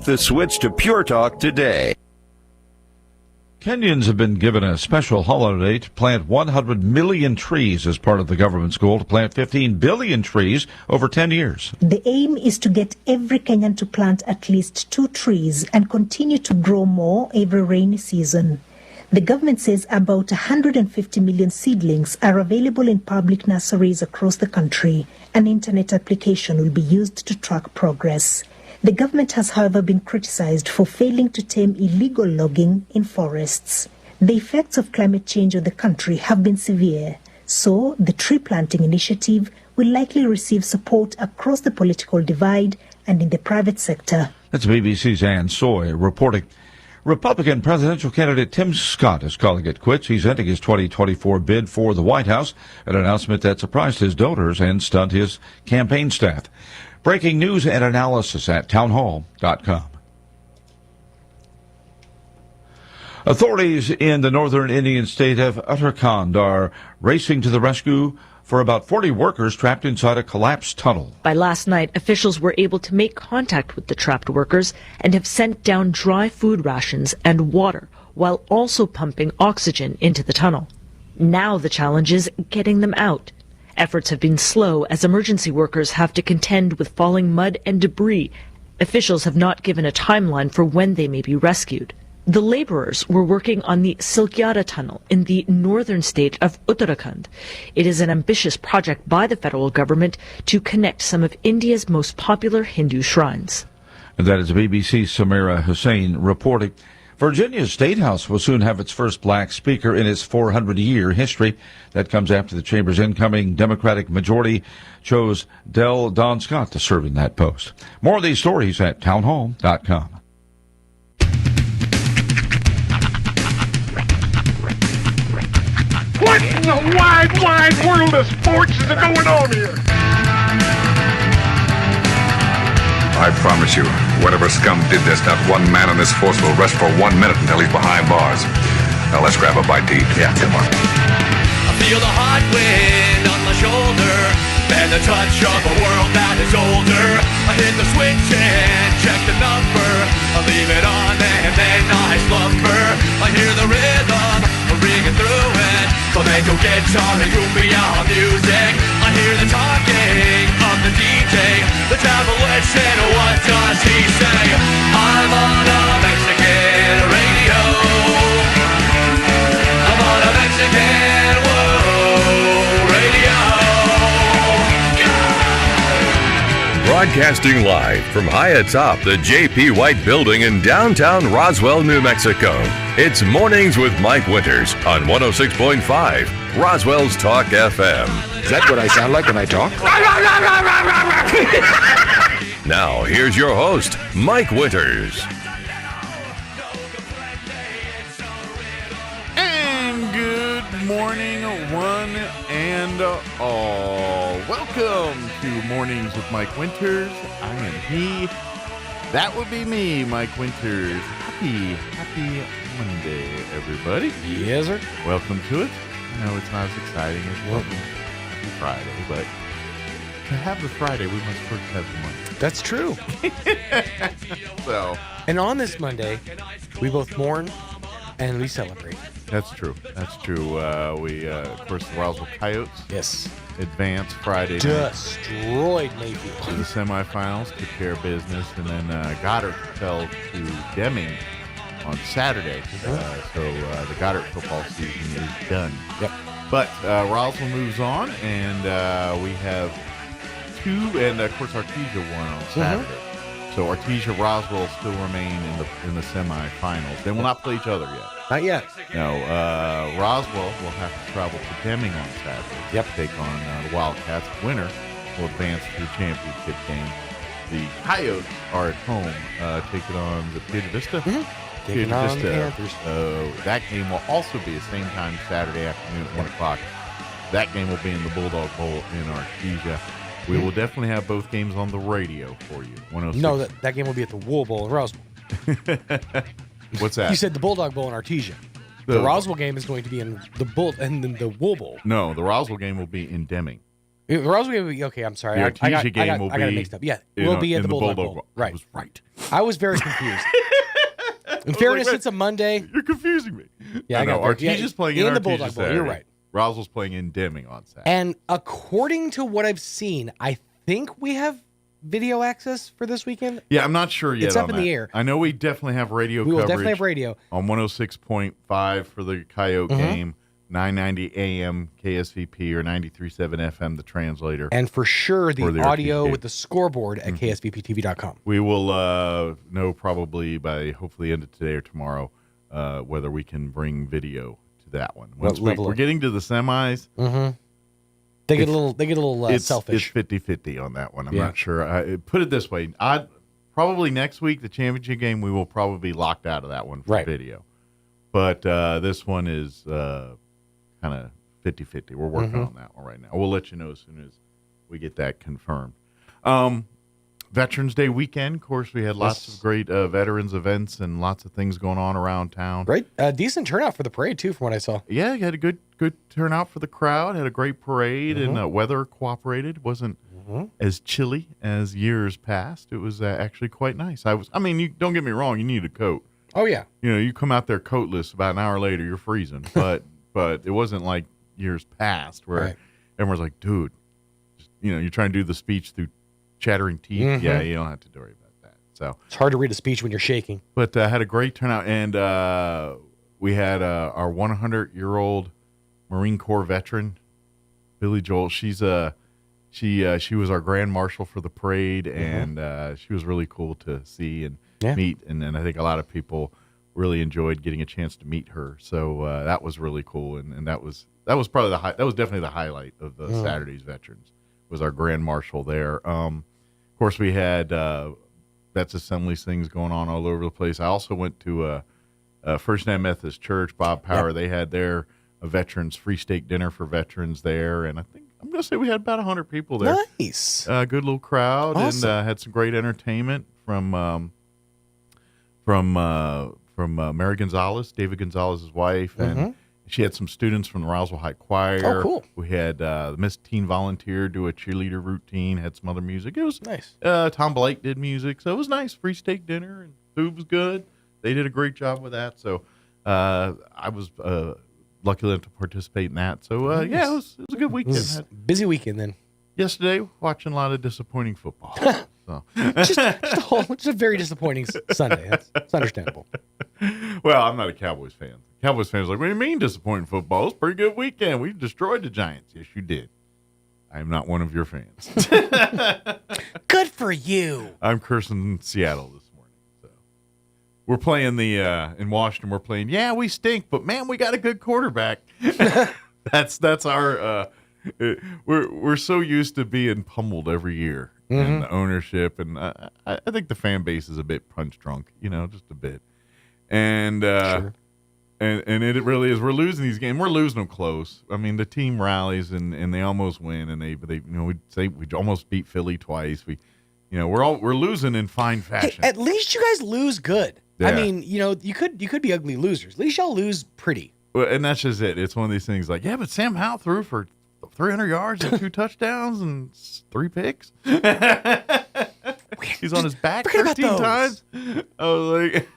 the switch to Pure Talk today. Kenyans have been given a special holiday to plant 100 million trees as part of the government's goal to plant 15 billion trees over 10 years. The aim is to get every Kenyan to plant at least 2 trees and continue to grow more every rainy season. The government says about 150 million seedlings are available in public nurseries across the country. An internet application will be used to track progress. The government has, however, been criticized for failing to tame illegal logging in forests. The effects of climate change on the country have been severe, so the tree planting initiative will likely receive support across the political divide and in the private sector. That's BBC's Ann Soy reporting. Republican presidential candidate Tim Scott is calling it quits. He's ending his 2024 bid for the White House, an announcement that surprised his donors and stunned his campaign staff. Breaking news and analysis at townhall.com. Authorities in the northern Indian state of Uttarakhand are racing to the rescue for about 40 workers trapped inside a collapsed tunnel. By last night, officials were able to make contact with the trapped workers and have sent down dry food rations and water while also pumping oxygen into the tunnel. Now the challenge is getting them out. Efforts have been slow as emergency workers have to contend with falling mud and debris. Officials have not given a timeline for when they may be rescued. The laborers were working on the Silkyara Tunnel in the northern state of Uttarakhand. It is an ambitious project by the federal government to connect some of India's most popular Hindu shrines. And that is BBC's Samira Hussain reporting. Virginia's State House will soon have its first black speaker in its 400-year history. That comes after the chamber's incoming Democratic majority chose Don Scott to serve in that post. More of these stories at townhall.com. What in the wide world of sports is going on here? I promise you, whatever scum did this, not one man in this force will rest for 1 minute until he's behind bars. Now let's grab a bite to eat. Yeah, come on. I feel the hot wind on my shoulder and the touch of a world that is older. I hit the switch and check the number. I leave it on and then I slumber. I hear the rhythm ringing through it. Flamenco guitar and cumbia music. I hear the talking of the DJ. The devil listen, what does he say? I'm on a Mexican radio. I'm on a Mexican radio. Broadcasting live from high atop the J.P. White Building in downtown Roswell, New Mexico. It's Mornings with Mike Winters on 106.5 Roswell's Talk FM. Is that what I sound like when I talk? Now, here's your host, Mike Winters. And good morning, one and all. Welcome to Mornings with Mike Winters. I am he. That would be me, Mike Winters. Happy Monday, everybody. Yes, sir. Welcome to it. I know it's not as exciting as welcome to Friday, but to have the Friday, we must first have the Monday. That's true. So, and on this Monday, we both mourn and we celebrate. That's true. We, of course, the Roswell Coyotes. Yes. Advanced Friday night. Destroyed Mayfield. To the semifinals, took care of business, and then Goddard fell to Deming on Saturday. So the Goddard football season is done. Yep. But Roswell moves on, and we have two, and of course Artesia won on Saturday. So Artesia Roswell still remain in the semifinals. They will not play each other yet. Not yet. No. Roswell will have to travel to Deming on Saturday. Yep. Take on the Wildcats. Winner will advance to the championship game. The Coyotes are at home, taking on the Piedra Vista. Taking on the Panthers. That game will also be the same time Saturday afternoon at 1 o'clock. That game will be in the Bulldog Bowl in Artesia. We will definitely have both games on the radio for you. 106. No, that game will be at the Wool Bowl in Roswell. What's that? You said the Bulldog Bowl in Artesia. The Roswell game is going to be in the Wool Bowl. No, the Roswell game will be in Deming. The Roswell game will be, okay, I'm sorry. The Artesia game will be I got it mixed up. Yeah, we'll be at the Bulldog Bowl. Right. I was right. I was very confused. In fairness, it's a Monday. You're confusing me. Yeah, I know. got Artesia's playing in the Artesia Bulldog Bowl. Saturday. You're right. Roswell's playing in Deming on Saturday. And according to what I've seen, I think we have video access for this weekend. Yeah, I'm not sure yet. It's up on in the that. air. I know we definitely have radio We coverage. will definitely have radio. On 106.5 for the Coyote game, 990 AM KSVP or 93.7 FM, the translator. And for sure, the the audio RTK. with the scoreboard at ksvptv.com. We will know probably by hopefully the end of today or tomorrow whether we can bring video to that one. Once we're getting to the semis. They get a little selfish. It's 50-50 on that one. I'm not sure. Put it this way. Probably next week, the championship game, we will probably be locked out of that one for video. But this one is kind of 50-50. We're working on that one right now. We'll let you know as soon as we get that confirmed. Veterans Day weekend, of course, we had lots of great veterans events and lots of things going on around town. Right. Decent turnout for the parade, too, from what I saw. Yeah, you had a good turnout for the crowd, had a great parade, and weather cooperated. Wasn't as chilly as years past. It was actually quite nice. Don't get me wrong, you need a coat. Oh, yeah. You come out there coatless, about an hour later, you're freezing. But it wasn't like years past where everyone's like, dude, you're trying to do the speech through chattering teeth. Yeah, you don't have to worry about that. So it's hard to read a speech when you're shaking. But had a great turnout, and we had our 100-year-old Marine Corps veteran, Billy Joel. She was our grand marshal for the parade, and she was really cool to see and meet. And I think a lot of people really enjoyed getting a chance to meet her. So that was really cool, and that was probably that was definitely the highlight of the Saturday's Veterans. Was our grand marshal there. Of course, we had Vets Assemblies things going on all over the place. I also went to First United Methodist Church, Bob Power. They had their veterans free steak dinner for veterans there, and I'm going to say we had about 100 people there. Nice, good little crowd, awesome. And had some great entertainment from Mary Gonzalez, David Gonzalez's wife, and she had some students from the Roswell High Choir. Oh, cool. We had Miss Teen Volunteer do a cheerleader routine, had some other music. It was nice. Tom Blake did music, so it was nice. Free steak dinner, and food was good. They did a great job with that. So I was lucky enough to participate in that. So, it was a good weekend. Busy weekend then. Yesterday, watching a lot of disappointing football. So. just a very disappointing Sunday. That's understandable. Well, I'm not a Cowboys fan. Cowboys fans are like, what do you mean disappointing football? It's a pretty good weekend. We destroyed the Giants. Yes, you did. I am not one of your fans. Good for you. I'm cursing Seattle this morning. So we're playing in Washington. We're playing. Yeah, we stink, but man, we got a good quarterback. That's our. We're so used to being pummeled every year, and the ownership, and I think the fan base is a bit punch drunk, just a bit, and sure. and it really is. We're losing these games. We're losing them close. I mean, the team rallies and they almost win, and they we'd say we almost beat Philly twice. We're losing in fine fashion. Hey, at least you guys lose good. Yeah. I mean, you could be ugly losers. At least y'all lose pretty. Well, and that's just it. It's one of these things like, yeah, but Sam Howell threw for 300 yards and 2 touchdowns and 3 picks. He's on his back 13 times. I was like,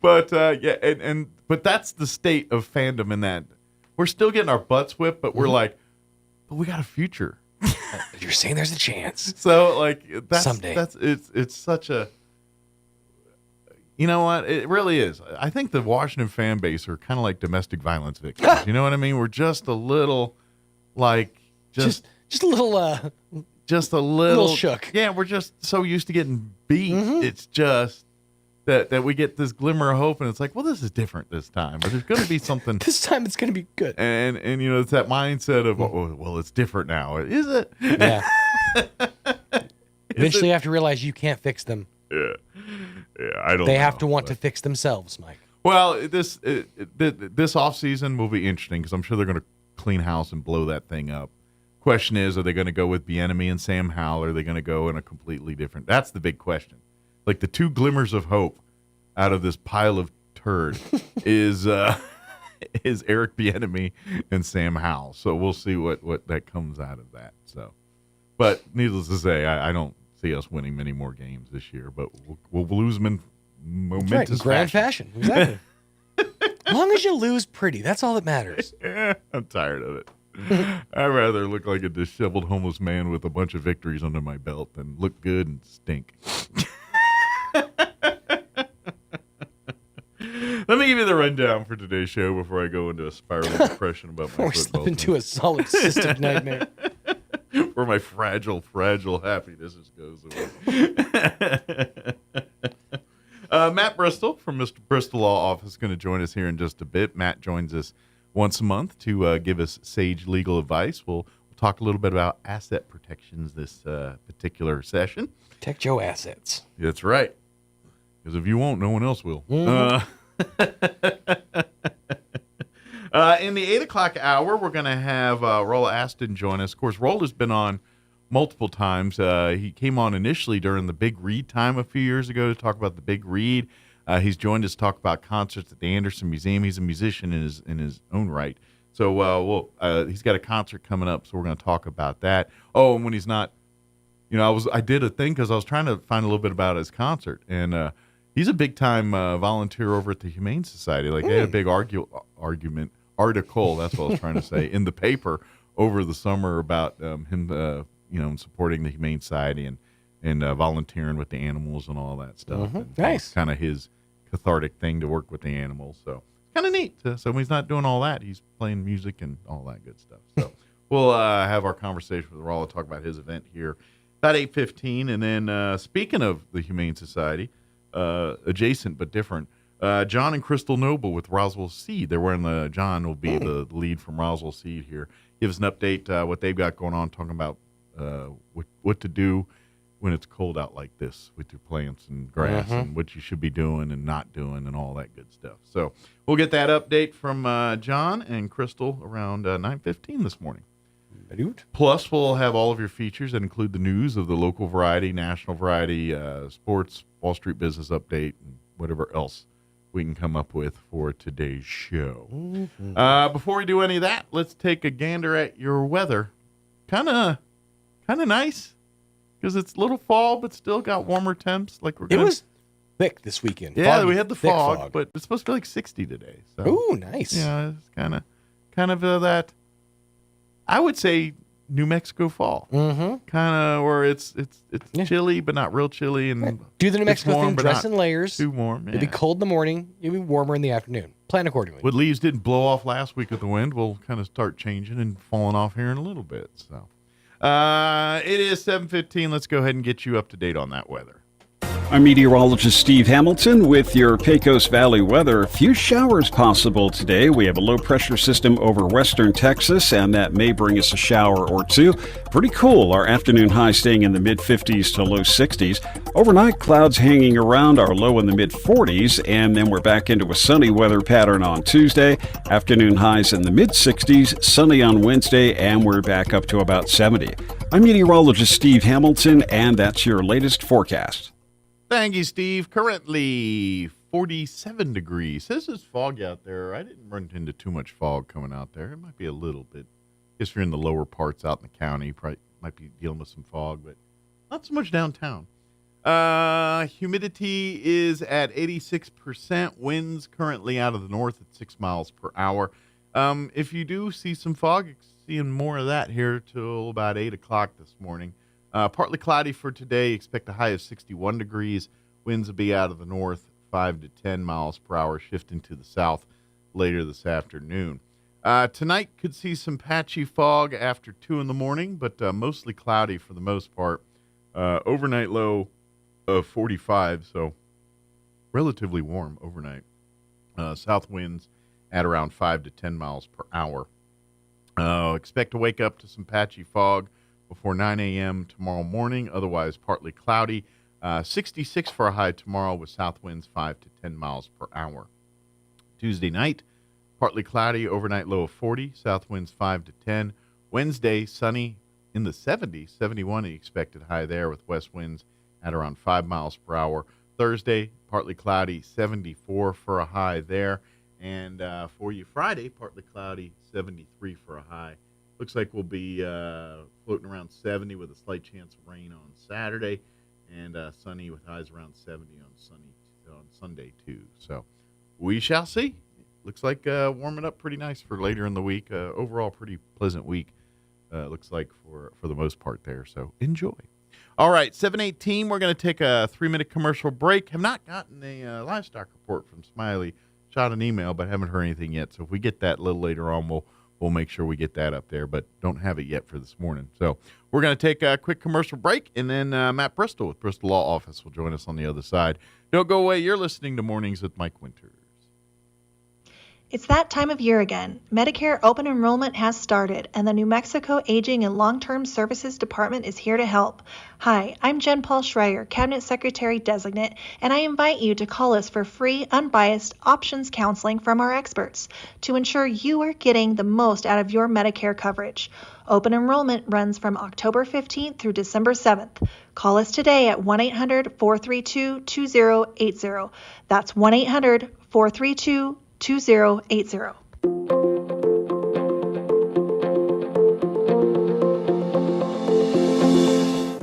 but but that's the state of fandom in that we're still getting our butts whipped, but we're like, but we got a future. You're saying there's a chance. So someday it's such a. You know what? It really is. I think the Washington fan base are kind of like domestic violence victims. You know what I mean? We're just a little, just a little, just a little shook. Yeah, we're just so used to getting beat. It's just that we get this glimmer of hope, and it's like, well, this is different this time. But there's going to be something. This time it's going to be good. And it's that mindset of, oh, well, it's different now. Is it? Yeah. Eventually, you have to realize you can't fix them. Yeah. Yeah, I don't. They have to want to fix themselves, Mike. Well, this off season will be interesting because I'm sure they're going to clean house and blow that thing up. Question is, are they going to go with Bieniemy and Sam Howell? Or are they going to go in a completely different? That's the big question. Like the two glimmers of hope out of this pile of turd is Eric Bieniemy and Sam Howell. So we'll see what that comes out of that. So, but needless to say, I don't see us winning many more games this year, but we'll lose them in momentous That's right, in grand fashion. Exactly. As long as you lose pretty, that's all that matters. I'm tired of it. I'd rather look like a disheveled homeless man with a bunch of victories under my belt than look good and stink. Let me give you the rundown for today's show before I go into a spiraling depression about my football slip into a solid cystic nightmare. Where my fragile happiness goes away. Matt Bristol from Mr. Bristol Law Office is going to join us here in just a bit. Matt joins us once a month to give us sage legal advice. We'll talk a little bit about asset protections this particular session. Protect your assets. That's right. Because if you won't, no one else will. Mm-hmm. In the 8 o'clock hour, we're going to have Rolla Aston join us. Of course, Rolla's been on multiple times. He came on initially during the Big Read time a few years ago to talk about the Big Read. He's joined us to talk about concerts at the Anderson Museum. He's a musician in his own right. So he's got a concert coming up, so we're going to talk about that. Oh, and when he's not, I did a thing because I was trying to find a little bit about his concert, and he's a big-time volunteer over at the Humane Society. Like, they had a big article, that's what I was trying to say, in the paper over the summer about him, supporting the Humane Society and volunteering with the animals and all that stuff. Mm-hmm. And nice. Kind of his cathartic thing to work with the animals. So kind of neat. So when he's not doing all that, he's playing music and all that good stuff. So we'll have our conversation with Rolla, talk about his event here about 8:15. And then speaking of the Humane Society, adjacent but different, John and Crystal Noble with Roswell Seed. They're wearing John will be the lead from Roswell Seed here. Give us an update what they've got going on, talking about what to do when it's cold out like this with your plants and grass, and what you should be doing and not doing and all that good stuff. So we'll get that update from John and Crystal around 9:15 this morning. Plus, we'll have all of your features that include the news of the local variety, national variety, sports, Wall Street business update, and whatever else we can come up with for today's show. Before we do any of that, let's take a gander at your weather. Kind of nice because it's a little fall, but still got warmer temps. It was thick this weekend. Yeah, Foggy, we had the fog, but it's supposed to be like 60 today. So, ooh, nice. Yeah, it's kind of that. I would say New Mexico fall. Kind of where it's chilly, but not real chilly, and do the New Mexico warm, thing. Dress in layers. Too warm. Yeah. It'll be cold in the morning. It'll be warmer in the afternoon. Plan accordingly. What leaves didn't blow off last week with the wind will kind of start changing and falling off here in a little bit. So it is 7:15. Let's go ahead and get you up to date on that weather. I'm meteorologist Steve Hamilton with your Pecos Valley weather. A few showers possible today. We have a low-pressure system over western Texas, and that may bring us a shower or two. Pretty cool. Our afternoon high staying in the mid-50s to low 60s. Overnight, clouds hanging around, our low in the mid-40s, and then we're back into a sunny weather pattern on Tuesday. Afternoon highs in the mid-60s, sunny on Wednesday, and we're back up to about 70. I'm meteorologist Steve Hamilton, and that's your latest forecast. Thank you, Steve. Currently 47 degrees. Says it's foggy out there. I didn't run into too much fog coming out there. It might be a little bit. I guess if you're in the lower parts out in the county, you probably might be dealing with some fog, but not so much downtown. Humidity is at 86%. Winds currently out of the north at 6 miles per hour. If you do see some fog, seeing more of that here till about 8 o'clock this morning. Partly cloudy for today. Expect a high of 61 degrees. Winds will be out of the north, 5 to 10 miles per hour, shifting to the south later this afternoon. Tonight could see some patchy fog after 2 in the morning, but mostly cloudy for the most part. Overnight low of 45, so relatively warm overnight. South winds at around 5 to 10 miles per hour. Expect to wake up to some patchy fog before 9 a.m. tomorrow morning, otherwise partly cloudy. 66 for a high tomorrow with south winds 5 to 10 miles per hour. Tuesday night, partly cloudy, overnight low of 40, south winds 5 to 10. Wednesday, sunny in the 70s, 71 the expected high there with west winds at around 5 miles per hour. Thursday, partly cloudy, 74 for a high there. And for you Friday, partly cloudy, 73 for a high. Looks like we'll be floating around 70 with a slight chance of rain on Saturday. and sunny with highs around 70 on Sunday too. So we shall see. Looks like warming up pretty nice for later in the week. Overall, pretty pleasant week. Looks like for the most part there. So enjoy. All right, 7:18. We're going to take a 3-minute commercial break. Have not gotten a livestock report from Smiley. Shot an email, but haven't heard anything yet. So if we get that a little later on, we'll make sure we get that up there, but don't have it yet for this morning. So we're going to take a quick commercial break, and then Matt Bristol with Bristol Law Office will join us on the other side. Don't go away. You're listening to Mornings with Mike Winters. It's that time of year again. Medicare open enrollment has started, and the New Mexico Aging and Long-Term Services Department is here to help. Hi, I'm Jen Paul Schreier, Cabinet Secretary Designate, and I invite you to call us for free, unbiased options counseling from our experts to ensure you are getting the most out of your Medicare coverage. Open enrollment runs from October 15th through December 7th. Call us today at 1-800-432-2080. That's 1-800-432-2080.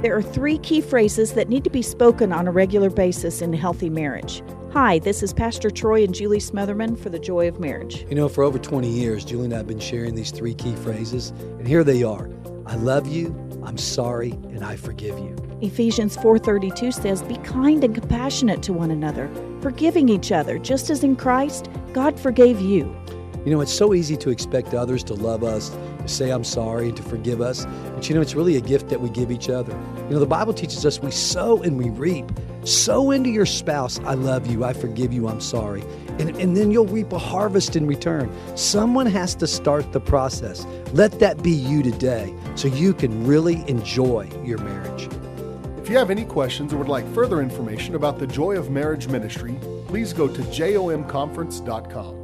There are 3 key phrases that need to be spoken on a regular basis in a healthy marriage. Hi, this is Pastor Troy and Julie Smotherman for The Joy of Marriage. You know, for over 20 years, Julie and I have been sharing these 3 key phrases, and here they are. I love you, I'm sorry, and I forgive you. Ephesians 4:32 says, be kind and compassionate to one another, forgiving each other, just as in Christ, God forgave you. You know, it's so easy to expect others to love us, to say I'm sorry, and to forgive us. But you know, it's really a gift that we give each other. You know, the Bible teaches us we sow and we reap. Sow into your spouse, I love you, I forgive you, I'm sorry. And then you'll reap a harvest in return. Someone has to start the process. Let that be you today so you can really enjoy your marriage. If you have any questions or would like further information about the Joy of Marriage Ministry, please go to jomconference.com.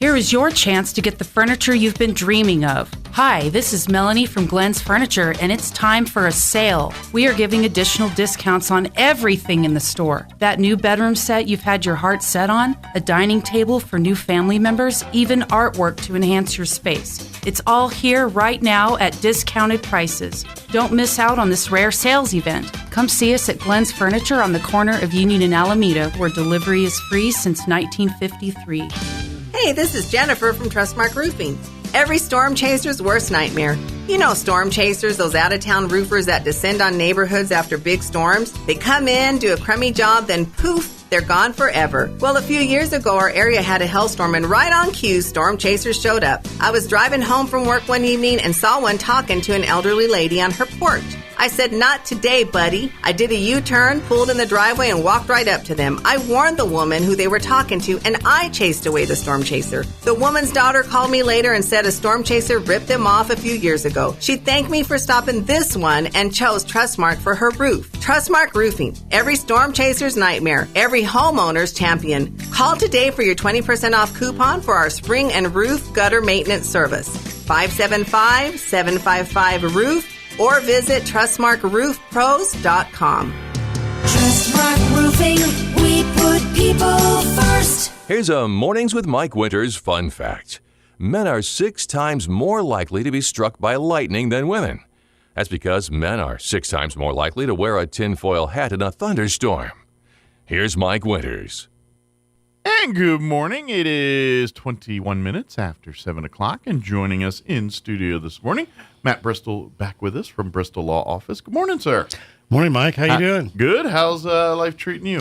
Here is your chance to get the furniture you've been dreaming of. Hi, this is Melanie from Glenn's Furniture, and it's time for a sale. We are giving additional discounts on everything in the store. That new bedroom set you've had your heart set on, a dining table for new family members, even artwork to enhance your space. It's all here right now at discounted prices. Don't miss out on this rare sales event. Come see us at Glenn's Furniture on the corner of Union and Alameda, where delivery is free since 1953. Hey, this is Jennifer from Trustmark Roofing. Every storm chaser's worst nightmare. You know storm chasers, those out-of-town roofers that descend on neighborhoods after big storms. They come in, do a crummy job, then poof, they're gone forever. Well, a few years ago, our area had a hailstorm, and right on cue, storm chasers showed up. I was driving home from work one evening and saw one talking to an elderly lady on her porch. I said, not today, buddy. I did a U-turn, pulled in the driveway, and walked right up to them. I warned the woman who they were talking to, and I chased away the storm chaser. The woman's daughter called me later and said a storm chaser ripped them off a few years ago. She thanked me for stopping this one and chose Trustmark for her roof. Trustmark Roofing. Every storm chaser's nightmare. Every homeowner's champion. Call today for your 20% off coupon for our spring and roof gutter maintenance service. 575-755-ROOF. Or visit TrustmarkRoofPros.com. Trustmark Roofing, we put people first. Here's a Mornings with Mike Winters fun fact. Men are 6 times more likely to be struck by lightning than women. That's because men are 6 times more likely to wear a tinfoil hat in a thunderstorm. Here's Mike Winters. And good morning. It is 21 minutes after 7 o'clock, and joining us in studio this morning, Matt Bristol back with us from Bristol Law Office. Good morning, sir. Morning, Mike. How you doing? Good. How's life treating you?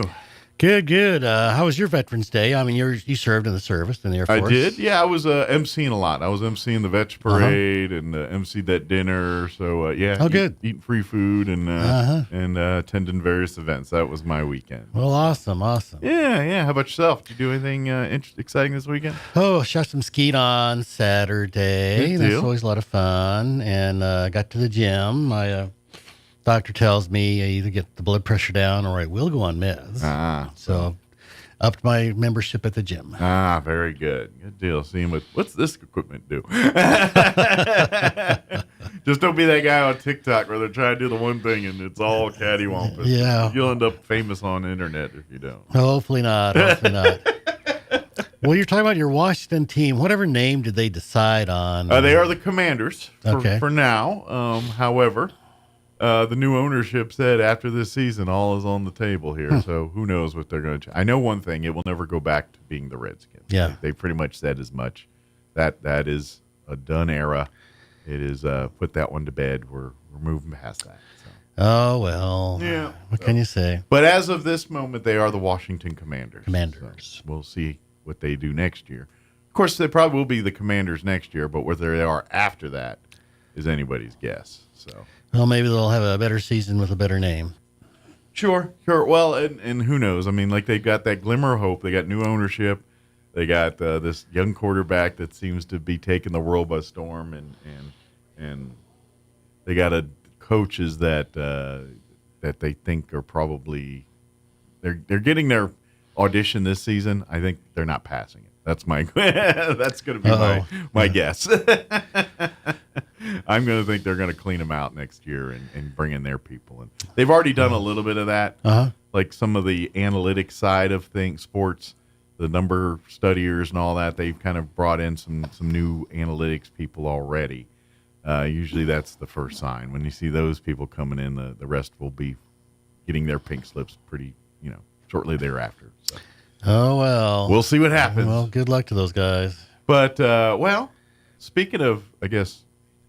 Good. How was your Veterans Day? I mean, you served in the service, in the Air Force. I did. Yeah, I was emceeing a lot. I was emceeing the Vets Parade and emceed that dinner. So, good. Eating free food and attending various events. That was my weekend. Well, awesome. Yeah. How about yourself? Did you do anything exciting this weekend? Oh, shot some skeet on Saturday. That's always a lot of fun. And got to the gym. My doctor tells me I either get the blood pressure down or I will go on meds. So upped my membership at the gym. Very good. Good deal. Seeing what's this equipment do? Just don't be that guy on TikTok where they're trying to do the one thing and it's all cattywampus. Yeah. You'll end up famous on the internet if you don't. Hopefully not. Well, you're talking about your Washington team. Whatever name did they decide on? They are the Commanders Okay. for now. However, the new ownership said after this season, all is on the table here. So who knows what they're going to. I know one thing: it will never go back to being the Redskins. Yeah, they pretty much said as much. That is a done era. It is put that one to bed. We're moving past that. So. Oh well. Yeah. What can you say? But as of this moment, they are the Washington Commanders. Commanders. So we'll see what they do next year. Of course, they probably will be the Commanders next year, but whether they are after that is anybody's guess. So. Well, maybe they'll have a better season with a better name. Sure. Well, and who knows? I mean, like they got that glimmer of hope. They got new ownership. They got this young quarterback that seems to be taking the world by storm, and they got coaches that they think are probably they're getting their audition this season. I think they're not passing it. That's my that's going to be my guess. I'm going to think they're going to clean them out next year and bring in their people. And they've already done a little bit of that, like some of the analytics side of things, sports, the number studiers and all that. They've kind of brought in some new analytics people already. Usually that's the first sign. When you see those people coming in, the rest will be getting their pink slips pretty, shortly thereafter. So. Oh, well. We'll see what happens. Well, good luck to those guys. But, speaking of, I guess,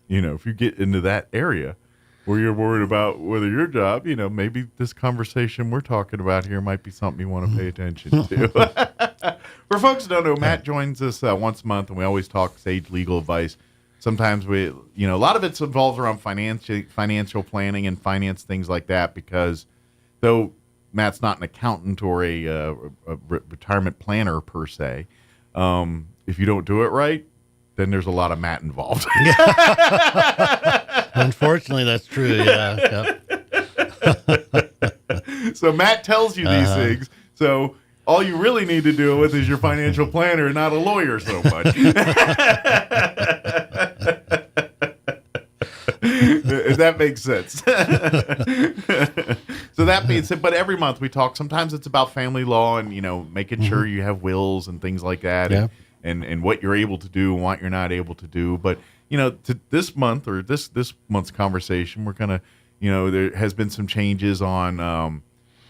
if you get into that area where you're worried about whether your job, maybe this conversation we're talking about here might be something you want to pay attention to. For folks who don't know, Matt joins us once a month, and we always talk sage legal advice. Sometimes a lot of it involves around financial planning and finance, things like that, because though Matt's not an accountant or a retirement planner per se, if you don't do it right, then there's a lot of Matt involved. Unfortunately, that's true. Yeah. So Matt tells you these things. So all you really need to deal with is your financial planner, not a lawyer so much. If that makes sense. So that being said, but every month we talk. Sometimes it's about family law and making sure you have wills and things like that. Yeah. And what you're able to do and what you're not able to do. But, to this month or this month's conversation, we're going to, there has been some changes on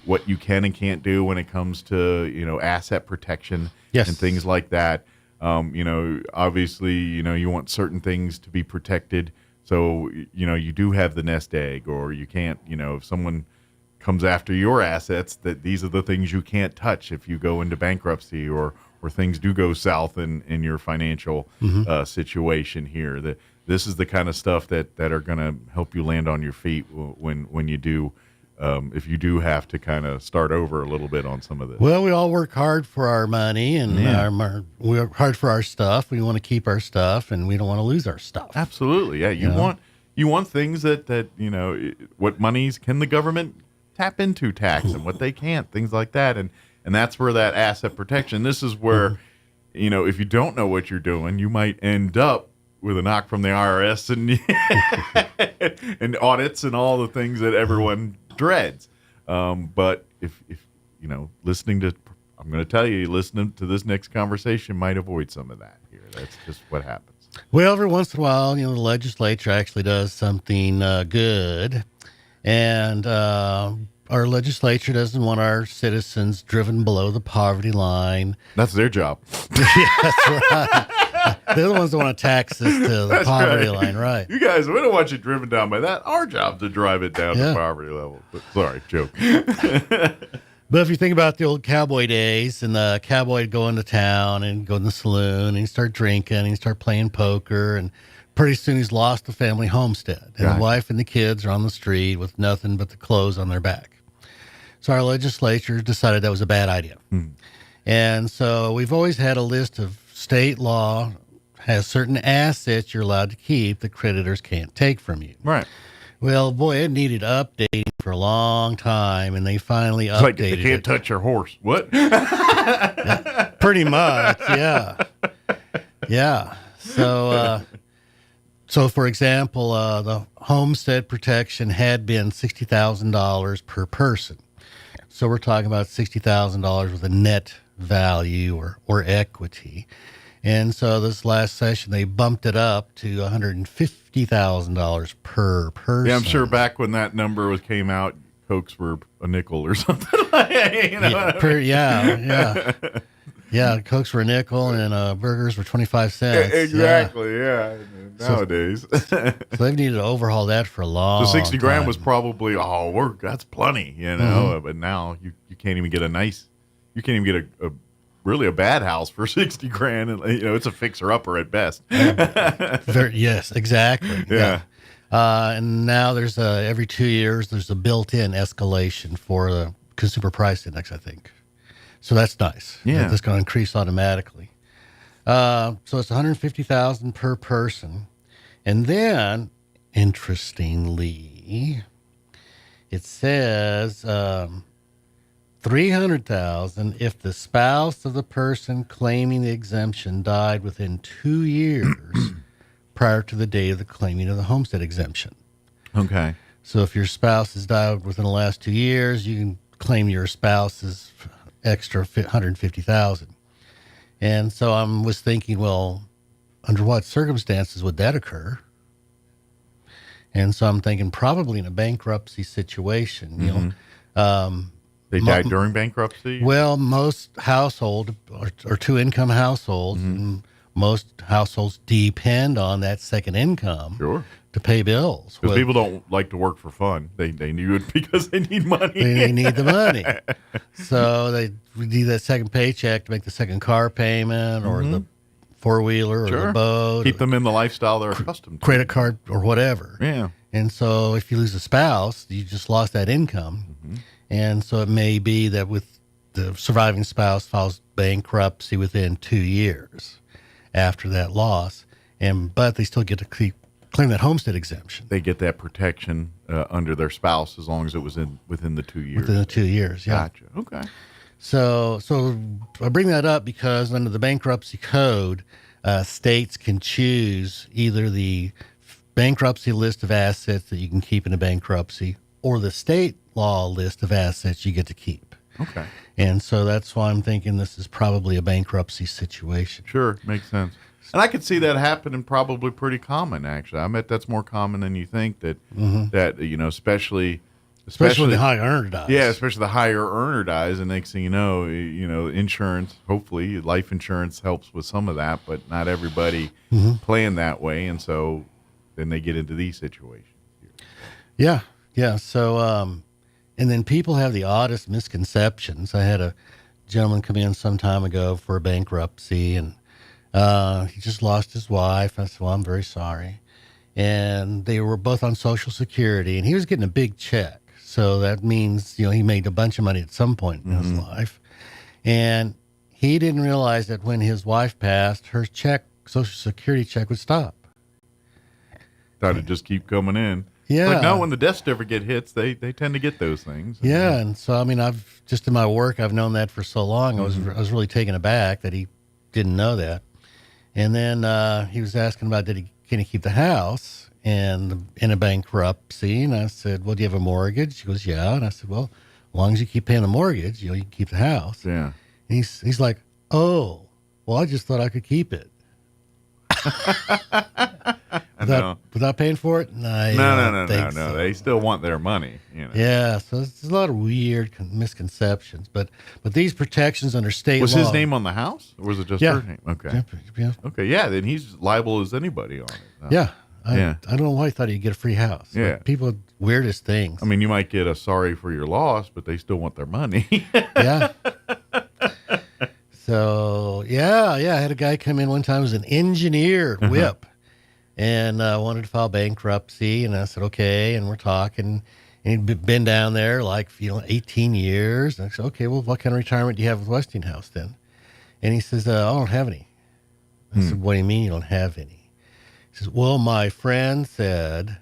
what you can and can't do when it comes to, asset protection and things like that. Obviously, you want certain things to be protected. So, you do have the nest egg, or you can't, if someone comes after your assets, that these are the things you can't touch if you go into bankruptcy or things do go south in your financial situation here. This is the kind of stuff that are going to help you land on your feet when you do, if you do have to kind of start over a little bit on some of this. Well, we all work hard for our money, and we work hard for our stuff. We want to keep our stuff, and we don't want to lose our stuff. Absolutely, yeah. You want things that what monies can the government tap into tax and what they can't, things like that, and that's where that asset protection. This is where, if you don't know what you're doing, you might end up with a knock from the IRS and and audits and all the things that everyone dreads. But if listening to, I'm going to tell you, listening to this next conversation might avoid some of that here. That's just what happens. Well, every once in a while, the legislature actually does something good, and our legislature doesn't want our citizens driven below the poverty line. That's their job. Yeah, that's right. They're the ones that want to tax us to the poverty line, right? You guys, we don't want you driven down by that. Our job to drive it down to poverty level. But, sorry, joke. But if you think about the old cowboy days, and the cowboy would go into town and go in the saloon and he'd start drinking and he'd start playing poker, and pretty soon he's lost the family homestead. And the wife and the kids are on the street with nothing but the clothes on their back. So our legislature decided that was a bad idea. And so we've always had a list of state law has certain assets you're allowed to keep that creditors can't take from you. Right. Well, boy, it needed updating for a long time, and they finally updated like they can't touch your horse. What? Yeah, pretty much, yeah. Yeah. So, for example, the homestead protection had been $60,000 per person. So we're talking about $60,000 with a net value or equity. And so this last session, they bumped it up to $150,000 per person. Yeah, I'm sure back when that number came out, Cokes were a nickel or something. Yeah, Cokes were a nickel and burgers were 25 cents. Exactly, yeah. Nowadays. So they've needed to overhaul that for a long So 60 grand time. was probably, that's plenty, you know. But now you can't even get you can't even get a really a bad house for 60 grand. And, you know, it's a fixer-upper at best. Yes, exactly. Yeah. And now there's every 2 years, there's a built-in escalation for the consumer price index, I think. So that's nice. Yeah. That's going to increase automatically. So it's $150,000 per person. And then, interestingly, it says $300,000 if the spouse of the person claiming the exemption died within 2 years prior to the date of the claiming of the homestead exemption. Okay. So if your spouse has died within the last 2 years, you can claim your spouse's extra $150,000. And so I was thinking, well, under what circumstances would that occur? And so I'm thinking probably in a bankruptcy situation, you know. They died during bankruptcy? Well, most households are two-income households, and most households depend on that second income to pay bills. Because people don't like to work for fun. They need it because they need money. They need the money. So they need that second paycheck to make the second car payment or the four-wheeler or the boat. Keep them in the lifestyle they're accustomed to. Credit card or whatever. Yeah. And so if you lose a spouse, you just lost that income. And so it may be that with the surviving spouse files bankruptcy within 2 years after that loss, but they still get to claim that homestead exemption. They get that protection under their spouse as long as it was within the 2 years. Within the 2 years, yeah. Gotcha. Okay. So I bring that up because under the bankruptcy code, states can choose either the bankruptcy list of assets that you can keep in a bankruptcy or the state law list of assets you get to keep. Okay. And so that's why I'm thinking this is probably a bankruptcy situation. Sure, makes sense. And I could see that happening probably pretty common, actually. I bet that's more common than you think that, you know, especially the high earner dies. Yeah, especially the higher earner dies. And next thing you know, insurance, hopefully life insurance helps with some of that, but not everybody playing that way. And so then they get into these situations. Yeah. Yeah. So, and then people have the oddest misconceptions. I had a gentleman come in some time ago for a bankruptcy, and he just lost his wife. I said, well, I'm very sorry. And they were both on Social Security, and he was getting a big check. So that means, you know, he made a bunch of money at some point in his life. And he didn't realize that when his wife passed, her Social Security check would stop. Thought it'd just keep coming in. Yeah. Like, no, when the death certificate hits, they tend to get those things. Yeah. And so, I mean, I've just in my work, I've known that for so long. I was really taken aback that he didn't know that. And then he was asking about, can he keep the house and in a bankruptcy? And I said, well, do you have a mortgage? He goes, yeah. And I said, well, as long as you keep paying the mortgage, you know, you can keep the house. Yeah. And he's like, oh, well, I just thought I could keep it. Without paying for it? No. They still want their money. You know? Yeah, so there's a lot of weird misconceptions. But these protections under state law. Was his name on the house? Or was it just her name? Okay. Yeah. Okay, yeah, then he's liable as anybody on it. Yeah. I don't know why he thought he'd get a free house. Yeah. Like, people, weirdest things. I mean, you might get a sorry for your loss, but they still want their money. Yeah. So, I had a guy come in one time, he was an engineer, whip, and wanted to file bankruptcy. And I said, okay. And we're talking. And he'd been down there 18 years. And I said, okay, well, what kind of retirement do you have with Westinghouse then? And he says, I don't have any. I said, what do you mean you don't have any? He says, well, my friend said,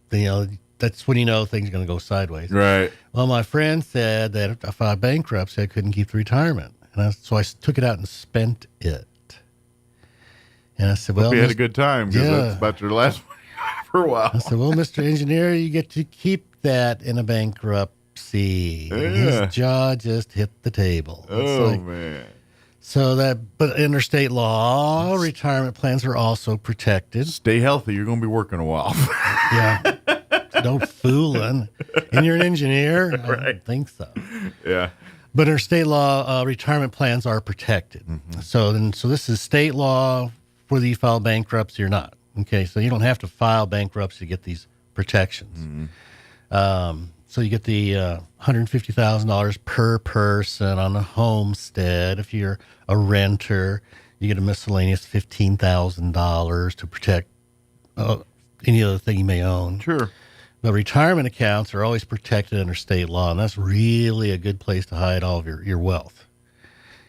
that's when you know things are going to go sideways. Right. Well, my friend said that if I filed bankruptcy, I couldn't keep the retirement. And so I took it out and spent it. And I said, well, hope you had a good time, because that's about your last one for a while. I said, well, Mr. Engineer, you get to keep that in a bankruptcy. And his jaw just hit the table. Oh, man. But under state law, retirement plans are also protected. Stay healthy. You're going to be working a while. Yeah. Don't fooling. And you're an engineer? Right. I don't think so. Yeah. But under state law, retirement plans are protected. Mm-hmm. So this is state law, whether you file bankruptcy or not. Okay, so you don't have to file bankruptcy to get these protections. Mm-hmm. So you get the $150,000 per person on a homestead. If you're a renter, you get a miscellaneous $15,000 to protect any other thing you may own. Sure. But retirement accounts are always protected under state law, and that's really a good place to hide all of your wealth.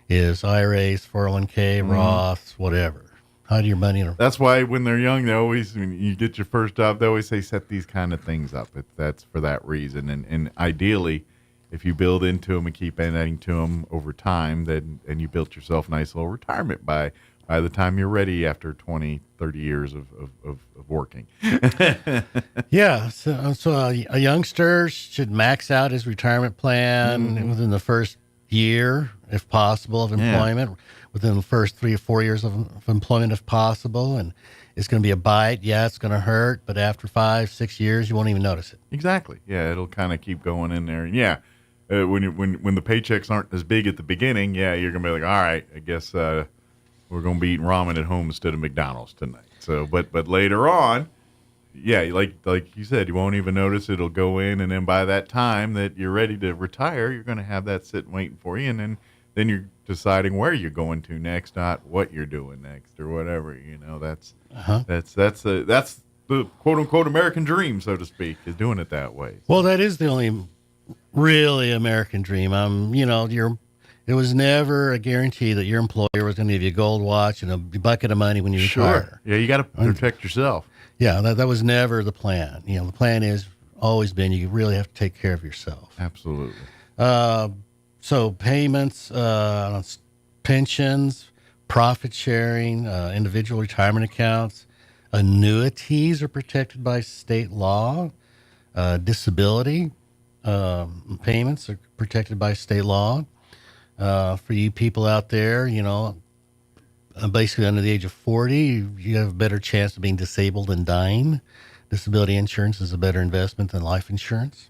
Is IRAs, 401k, Roths, whatever. Hide your money. That's why when they're young, they always, when you get your first job, they always say set these kind of things up. That's for that reason. And ideally, if you build into them and keep adding to them over time, and you built yourself a nice little retirement by the time you're ready after 20, 30 years of working. Yeah. So a youngster should max out his retirement plan within the first year, if possible, of employment. Yeah. Within the first 3 or 4 years of employment, if possible. And it's going to be a bite. Yeah, it's going to hurt. But after 5, 6 years, you won't even notice it. Exactly. Yeah, it'll kind of keep going in there. And yeah, when the paychecks aren't as big at the beginning, yeah, you're going to be like, all right, I guess we're going to be eating ramen at home instead of McDonald's tonight. So, but later on, yeah, like you said, you won't even notice. It'll go in, and then by that time that you're ready to retire, you're going to have that sitting waiting for you, and then you're deciding where you're going to next, not what you're doing next or whatever. That's the quote unquote American dream, so to speak, is doing it that way. Well, that is the only really American dream. It was never a guarantee that your employer was going to give you a gold watch and a bucket of money when you retire. Yeah, you got to protect yourself. Yeah, that was never the plan. The plan has always been you really have to take care of yourself. Absolutely. So payments, pensions, profit sharing, individual retirement accounts, annuities are protected by state law. Disability payments are protected by state law. For you people out there, basically under the age of 40, you have a better chance of being disabled and dying. Disability insurance is a better investment than life insurance.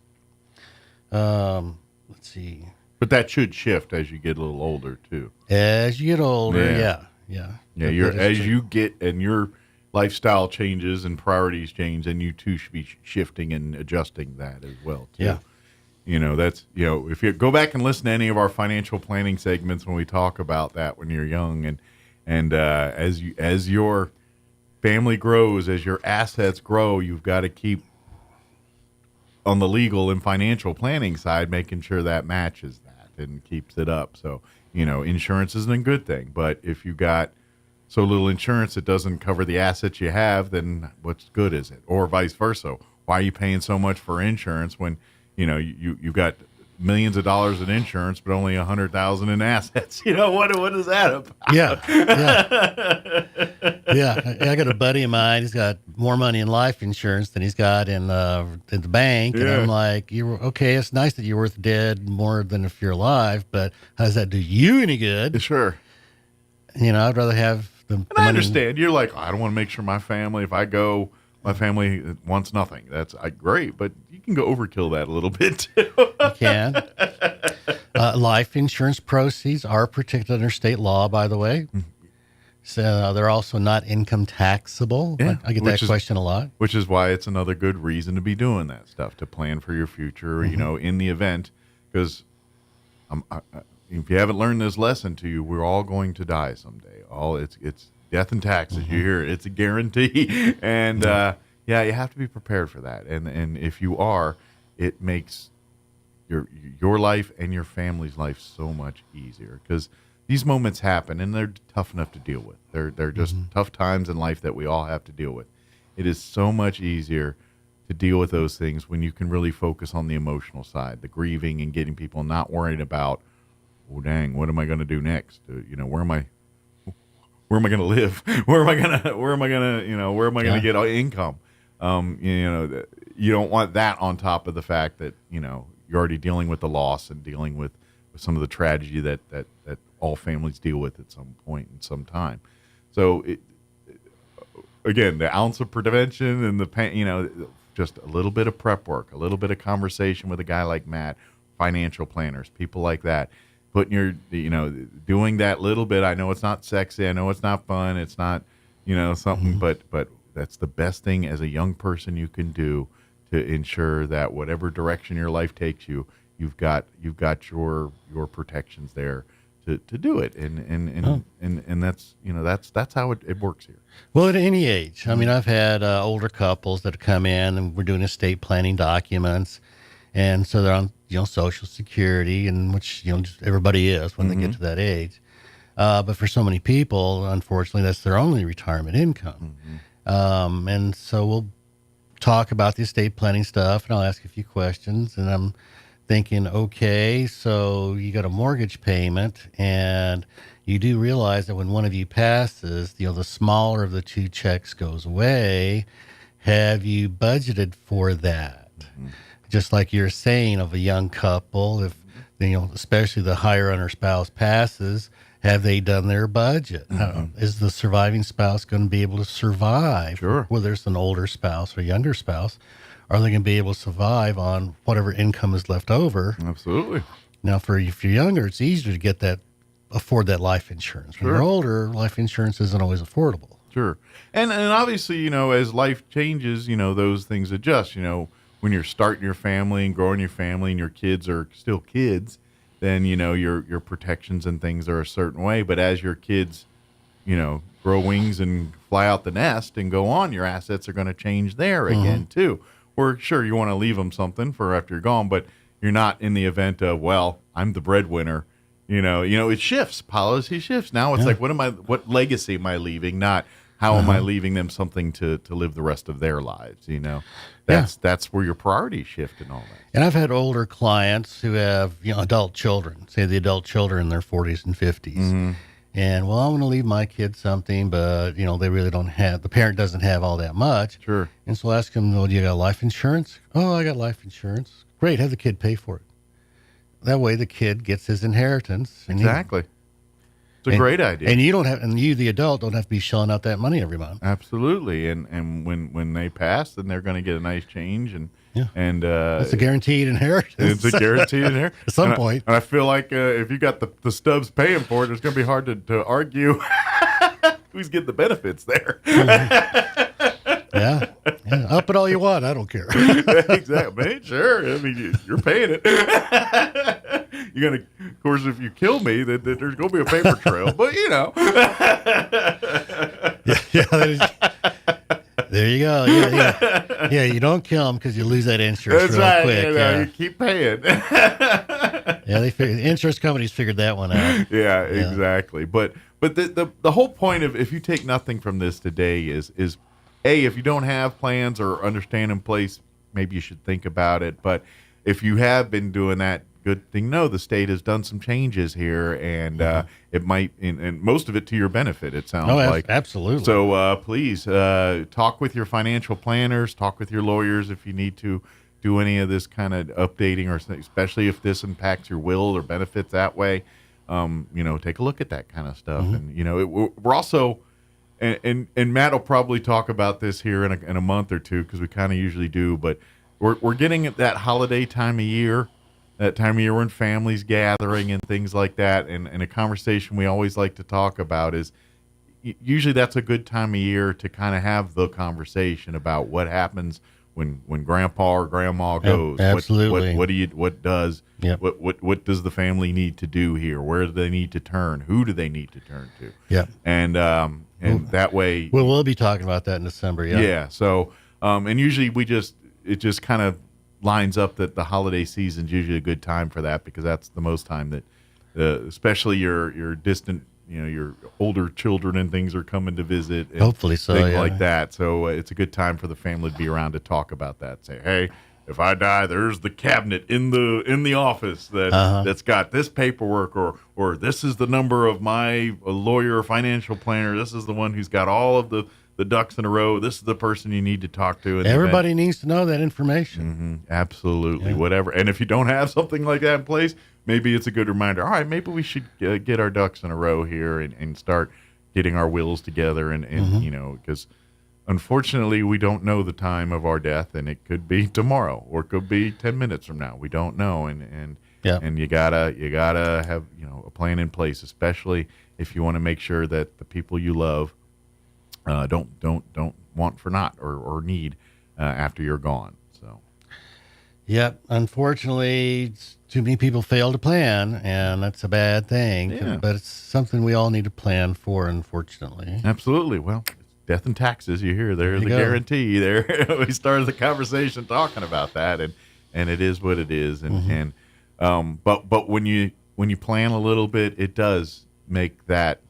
Let's see. But that should shift as you get a little older too. As you get older, yeah. You get and your lifestyle changes and priorities change, and you too should be shifting and adjusting that as well too. Yeah. If you go back and listen to any of our financial planning segments when we talk about that when you're young, and as your family grows, as your assets grow, you've got to keep on the legal and financial planning side, making sure that matches that and keeps it up. So, insurance isn't a good thing, but if you got so little insurance it doesn't cover the assets you have, then what's good is it? Or vice versa. Why are you paying so much for insurance when, you've got millions of dollars in insurance, but only 100,000 in assets? What is that about? Yeah. I got a buddy of mine. He's got more money in life insurance than he's got in the bank. And I'm like, okay, it's nice that you're worth dead more than if you're alive, but how does that do you any good? Sure. I'd rather have the money. I understand. You're like, I don't want to make sure my family, if I go, my family wants nothing. That's great, but you can go overkill that a little bit too. You can. Life insurance proceeds are protected under state law, by the way. So they're also not income taxable. Yeah, I get that question a lot. Which is why it's another good reason to be doing that stuff, to plan for your future, in the event. Because if you haven't learned this lesson to you, we're all going to die someday. It's death and taxes. You hear it. It's a guarantee. And you have to be prepared for that. And if you are, it makes your life and your family's life so much easier, because these moments happen and they're tough enough to deal with. They're just tough times in life that we all have to deal with. It is so much easier to deal with those things when you can really focus on the emotional side, the grieving, and getting people not worried about, oh dang, what am I going to do next? Where am I going to live? Where am I going to get income? You don't want that on top of the fact that, you're already dealing with the loss and dealing with some of the tragedy that all families deal with at some point in some time. So again, the ounce of prevention and the pain, just a little bit of prep work, a little bit of conversation with a guy like Matt, financial planners, people like that, putting doing that little bit. I know it's not sexy. I know it's not fun. It's not, something, but that's the best thing as a young person you can do to ensure that whatever direction your life takes you, you've got your protections there to do it, and that's how it works here. Well, at any age, I mean, I've had older couples that have come in and we're doing estate planning documents, and so they're on Social Security, and which just everybody is when they get to that age. But for so many people, unfortunately, that's their only retirement income, and so we'll talk about the estate planning stuff, and I'll ask a few questions, and I'm thinking, okay, so you got a mortgage payment, and you do realize that when one of you passes, the smaller of the two checks goes away. Have you budgeted for that? Just like you're saying of a young couple, if especially the higher earner spouse passes, have they done their budget? Is the surviving spouse going to be able to survive? Sure. Whether it's an older spouse or younger spouse, are they going to be able to survive on whatever income is left over? Absolutely. Now, if you're younger, it's easier to afford that life insurance. When you're older, life insurance isn't always affordable. Sure. And obviously, as life changes, those things adjust. When you're starting your family and growing your family and your kids are still kids, then, your protections and things are a certain way. But as your kids, grow wings and fly out the nest and go on, your assets are going to change there again, too. Or sure, you want to leave them something for after you're gone, but you're not in the event of, well, I'm the breadwinner. It shifts. Policy shifts. Now it's like, what legacy am I leaving? Not how am I leaving them something to live the rest of their lives? That's where your priorities shift and all that. And I've had older clients who have adult children, say the adult children in their 40s and 50s. And, well, I want to leave my kids something, but, they really don't have, the parent doesn't have all that much. Sure. And so I'll ask them, well, do you got life insurance? Oh, I got life insurance. Great. Have the kid pay for it. That way the kid gets his inheritance. Exactly. It's a great idea. And you, the adult, don't have to be shelling out that money every month. Absolutely. And when they pass, then they're going to get a nice change. And it's a guaranteed inheritance. It's a guaranteed inheritance. At some point. And I feel like if you got the stubs paying for it, it's going to be hard to argue who's getting the benefits there. Yeah. Up it all you want. I don't care. Exactly. Sure. I mean, you're paying it. You're going to, of course, if you kill me, then there's going to be a paper trail. But, There you go. Yeah, you don't kill them because you lose that insurance real quick. You keep paying. The insurance companies figured that one out. Yeah, exactly. But the whole point of, if you take nothing from this today is if you don't have plans or understand in place, maybe you should think about it. But if you have been doing that, good thing. No, the state has done some changes here, and it might, and most of it to your benefit, it sounds like. Absolutely. So please talk with your financial planners, talk with your lawyers if you need to do any of this kind of updating, or especially if this impacts your will or benefits that way. Take a look at that kind of stuff. And, we're also, and Matt will probably talk about this here in a month or two, because we kind of usually do, but we're getting at that holiday time of year. That time of year when families gathering and things like that, and a conversation we always like to talk about is usually that's a good time of year to kind of have the conversation about what happens when grandpa or grandma goes. Absolutely. What does the family need to do here? Where do they need to turn? Who do they need to turn to? Yeah. And that way we'll be talking about that in December. Yeah. Yeah. So and usually it just kind of lines up that the holiday season is usually a good time for that, because that's the most time that especially your distant, your older children and things are coming to visit. And hopefully so. Things like that. So it's a good time for the family to be around to talk about that. Say, hey, if I die, there's the cabinet in the office that's got this paperwork, or this is the number of my lawyer or financial planner. This is the one who's got all of the the ducks in a row. This is the person you need to talk to. Everybody needs to know that information. Absolutely. Yeah. Whatever. And if you don't have something like that in place, maybe it's a good reminder. All right, maybe we should get our ducks in a row here and start getting our wills together. And you know, because unfortunately, we don't know the time of our death, and it could be tomorrow or it could be 10 minutes from now. We don't know. And you gotta have, you know, a plan in place, especially if you want to make sure that the people you love don't want for naught or need after you're gone. So, yep. Unfortunately, too many people fail to plan, and that's a bad thing. Yeah. But it's something we all need to plan for, unfortunately. Absolutely. Well, death and taxes. You hear there's the go. guarantee. There, we started the conversation talking about that, and it is what it is. But when you plan a little bit, it does make that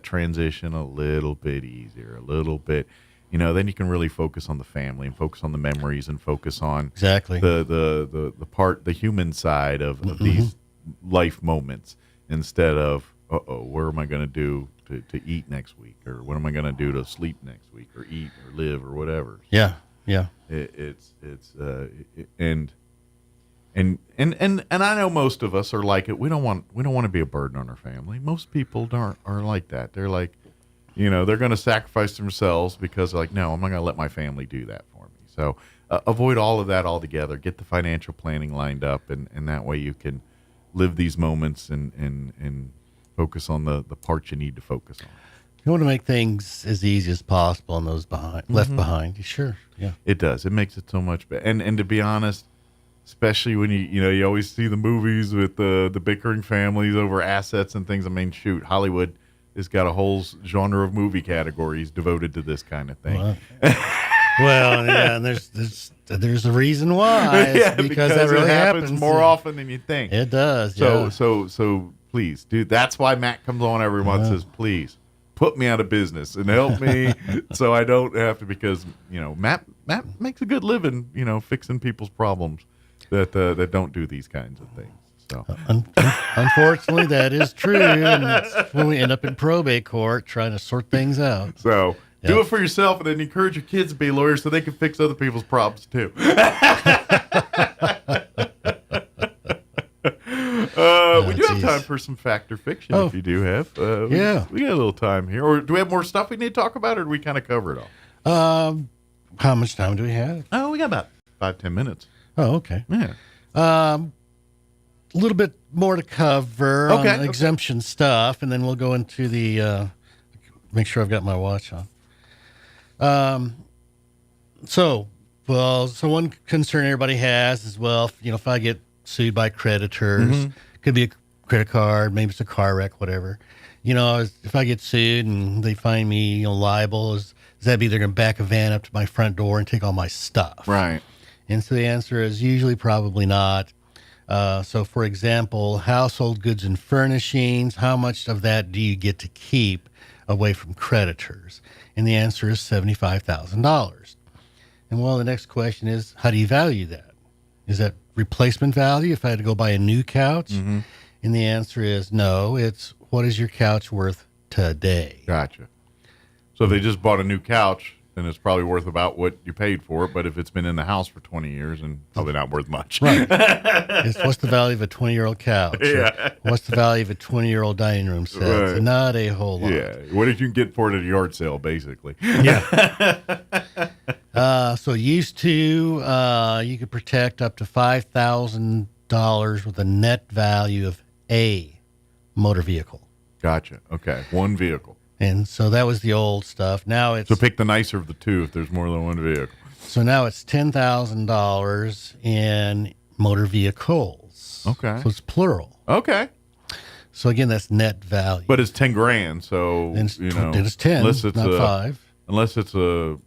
transition a little bit easier, a little bit, you know, then you can really focus on the family and focus on the memories and focus on exactly the human side of these life moments instead of, where am I going to do to eat next week, or what am I going to do to sleep next week, or eat or live or whatever. Yeah. And I know most of us are like it. We don't want to be a burden on our family. Most people are like that. They're like, you know, they're going to sacrifice themselves because they're like, no, I'm not going to let my family do that for me. So avoid all of that altogether. Get the financial planning lined up, and that way you can live these moments and focus on the parts you need to focus on. You want to make things as easy as possible on those left behind. Sure. Yeah. It does. It makes it so much better. And to be honest, especially when you always see the movies with the bickering families over assets and things. I mean, shoot, Hollywood has got a whole genre of movie categories devoted to this kind of thing. Well, yeah, and there's a reason why. It's because that really it happens more often than you think. It does. So please, dude. That's why Matt comes on every month and says, please put me out of business and help me so I don't have to, because, you know, Matt makes a good living, you know, fixing people's problems that don't do these kinds of things. So unfortunately, that is true, and that's when we end up in probate court trying to sort things out. So do it for yourself, and then encourage your kids to be lawyers so they can fix other people's problems too. We do have time for some fact or fiction if you do have. We got a little time here. Or do we have more stuff we need to talk about, or do we kind of cover it all? How much time do we have? Oh, we got about 5-10 minutes. Oh, okay. Yeah. A little bit more to cover on exemption stuff, and then we'll go into the make sure I've got my watch on. So one concern everybody has is, well, you know, if I get sued by creditors, could be a credit card, maybe it's a car wreck, whatever. You know, if I get sued and they find me, you know, liable, does that be they're going to back a van up to my front door and take all my stuff? Right. And so the answer is usually probably not. So, for example, household goods and furnishings, how much of that do you get to keep away from creditors? And the answer is $75,000. And well, the next question is, how do you value that? Is that replacement value if I had to go buy a new couch? And the answer is no. It's, what is your couch worth today? Gotcha. So if they just bought a new couch, then it's probably worth about what you paid for it. But if it's been in the house for 20 years, and probably not worth much. Right. What's the value of a 20-year-old couch? Yeah. What's the value of a 20-year-old dining room set? Right. Not a whole lot. Yeah. What did you get for it at a yard sale, basically? Yeah. So used to, you could protect up to $5,000 with a net value of a motor vehicle. Gotcha. Okay. One vehicle. And so that was the old stuff. Now it's... So pick the nicer of the two if there's more than one vehicle. So now it's $10,000 in motor vehicles. Okay. So it's plural. Okay. So again, that's net value. But it's $10,000, so it's, you know, it's 10, unless it's not 5. Unless it's a,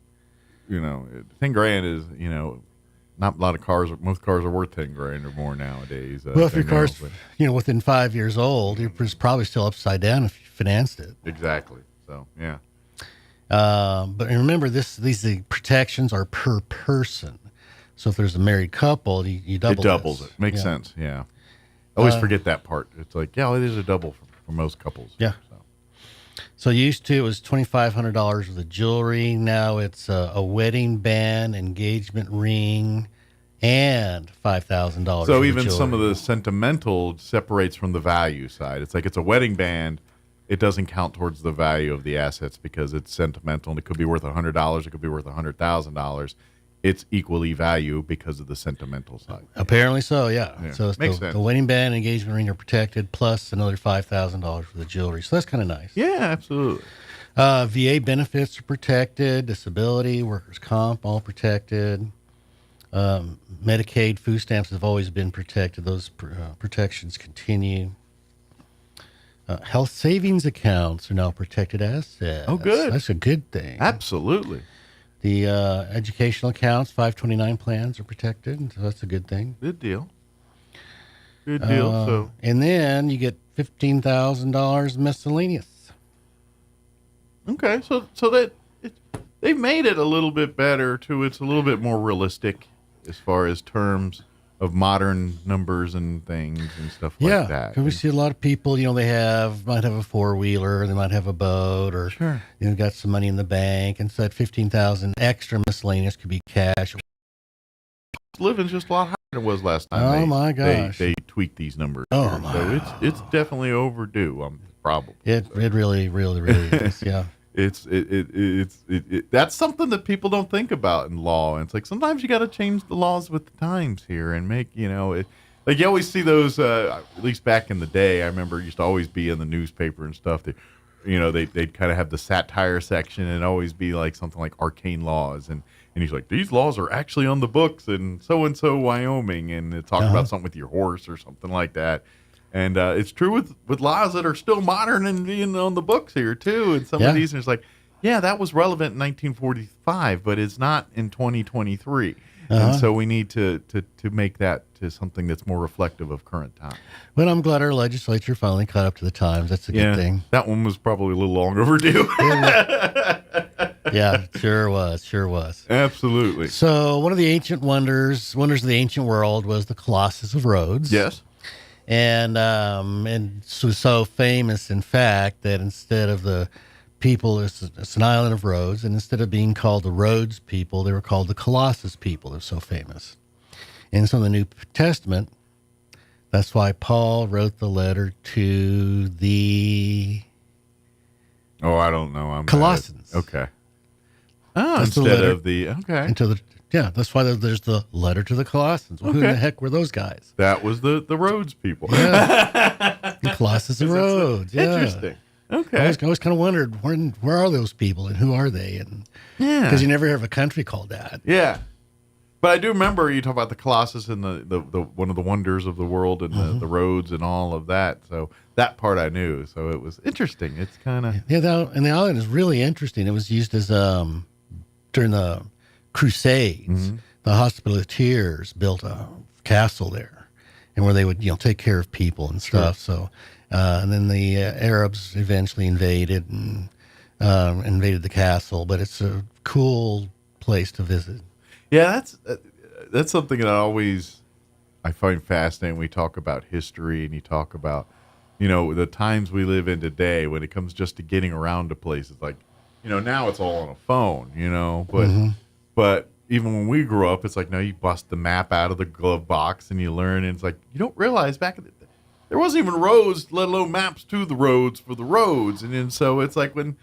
you know, $10,000 is, you know, not a lot of cars. Most cars are worth $10,000 or more nowadays. Well, if your car's, you know, within 5 years old, it's probably still upside down if you financed it. Exactly. So yeah. But remember, these protections are per person. So if there's a married couple, you double it. It doubles it. Makes sense. Yeah. I always forget that part. It's like, yeah, it is a double for most couples. Yeah. So used to it was $2,500 worth of jewelry. Now it's a wedding band, engagement ring, and $5,000. So even some of the sentimental separates from the value side. It's like it's a wedding band. It doesn't count towards the value of the assets because it's sentimental, and it could be worth $100. It could be worth $100,000. It's equally value because of the sentimental side. Apparently so, yeah. So it's Makes sense. the wedding band and engagement ring are protected, plus another $5,000 for the jewelry. So that's kind of nice. Yeah, absolutely. VA benefits are protected, disability, workers' comp, all protected. Medicaid, food stamps have always been protected. Those protections continue. Health savings accounts are now protected assets. Oh, good. That's a good thing. Absolutely. The educational accounts, 529 plans are protected, so that's a good thing. Good deal. Good deal. And then you get $15,000 miscellaneous. Okay, so they've made it a little bit better too. It's a little bit more realistic as far as terms of modern numbers and things and stuff like that. Because we see a lot of people, they might have a 4-wheeler, they might have a boat, or got some money in the bank, and so that $15,000 extra miscellaneous could be cash. Living's just a lot higher than it was last time. Oh my gosh! They tweaked these numbers. Oh my! So it's definitely overdue. Probably. It really is. Yeah. It's that's something that people don't think about in law. And it's like sometimes you got to change the laws with the times here and make like you always see those. At least back in the day, I remember it used to always be in the newspaper and stuff. That they'd kind of have the satire section and always be like something like arcane laws and he's like, these laws are actually on the books in so Wyoming, and it talk about something with your horse or something like that. And it's true with laws that are still modern and being on the books here, too. And some of these, and it's like, yeah, that was relevant in 1945, but it's not in 2023. And so we need to make that to something that's more reflective of current time. Well, I'm glad our legislature finally caught up to the times. That's a good thing. That one was probably a little long overdue. Yeah, sure was. Absolutely. So one of the ancient wonders of the ancient world was the Colossus of Rhodes. Yes. And it was so famous, in fact, that instead of the people, it's an island of Rhodes, and instead of being called the Rhodes people, they were called the Colossus people. They're so famous. And so in the New Testament, that's why Paul wrote the letter to the... Oh, I don't know. Colossians. Okay. Oh, that's instead of the... Okay. That's why there's the letter to the Colossians. Well, who in the heck were those guys? That was the Rhodes people. Yeah. The Colossus of Rhodes. Yeah. Interesting. Okay. I always kind of wondered, where are those people and who are they? And because you never hear of a country called that. Yeah. But I do remember you talk about the Colossus and the one of the wonders of the world and the roads and all of that. So that part I knew. So it was interesting. It's kind of... Yeah, and the island is really interesting. It was used as, during the Crusades, the Hospitallers built a castle there, and where they would take care of people and stuff. So, and then the Arabs eventually invaded and invaded the castle. But it's a cool place to visit. Yeah, that's something that I find fascinating. We talk about history, and you talk about the times we live in today when it comes just to getting around to places. Like now it's all on a phone. But even when we grew up, it's like, no, you bust the map out of the glove box and you learn. And it's like, you don't realize back in the day, there wasn't even roads, let alone maps to the roads for the roads. And then so it's like when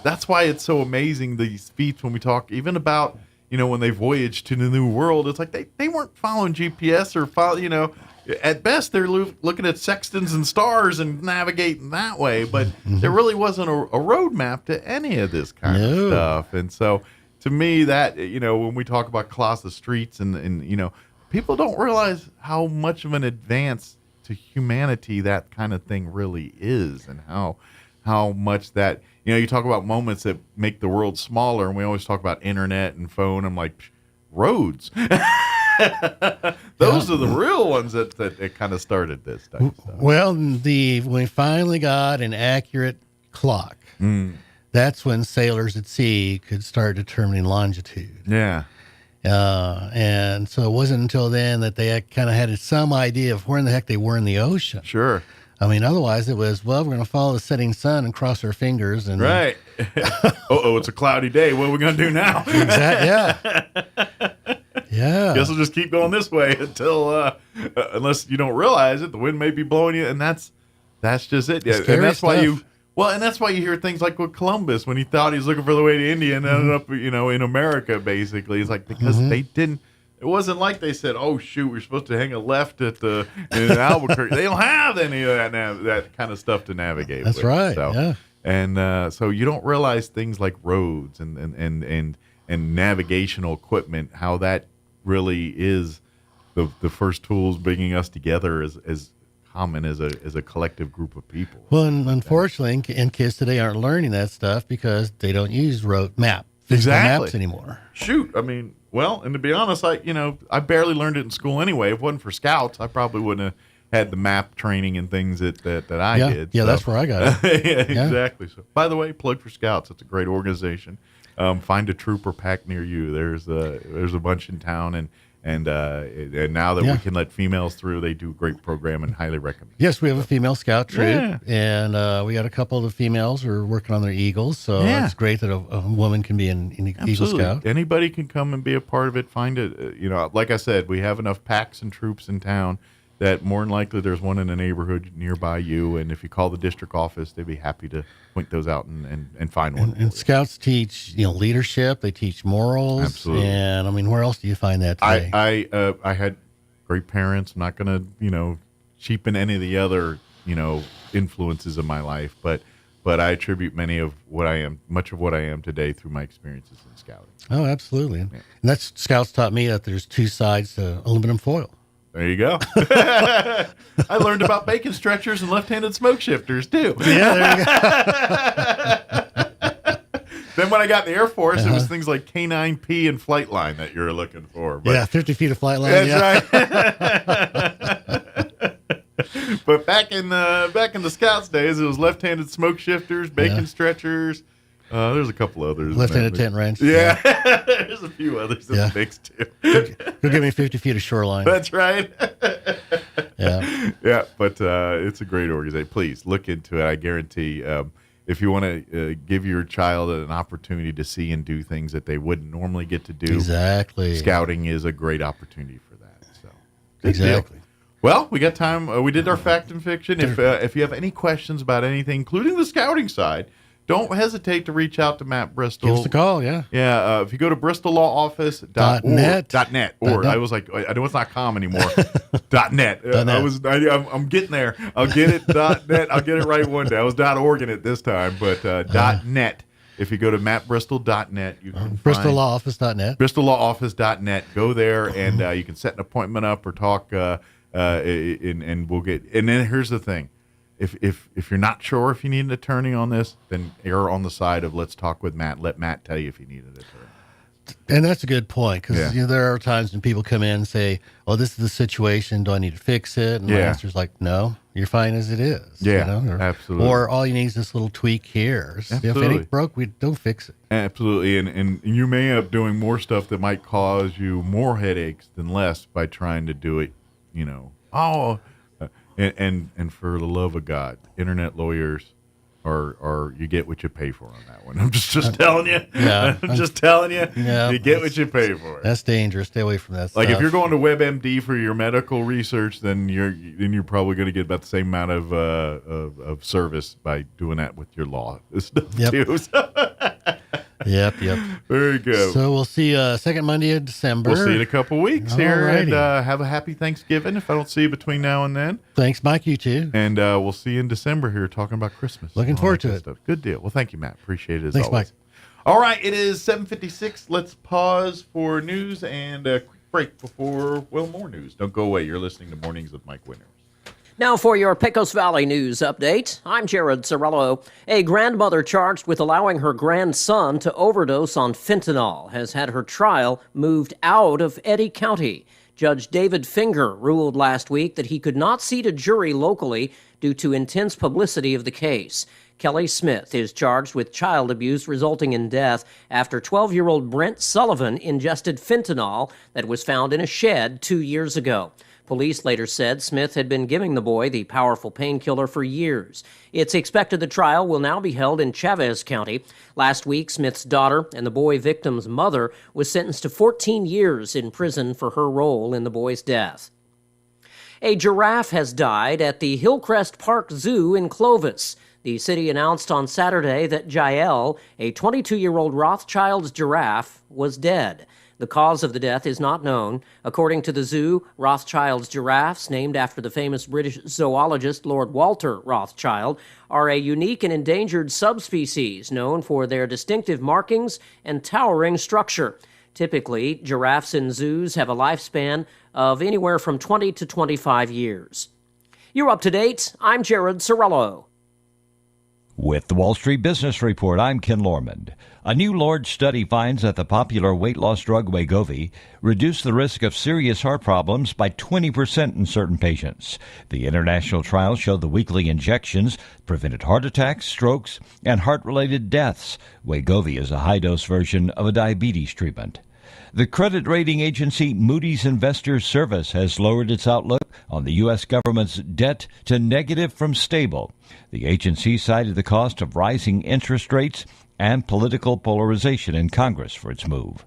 that's why it's so amazing, these feats, when we talk even about, when they voyaged to the New World, it's like they weren't following GPS or at best they're looking at sextants and stars and navigating that way. But there really wasn't a road map to any of this kind of stuff. And so, to me, that, when we talk about Colossus streets and people don't realize how much of an advance to humanity that kind of thing really is, and how much that, you talk about moments that make the world smaller, and we always talk about internet and phone. I'm like, roads. Those are the real ones that kind of started this type of stuff. Well, when we finally got an accurate clock, that's when sailors at sea could start determining longitude. Yeah. And so it wasn't until then that they kind of had some idea of where in the heck they were in the ocean. Sure. I mean, otherwise it was, well, we're going to follow the setting sun and cross our fingers. And Right. It's a cloudy day. What are we going to do now? Exactly. Yeah. Guess we'll just keep going this way until, unless you don't realize it, the wind may be blowing you, and that's just it. Yeah. And that's why that's why you hear things like with Columbus, when he thought he was looking for the way to India and ended up, in America, basically. It's like, because they didn't. It wasn't like they said, "Oh shoot, we're supposed to hang a left in Albuquerque." They don't have any of that kind of stuff to navigate. That's with. right. So, yeah. And so you don't realize things like roads and navigational equipment, how that really is the first tools bringing us together as common as a collective group of people. Well, and unfortunately, and kids today aren't learning that stuff because they don't use physical maps anymore. Shoot, I mean. Well, and to be honest, I barely learned it in school anyway. If it wasn't for Scouts, I probably wouldn't have had the map training and things that I did. Yeah, so. That's where I got it. Yeah, exactly. So, by the way, plug for Scouts. It's a great organization. Find a trooper pack near you. There's a bunch in town, and now that we can let females through, they do a great program and highly recommend. Yes, we have a female scout troop, and we got a couple of the females who are working on their Eagles, so it's great that a woman can be an Eagle Scout. Anybody can come and be a part of it. Find it. Like I said, we have enough packs and troops in town that more than likely there's one in a neighborhood nearby you, and if you call the district office, they'd be happy to point those out and find one. And Scouts teach leadership, they teach morals. Absolutely. And I mean, where else do you find that today? I had great parents. I'm not going to cheapen any of the other influences of my life, but I attribute much of what I am today through my experiences in scouting. Oh, absolutely. And that's Scouts taught me that there's two sides to aluminum foil. There you go. I learned about bacon stretchers and left-handed smoke shifters, too. Yeah, there you go. Then when I got in the Air Force, it was things like K9P and flight line that you were looking for. But 50 feet of flight line. That's right. But back in the Scouts days, it was left-handed smoke shifters, bacon stretchers. There's a couple others. Left-handed tent wrench. Yeah. There's a few others in the mix, too. Go give me 50 feet of shoreline. That's right. Yeah, but it's a great organization. Please look into it. I guarantee if you want to give your child an opportunity to see and do things that they wouldn't normally get to do, exactly, scouting is a great opportunity for that. So exactly. Well, we got time. We did our fact and fiction. If you have any questions about anything, including the scouting side, don't hesitate to reach out to Matt Bristol. Give us a call, yeah. Yeah, if you go to bristolllawoffice.net, or I was like, I know it's not .com anymore. .net. I'm getting there. I'll get it. .net. I'll get it right one day. I was .org in it this time, but .net. If you go to mattbristol.net, you can BristolLawOffice.net. BristolLawOffice.net. Go there and you can set an appointment up or talk, and we'll get. And then here's the thing. If you're not sure if you need an attorney on this, then err on the side of let's talk with Matt. Let Matt tell you if you need an attorney. And that's a good point, because there are times when people come in and say, "Oh, this is the situation. Do I need to fix it?" And my answer's like, "No, you're fine as it is." Yeah, absolutely. Or all you need is this little tweak here. If it ain't broke, we don't fix it. Absolutely, and you may end up doing more stuff that might cause you more headaches than less by trying to do it. And for the love of God, internet lawyers are you get what you pay for on that one. I'm just telling you. Yeah. I'm just telling you. Yeah, you get what you pay for. That's dangerous. Stay away from that stuff. Like if you're going to WebMD for your medical research, then you're probably going to get about the same amount of service by doing that with your law stuff too. Yep. Very good. So we'll see second Monday of December. We'll see you in a couple weeks here. And have a happy Thanksgiving if I don't see you between now and then. Thanks, Mike. You too. And we'll see you in December here talking about Christmas. Looking forward to it. Stuff. Good deal. Well, thank you, Matt. Appreciate it as Thanks, always. Mike. All right, it is 7:56. Let's pause for news and a quick break before, more news. Don't go away. You're listening to Mornings with Mike Winters. Now for your Pecos Valley news update. I'm Jared Cirillo. A grandmother charged with allowing her grandson to overdose on fentanyl has had her trial moved out of Eddy County. Judge David Finger ruled last week that he could not seat a jury locally due to intense publicity of the case. Kelly Smith is charged with child abuse resulting in death after 12-year-old Brent Sullivan ingested fentanyl that was found in a shed 2 years ago. Police later said Smith had been giving the boy the powerful painkiller for years. It's expected the trial will now be held in Chavez County. Last week, Smith's daughter and the boy victim's mother was sentenced to 14 years in prison for her role in the boy's death. A giraffe has died at the Hillcrest Park Zoo in Clovis. The city announced on Saturday that Jael, a 22-year-old Rothschild's giraffe, was dead. The cause of the death is not known. According to the zoo, Rothschild's giraffes, named after the famous British zoologist Lord Walter Rothschild, are a unique and endangered subspecies known for their distinctive markings and towering structure. Typically, giraffes in zoos have a lifespan of anywhere from 20 to 25 years. You're up to date. I'm Jared Sorello. With the Wall Street Business Report, I'm Ken Lormand. A new large study finds that the popular weight loss drug Wegovy reduced the risk of serious heart problems by 20% in certain patients. The international trial showed the weekly injections prevented heart attacks, strokes, and heart-related deaths. Wegovy is a high-dose version of a diabetes treatment. The credit rating agency Moody's Investors Service has lowered its outlook on the U.S. government's debt to negative from stable. The agency cited the cost of rising interest rates and political polarization in Congress for its move.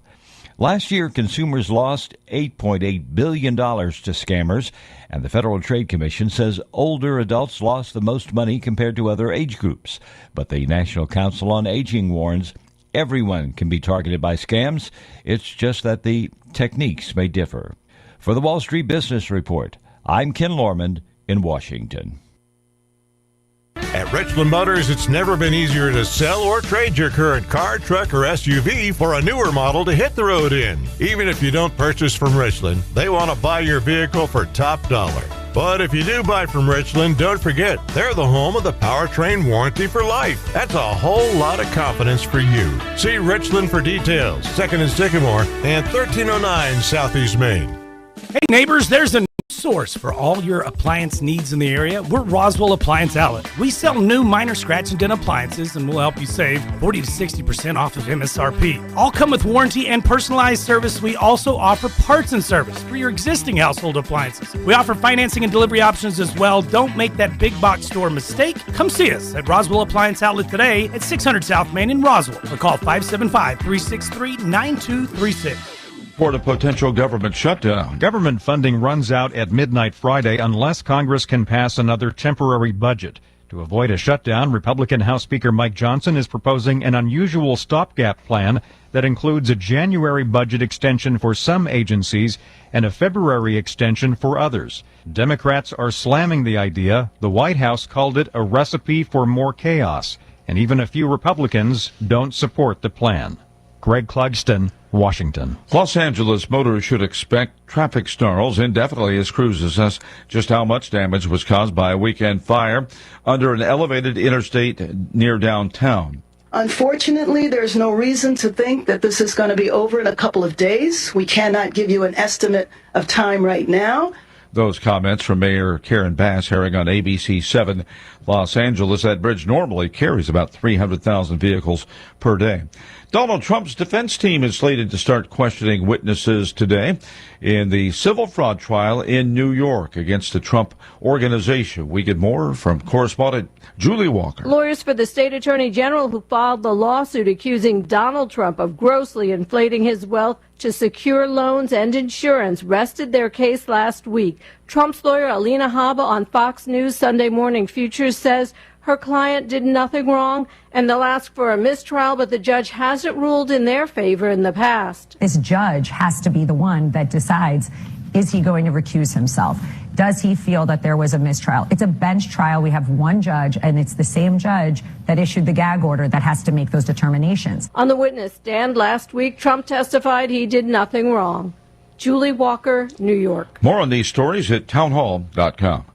Last year, consumers lost $8.8 billion to scammers, and the Federal Trade Commission says older adults lost the most money compared to other age groups. But the National Council on Aging warns everyone can be targeted by scams. It's just that the techniques may differ. For the Wall Street Business Report, I'm Ken Lormand in Washington. At Richland Motors, it's never been easier to sell or trade your current car, truck, or SUV for a newer model to hit the road in. Even if you don't purchase from Richland, they want to buy your vehicle for top dollar. But if you do buy from Richland, don't forget, they're the home of the powertrain warranty for life. That's a whole lot of confidence for you. See Richland for details. 2nd and Sycamore and 1309 Southeast Main. Hey neighbors, there's a source for all your appliance needs in the area. We're Roswell Appliance Outlet. We sell new minor scratch and dent appliances, and we'll help you save 40 to 60% off of MSRP. All come with warranty and personalized service. We also offer parts and service for your existing household appliances. We offer financing and delivery options as well. Don't make that big box store mistake. Come see us at Roswell Appliance Outlet today at 600 South Main in Roswell, or call 575-363-9236. For the potential government shutdown. Government funding runs out at midnight Friday unless Congress can pass another temporary budget. To avoid a shutdown, Republican House Speaker Mike Johnson is proposing an unusual stopgap plan that includes a January budget extension for some agencies and a February extension for others. Democrats are slamming the idea. The White House called it a recipe for more chaos, and even a few Republicans don't support the plan. Greg Clugston, Washington. Los Angeles motorists should expect traffic snarls indefinitely as crews assess just how much damage was caused by a weekend fire under an elevated interstate near downtown. Unfortunately, there's no reason to think that this is going to be over in a couple of days. We cannot give you an estimate of time right now. Those comments from Mayor Karen Bass airing on ABC 7 Los Angeles. That bridge normally carries about 300,000 vehicles per day. Donald Trump's defense team is slated to start questioning witnesses today in the civil fraud trial in New York against the Trump organization. We get more from correspondent Julie Walker. Lawyers for the state attorney general who filed the lawsuit accusing Donald Trump of grossly inflating his wealth to secure loans and insurance rested their case last week. Trump's lawyer Alina Habba on Fox News Sunday Morning Futures says her client did nothing wrong and they'll ask for a mistrial, but the judge hasn't ruled in their favor in the past. This judge has to be the one that decides, is he going to recuse himself? Does he feel that there was a mistrial? It's a bench trial. We have one judge, and it's the same judge that issued the gag order that has to make those determinations. On the witness stand last week, Trump testified he did nothing wrong. Julie Walker, New York. More on these stories at townhall.com.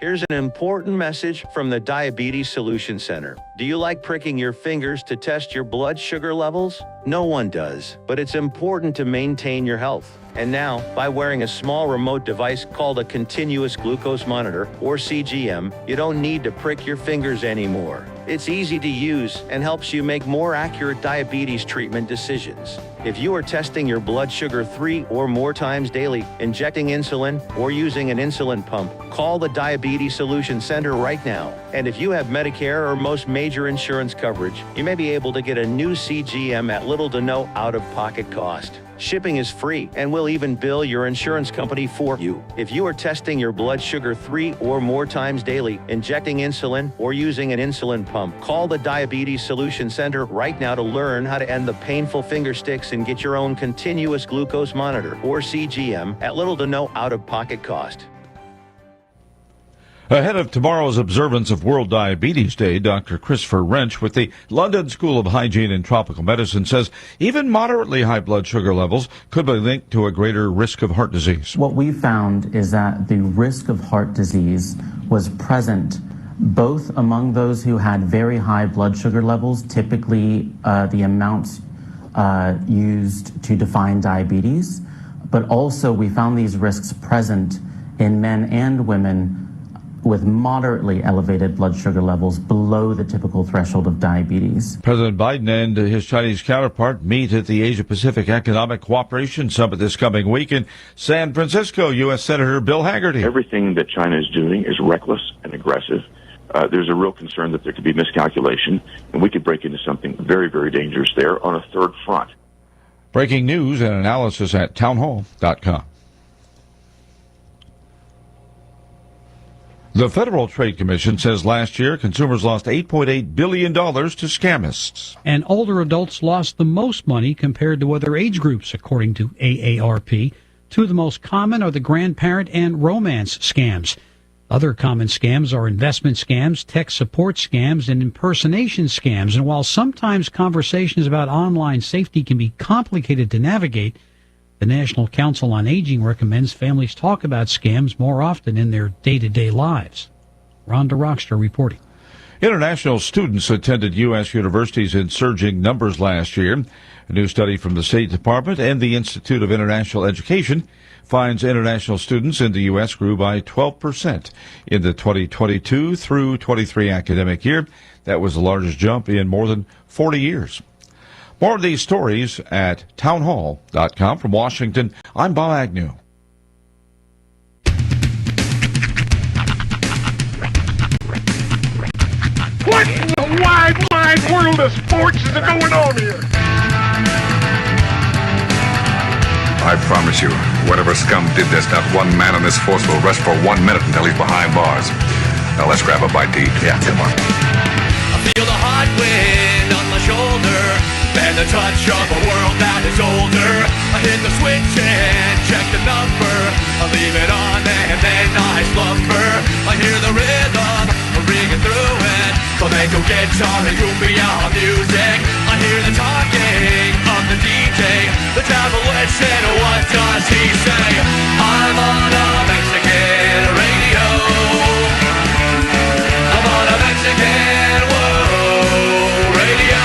Here's an important message from the Diabetes Solution Center. Do you like pricking your fingers to test your blood sugar levels? No one does, but it's important to maintain your health. And now, by wearing a small remote device called a continuous glucose monitor, or CGM, you don't need to prick your fingers anymore. It's easy to use and helps you make more accurate diabetes treatment decisions. If you are testing your blood sugar 3 or more times daily, injecting insulin, or using an insulin pump, call the Diabetes Solution Center right now. And if you have Medicare or most major insurance coverage, you may be able to get a new CGM at little to no out-of-pocket cost. Shipping is free, and we'll even bill your insurance company for you. If you are testing your blood sugar 3 or more times daily, injecting insulin, or using an insulin pump, call the Diabetes Solution Center right now to learn how to end the painful finger sticks and get your own continuous glucose monitor, or CGM, at little to no out-of-pocket cost. Ahead of tomorrow's observance of World Diabetes Day, Dr. Christopher Wrench with the London School of Hygiene and Tropical Medicine says even moderately high blood sugar levels could be linked to a greater risk of heart disease. What we found is that the risk of heart disease was present both among those who had very high blood sugar levels, typically the amount used to define diabetes, but also we found these risks present in men and women with moderately elevated blood sugar levels below the typical threshold of diabetes. President Biden and his Chinese counterpart meet at the Asia-Pacific Economic Cooperation Summit this coming week in San Francisco. U.S. Senator Bill Hagerty. Everything that China is doing is reckless and aggressive. There's a real concern that there could be miscalculation, and we could break into something very, very dangerous there on a third front. Breaking news and analysis at townhall.com. The Federal Trade Commission says last year consumers lost $8.8 billion to scamists. And older adults lost the most money compared to other age groups, according to AARP. Two of the most common are the grandparent and romance scams. Other common scams are investment scams, tech support scams, and impersonation scams. And while sometimes conversations about online safety can be complicated to navigate, the National Council on Aging recommends families talk about scams more often in their day-to-day lives. Rhonda Rockster reporting. International students attended U.S. universities in surging numbers last year. A new study from the State Department and the Institute of International Education finds international students in the U.S. grew by 12% in the 2022 through 23 academic year. That was the largest jump in more than 40 years. More of these stories at townhall.com. From Washington, I'm Bob Agnew. What in the wide world of sports is going on here? I promise you, whatever scum did this, not one man on this force will rest for 1 minute until he's behind bars. Now let's grab a bite to eat. Yeah, come on. I feel the hot wind on my shoulder and the touch of a world that is older. I hit the switch and check the number. I leave it on and then I slumber. I hear the rhythm ringing through it. Flamenco guitar and cumbia music. I hear the talking of the DJ. The devil listen, what does he say? I'm on a Mexican radio. I'm on a Mexican radio.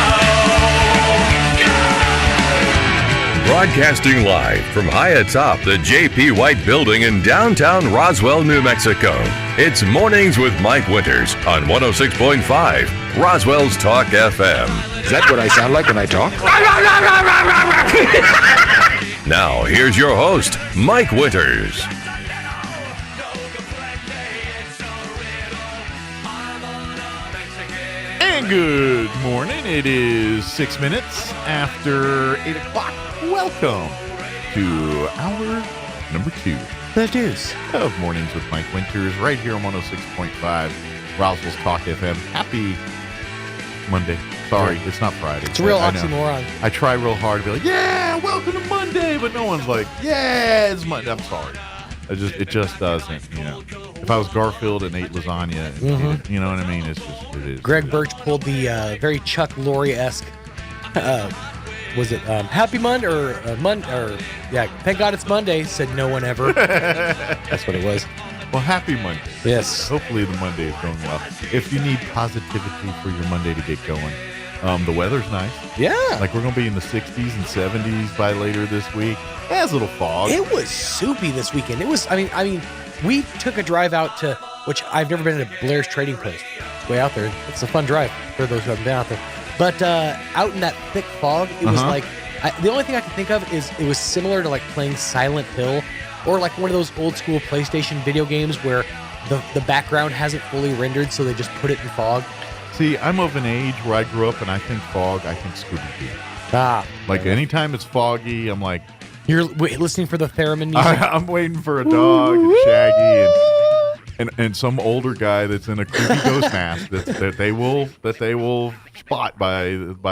Broadcasting live from high atop the J.P. White Building in downtown Roswell, New Mexico. It's Mornings with Mike Winters on 106.5 Roswell's Talk FM. Is that what I sound like when I talk? Now, here's your host, Mike Winters. And good morning. It is 6 minutes after 8 o'clock. Welcome to hour number 2. That is of Mornings with Mike Winters, right here on 106.5 Roswell's Talk FM. Happy Monday. Sorry, it's not Friday. It's a real oxymoron. I try real hard to be like, yeah, welcome to Monday, but no one's like, yeah, it's Monday. I'm sorry. It just doesn't, you know. If I was Garfield and ate lasagna, you know what I mean? It is. Greg Birch pulled the very Chuck Lorre-esque, was it Happy Monday or yeah, thank God it's Monday, said no one ever. That's what it was. Well, happy Monday. Yes. Hopefully the Monday is going well. If you need positivity for your Monday to get going, The weather's nice. Yeah. Like we're going to be in the 60s and 70s by later this week. It has a little fog. It was soupy this weekend. It was, I mean, we took a drive out to, which I've never been to Blair's Trading Post. It's way out there. It's a fun drive for those who haven't been out there. But out in that thick fog, it was like, the only thing I can think of is it was similar to like playing Silent Hill or like one of those old school PlayStation video games where the background hasn't fully rendered, so they just put it in fog. See, I'm of an age where I grew up and I think fog, I think Scooby-Doo. Like anytime it's foggy, I'm like... You're listening for the theremin music? I'm waiting for a dog and Shaggy and some older guy that's in a creepy ghost mask that they will spot by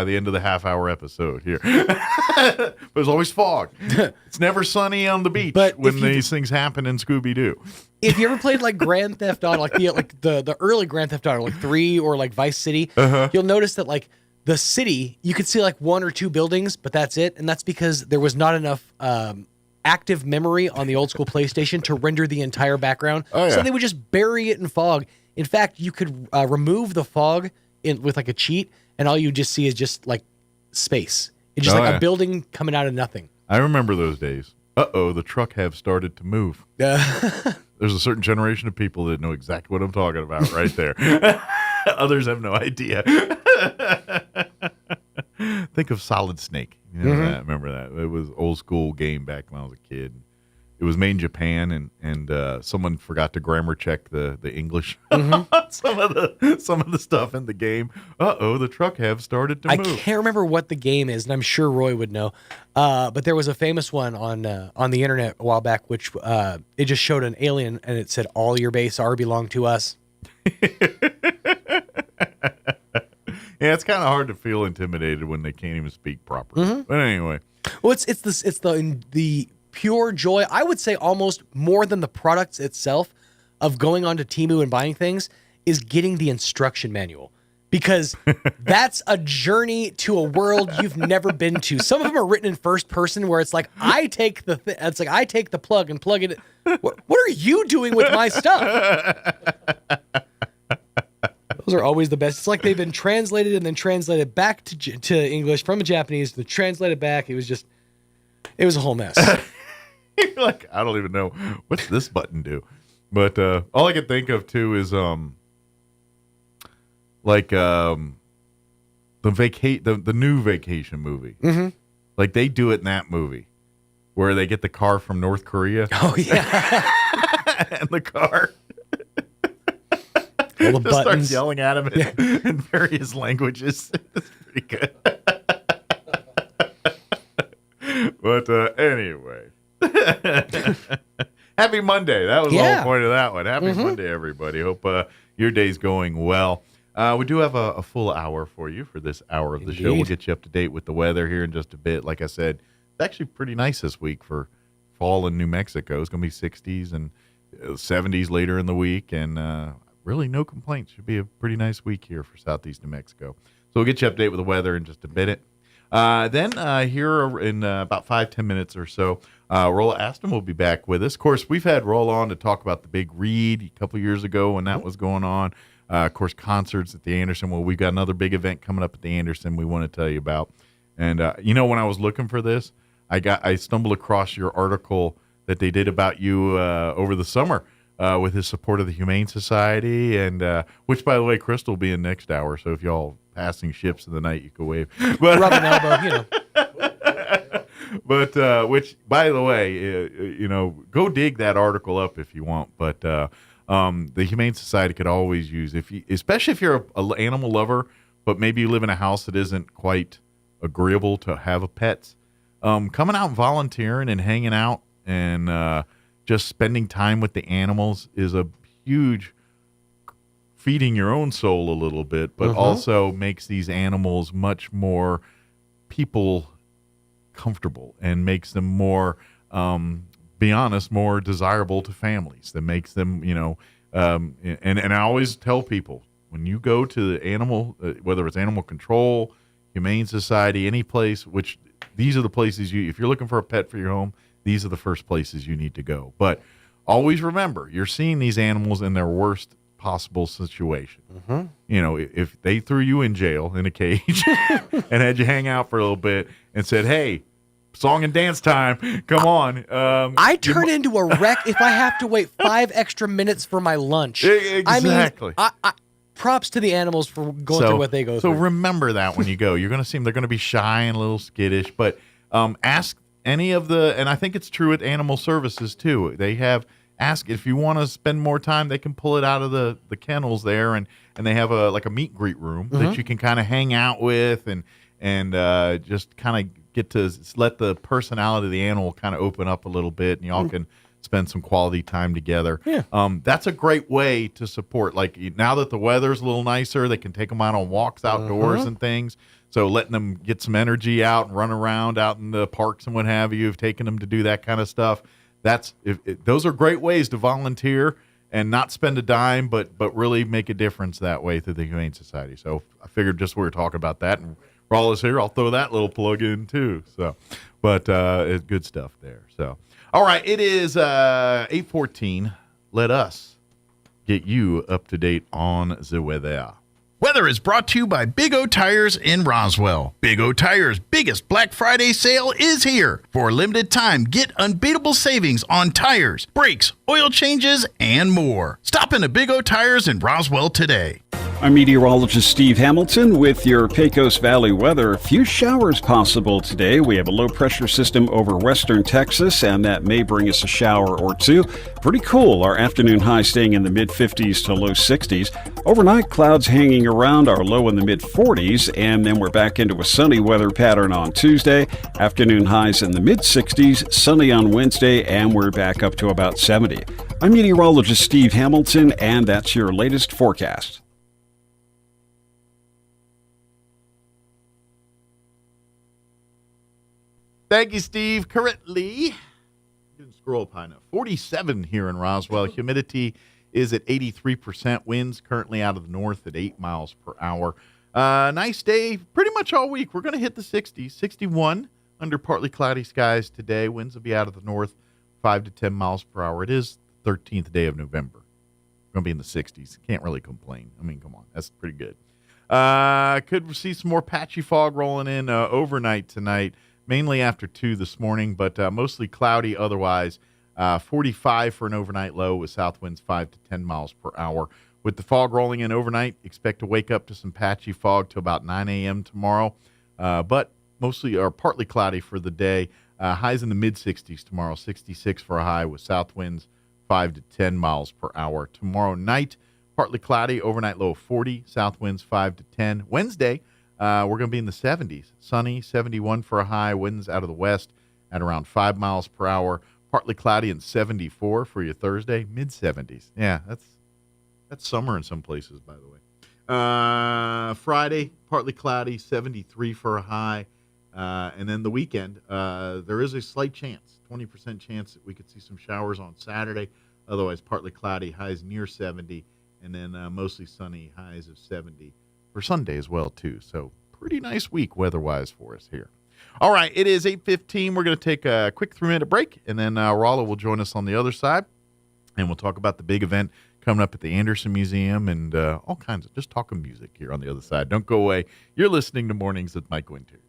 the end of the half-hour episode here. But there's always fog. It's never sunny on the beach when these things happen in Scooby-Doo. If you ever played like Grand Theft Auto, like the early Grand Theft Auto, like 3 or like Vice City, you'll notice that like the city, you could see like 1 or 2 buildings, but that's it. And that's because there was not enough active memory on the old school PlayStation to render the entire background. So they would just bury it in fog. In fact, you could remove the fog with like a cheat, and all you just see is just like space. It's just a building coming out of nothing. I remember those days. The truck have started to move. There's a certain generation of people that know exactly what I'm talking about right there. Others have no idea. Think of Solid Snake. You know that? Remember that? It was an old school game back when I was a kid. It was made in Japan, and someone forgot to grammar check the English on some of the stuff in the game. The truck have started to move. I can't remember what the game is, and I'm sure Roy would know. But there was a famous one on the internet a while back, which it just showed an alien, and it said, "All your base are belong to us." Yeah, it's kind of hard to feel intimidated when they can't even speak properly. But anyway, well, it's the pure joy, I would say, almost more than the products itself, of going onto Temu and buying things, is getting the instruction manual, because that's a journey to a world you've never been to. Some of them are written in first person, where it's like I take the plug and plug it. What are you doing with my stuff? Those are always the best. It's like they've been translated and then translated back to English from Japanese to translate it back. It was a whole mess. You're like, I don't even know what's this button do. But all I can think of too is the new Vacation movie. Like they do it in that movie where they get the car from North Korea. Oh yeah, and the car. All the just buttons. starts yelling at him in various languages. It's pretty good. But anyway. Happy Monday. That was the whole point of that one. Happy Monday, everybody. Hope your day's going well. We do have a full hour for you for this hour of the show. We'll get you up to date with the weather here in just a bit. Like I said, it's actually pretty nice this week for fall in New Mexico. It's going to be 60s and 70s later in the week, and really no complaints. Should be a pretty nice week here for southeast New Mexico. So we'll get you up to date with the weather in just a bit. Then here in about 5-10 minutes or so, Rolla Aston will be back with us. Of course, we've had Rolla on to talk about the big read a couple years ago when that was going on. Of course, concerts at the Anderson. Well, we've got another big event coming up at the Anderson we want to tell you about. And, when I was looking for this, I stumbled across your article that they did about you over the summer with his support of the Humane Society, and which, by the way, Crystal will be in next hour. So if y'all passing ships in the night, you can wave. But, rub an elbow, But which, by the way, go dig that article up if you want. But the Humane Society could always use, especially if you're an animal lover, but maybe you live in a house that isn't quite agreeable to have a pet. Coming out and volunteering and hanging out and just spending time with the animals is a huge feeding your own soul a little bit, but also makes these animals much more people comfortable and makes them more, be honest, more desirable to families. That makes them, and I always tell people, when you go to the animal, whether it's animal control, Humane Society, any place, which these are the places if you're looking for a pet for your home, these are the first places you need to go. But always remember, you're seeing these animals in their worst possible situation. You know, if they threw you in jail in a cage and had you hang out for a little bit and said, hey, song and dance time, come on. I turn into a wreck if I have to wait 5 extra minutes for my lunch. Exactly. I mean, props to the animals for going through what they go through. So remember that when you go. You're going to see them. They're going to be shy and a little skittish, but ask any of and I think it's true at animal services too. They ask if you want to spend more time, they can pull it out of the kennels there, and they have a meet and greet room that you can kind of hang out with and just kind of get to let the personality of the animal kind of open up a little bit, and y'all can spend some quality time together. Yeah. That's a great way to support. Like now that the weather's a little nicer, they can take them out on walks outdoors and things. So letting them get some energy out and run around out in the parks and what have you, taking them to do that kind of stuff. Those are great ways to volunteer and not spend a dime, but really make a difference that way through the Humane Society. So I figured just we were talking about that, and Raul is here, I'll throw that little plug in too. So, but it's good stuff there. So, all right, it is 8:14. Let us get you up to date on the weather. Weather is brought to you by Big O Tires in Roswell. Big O Tires' biggest Black Friday sale is here. For a limited time, get unbeatable savings on tires, brakes, oil changes, and more. Stop into Big O Tires in Roswell today. I'm meteorologist Steve Hamilton with your Pecos Valley weather. A few showers possible today. We have a low pressure system over western Texas, and that may bring us a shower or two. Pretty cool. Our afternoon high staying in the mid-50s to low 60s. Overnight, clouds hanging around, our low in the mid-40s, and then we're back into a sunny weather pattern on Tuesday. Afternoon highs in the mid-60s, sunny on Wednesday, and we're back up to about 70. I'm meteorologist Steve Hamilton, and that's your latest forecast. Thank you, Steve. Currently, you can scroll up high enough. 47 here in Roswell. Humidity is at 83%. Winds currently out of the north at 8 miles per hour. Nice day pretty much all week. We're going to hit the 60s. 61 under partly cloudy skies today. Winds will be out of the north 5 to 10 miles per hour. It is the 13th day of November. We're going to be in the 60s. Can't really complain. I mean, come on. That's pretty good. Could see some more patchy fog rolling in overnight tonight. Mainly after 2 this morning, but mostly cloudy otherwise. 45 for an overnight low with south winds 5 to 10 miles per hour. With the fog rolling in overnight, expect to wake up to some patchy fog to about 9 a.m. tomorrow, but mostly or partly cloudy for the day. Highs in the mid-60s tomorrow, 66 for a high with south winds 5 to 10 miles per hour. Tomorrow night, partly cloudy, overnight low of 40, south winds 5 to 10. Wednesday, we're going to be in the 70s. Sunny, 71 for a high. Winds out of the west at around 5 miles per hour. Partly cloudy and 74 for your Thursday. Mid-70s. Yeah, that's summer in some places, by the way. Friday, partly cloudy, 73 for a high. And then the weekend, there is a slight chance, 20% chance that we could see some showers on Saturday. Otherwise, partly cloudy, highs near 70. And then mostly sunny, highs of 70. For Sunday as well, too. So pretty nice week weather-wise for us here. All right, it is 8:15. We're going to take a quick 3-minute break, and then Rollo will join us on the other side, and we'll talk about the big event coming up at the Anderson Museum and all kinds of just talking music here on the other side. Don't go away. You're listening to Mornings with Mike Winters.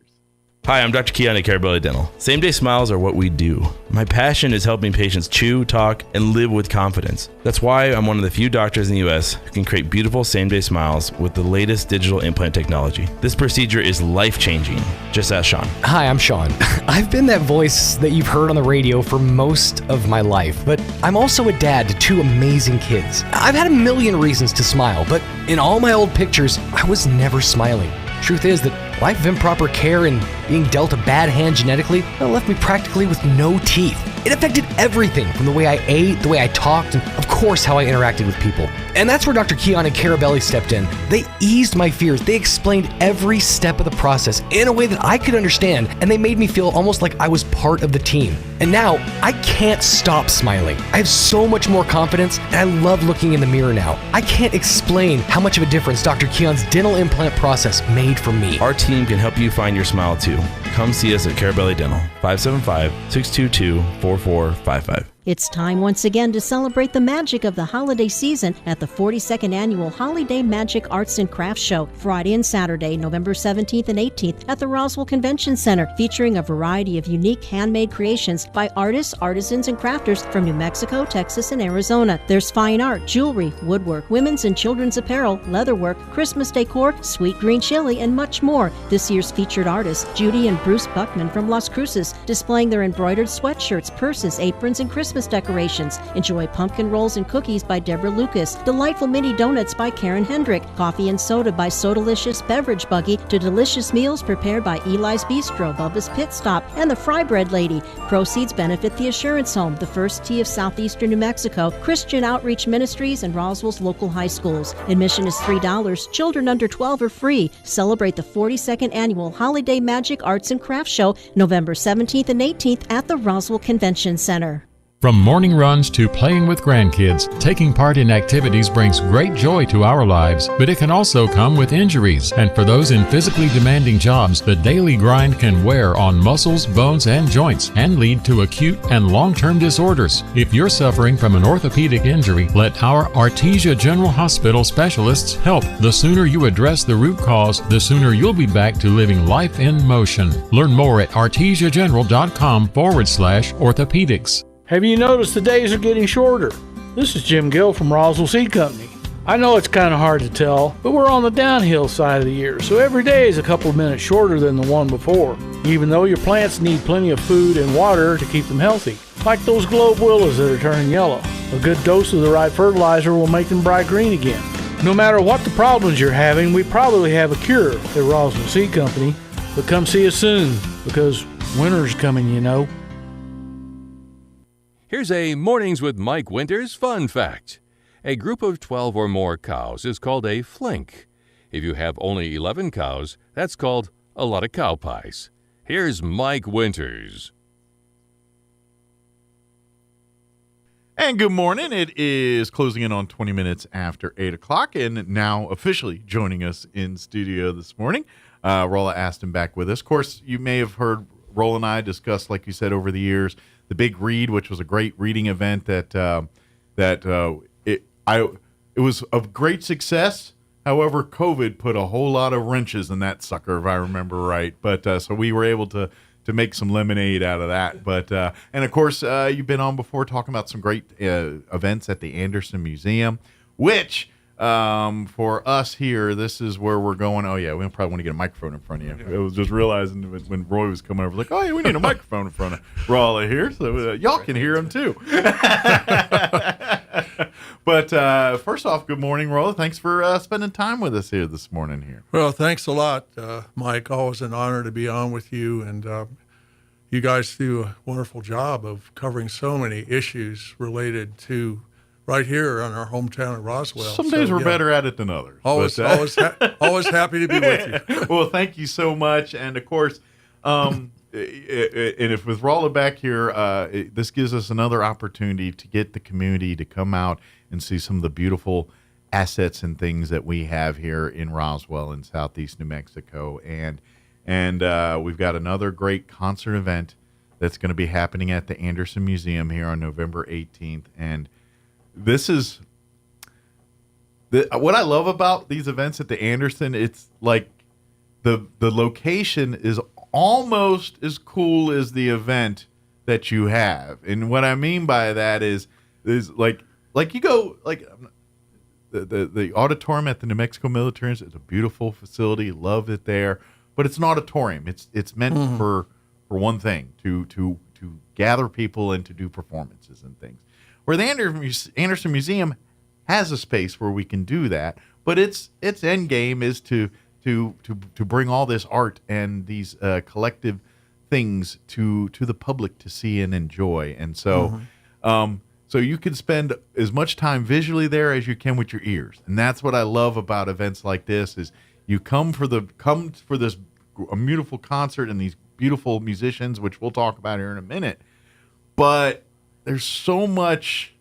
Hi, I'm Dr. Keon at Carabelli Dental. Same-day smiles are what we do. My passion is helping patients chew, talk, and live with confidence. That's why I'm one of the few doctors in the U.S. who can create beautiful same-day smiles with the latest digital implant technology. This procedure is life-changing. Just ask Sean. Hi, I'm Sean. I've been that voice that you've heard on the radio for most of my life, but I'm also a dad to 2 amazing kids. I've had a million reasons to smile, but in all my old pictures, I was never smiling. Truth is that life of improper care and being dealt a bad hand genetically left me practically with no teeth. It affected everything from the way I ate, the way I talked, and of course how I interacted with people. And that's where Dr. Keon and Carabelli stepped in. They eased my fears. They explained every step of the process in a way that I could understand, and they made me feel almost like I was part of the team. And now, I can't stop smiling. I have so much more confidence, and I love looking in the mirror now. I can't explain how much of a difference Dr. Keon's dental implant process made for me. Our team can help you find your smile too. Come see us at Carabelli Dental, 575-622-4455. It's time once again to celebrate the magic of the holiday season at the 42nd Annual Holiday Magic Arts and Crafts Show, Friday and Saturday, November 17th and 18th at the Roswell Convention Center, featuring a variety of unique handmade creations by artists, artisans, and crafters from New Mexico, Texas, and Arizona. There's fine art, jewelry, woodwork, women's and children's apparel, leatherwork, Christmas decor, sweet green chili, and much more. This year's featured artists, Judy and Bruce Buckman from Las Cruces, displaying their embroidered sweatshirts, purses, aprons, and Christmas decorations. Enjoy pumpkin rolls and cookies by Deborah Lucas, delightful mini donuts by Karen Hendrick, coffee and soda by Sodalicious Beverage Buggy, to delicious meals prepared by Eli's Bistro, Bubba's Pit Stop, and the Fry Bread Lady. Proceeds benefit the Assurance Home, the First Tee of Southeastern New Mexico, Christian Outreach Ministries, and Roswell's local high schools. Admission is $3. Children under 12 are free. Celebrate the 42nd Annual Holiday Magic Arts and Crafts Show, November 17th and 18th at the Roswell Convention Center. From morning runs to playing with grandkids, taking part in activities brings great joy to our lives, but it can also come with injuries. And for those in physically demanding jobs, the daily grind can wear on muscles, bones, and joints and lead to acute and long-term disorders. If you're suffering from an orthopedic injury, let our Artesia General Hospital specialists help. The sooner you address the root cause, the sooner you'll be back to living life in motion. Learn more at artesiageneral.com/orthopedics. Have you noticed the days are getting shorter? This is Jim Gill from Roswell Seed Company. I know it's kind of hard to tell, but we're on the downhill side of the year, so every day is a couple of minutes shorter than the one before, even though your plants need plenty of food and water to keep them healthy. Like those globe willows that are turning yellow. A good dose of the right fertilizer will make them bright green again. No matter what the problems you're having, we probably have a cure at Roswell Seed Company. But come see us soon, because winter's coming, you know. Here's a Mornings with Mike Winters fun fact. A group of 12 or more cows is called a flink. If you have only 11 cows, that's called a lot of cow pies. Here's Mike Winters. And good morning. It is closing in on 20 minutes after 8 o'clock, and now officially joining us in studio this morning, Rolla Aston back with us. Of course, you may have heard Rolla and I discuss, like you said, over the years, the Big Read, which was a great reading event it was of great success. However, COVID put a whole lot of wrenches in that sucker, if I remember right. But so we were able to make some lemonade out of that. But and of course, you've been on before talking about some great events at the Anderson Museum, which for us here, this is where we're going. Oh yeah, we probably want to get a microphone in front of you. I was just realizing when Roy was coming over, like, oh yeah, we need a microphone in front of Rolla here, so y'all can hear him too. But first off, good morning, Rolla. Thanks for spending time with us here this morning. Here. Well, thanks a lot, Mike. Always an honor to be on with you, and you guys do a wonderful job of covering so many issues related to right here in our hometown of Roswell. Some days we're better at it than others. Always happy to be with you. Well, thank you so much. And of course, and if with Rolla back here, this gives us another opportunity to get the community to come out and see some of the beautiful assets and things that we have here in Roswell in southeast New Mexico. And we've got another great concert event that's going to be happening at the Anderson Museum here on November 18th. And this is what I love about these events at the Anderson. It's like the location is almost as cool as the event that you have. And what I mean by that is like you go, like the auditorium at the New Mexico Military, it's a beautiful facility. Love it there, but it's an auditorium. It's meant for one thing, to gather people and to do performances and things. Where the Anderson Museum has a space where we can do that, but its end game is to bring all this art and these collective things to the public to see and enjoy. And so, so you can spend as much time visually there as you can with your ears, and that's what I love about events like this. Is you come for this beautiful concert and these beautiful musicians, which we'll talk about here in a minute, but there's so much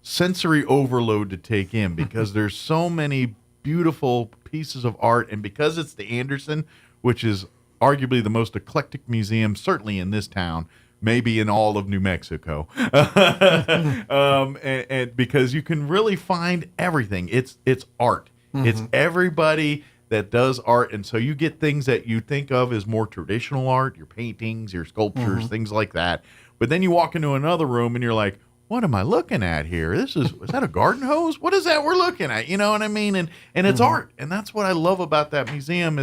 sensory overload to take in because there's so many beautiful pieces of art. And because it's the Anderson, which is arguably the most eclectic museum, certainly in this town, maybe in all of New Mexico. And because you can really find everything. It's art. It's everybody that does art, and so you get things that you think of as more traditional art, your paintings, your sculptures, things like that. But then you walk into another room and you're like, what am I looking at here? Is that a garden hose? What is that we're looking at? You know what I mean? And it's art. And that's what I love about that museum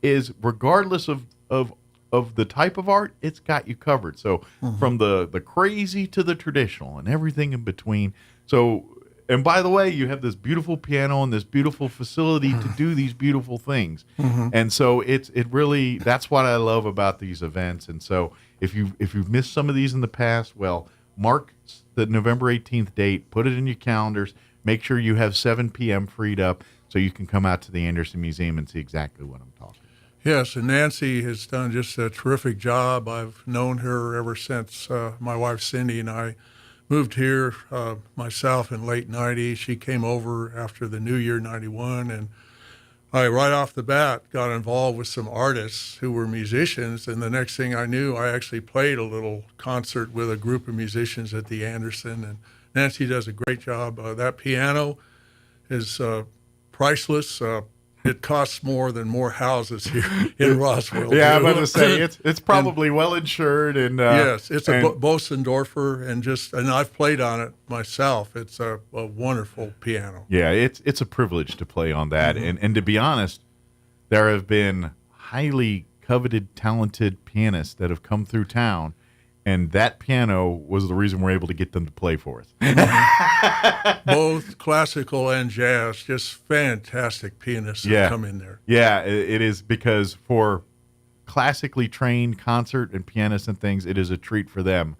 is regardless of the type of art, it's got you covered. So from the crazy to the traditional and everything in between. So, and by the way, you have this beautiful piano and this beautiful facility to do these beautiful things. And so it really, that's what I love about these events. And so if you've missed some of these in the past, well, mark the November 18th date, put it in your calendars, make sure you have 7 p.m. freed up so you can come out to the Anderson Museum and see exactly what I'm talking about. Yes, and Nancy has done just a terrific job. I've known her ever since my wife Cindy and I moved here, myself in late 90s. She came over after the New Year 91, and I right off the bat got involved with some artists who were musicians, and the next thing I knew, I actually played a little concert with a group of musicians at the Anderson, and Nancy does a great job. That piano is priceless. It costs more than more houses here in Roswell. Yeah, I'm about to say it's probably well insured and yes, it's a Bosendorfer, and I've played on it myself. It's a wonderful piano. Yeah, it's a privilege to play on that, and to be honest, there have been highly coveted, talented pianists that have come through town. And that piano was the reason we're able to get them to play for us. Both classical and jazz, just fantastic pianists have come in there. Yeah, it is, because for classically trained concert and pianists and things, it is a treat for them